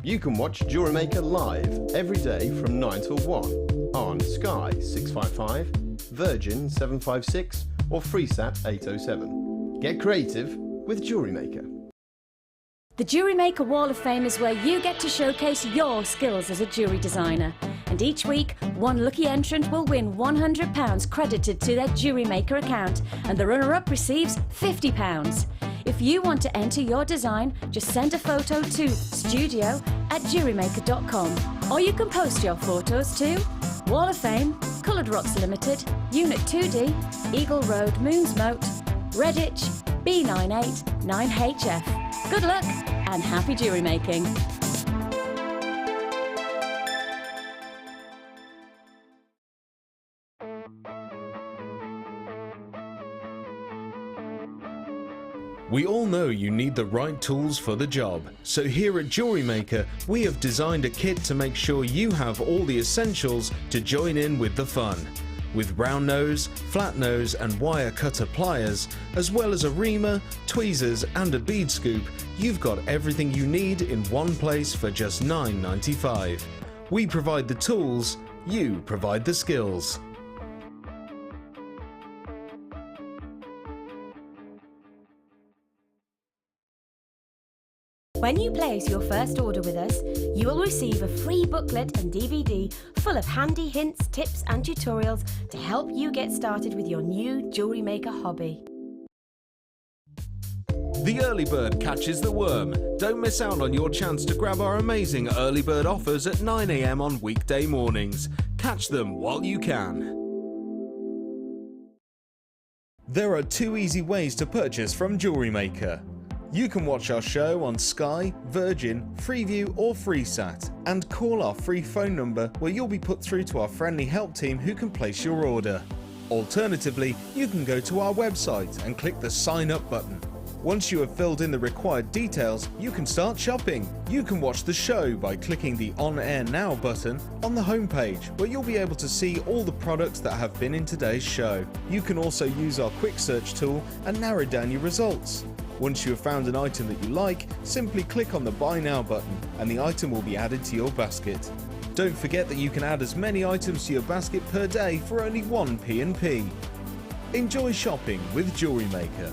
You can watch Jewellery Maker live every day from 9 till 1 on Sky 655, Virgin 756 or Freesat 807. Get creative with Jewellery Maker. The Jewellery Maker Wall of Fame is where you get to showcase your skills as a jewellery designer. And each week, one lucky entrant will win £100 credited to their Jewellery Maker account, and the runner-up receives £50. If you want to enter your design, just send a photo to studio@jewellerymaker.com, or you can post your photos to Wall of Fame, Coloured Rocks Limited, Unit 2D, Eagle Road, Moonsmote, Redditch, B98 9HF. Good luck and happy jewellery making. We all know you need the right tools for the job, so here at Jewellery Maker we have designed a kit to make sure you have all the essentials to join in with the fun. With round nose, flat nose and wire cutter pliers, as well as a reamer, tweezers and a bead scoop, you've got everything you need in one place for just $9.95. We provide the tools, you provide the skills. When you place your first order with us, you will receive a free booklet and DVD full of handy hints, tips and tutorials to help you get started with your new jewellery maker hobby. The early bird catches the worm. Don't miss out on your chance to grab our amazing early bird offers at 9 AM on weekday mornings. Catch them while you can. There are 2 easy ways to purchase from Jewellery Maker. You can watch our show on Sky, Virgin, Freeview or Freesat, and call our free phone number where you'll be put through to our friendly help team who can place your order. Alternatively, you can go to our website and click the sign up button. Once you have filled in the required details, you can start shopping. You can watch the show by clicking the On Air Now button on the homepage, where you'll be able to see all the products that have been in today's show. You can also use our quick search tool and narrow down your results. Once you have found an item that you like, simply click on the Buy Now button and the item will be added to your basket. Don't forget that you can add as many items to your basket per day for only 1p&p. Enjoy shopping with Jewellery Maker.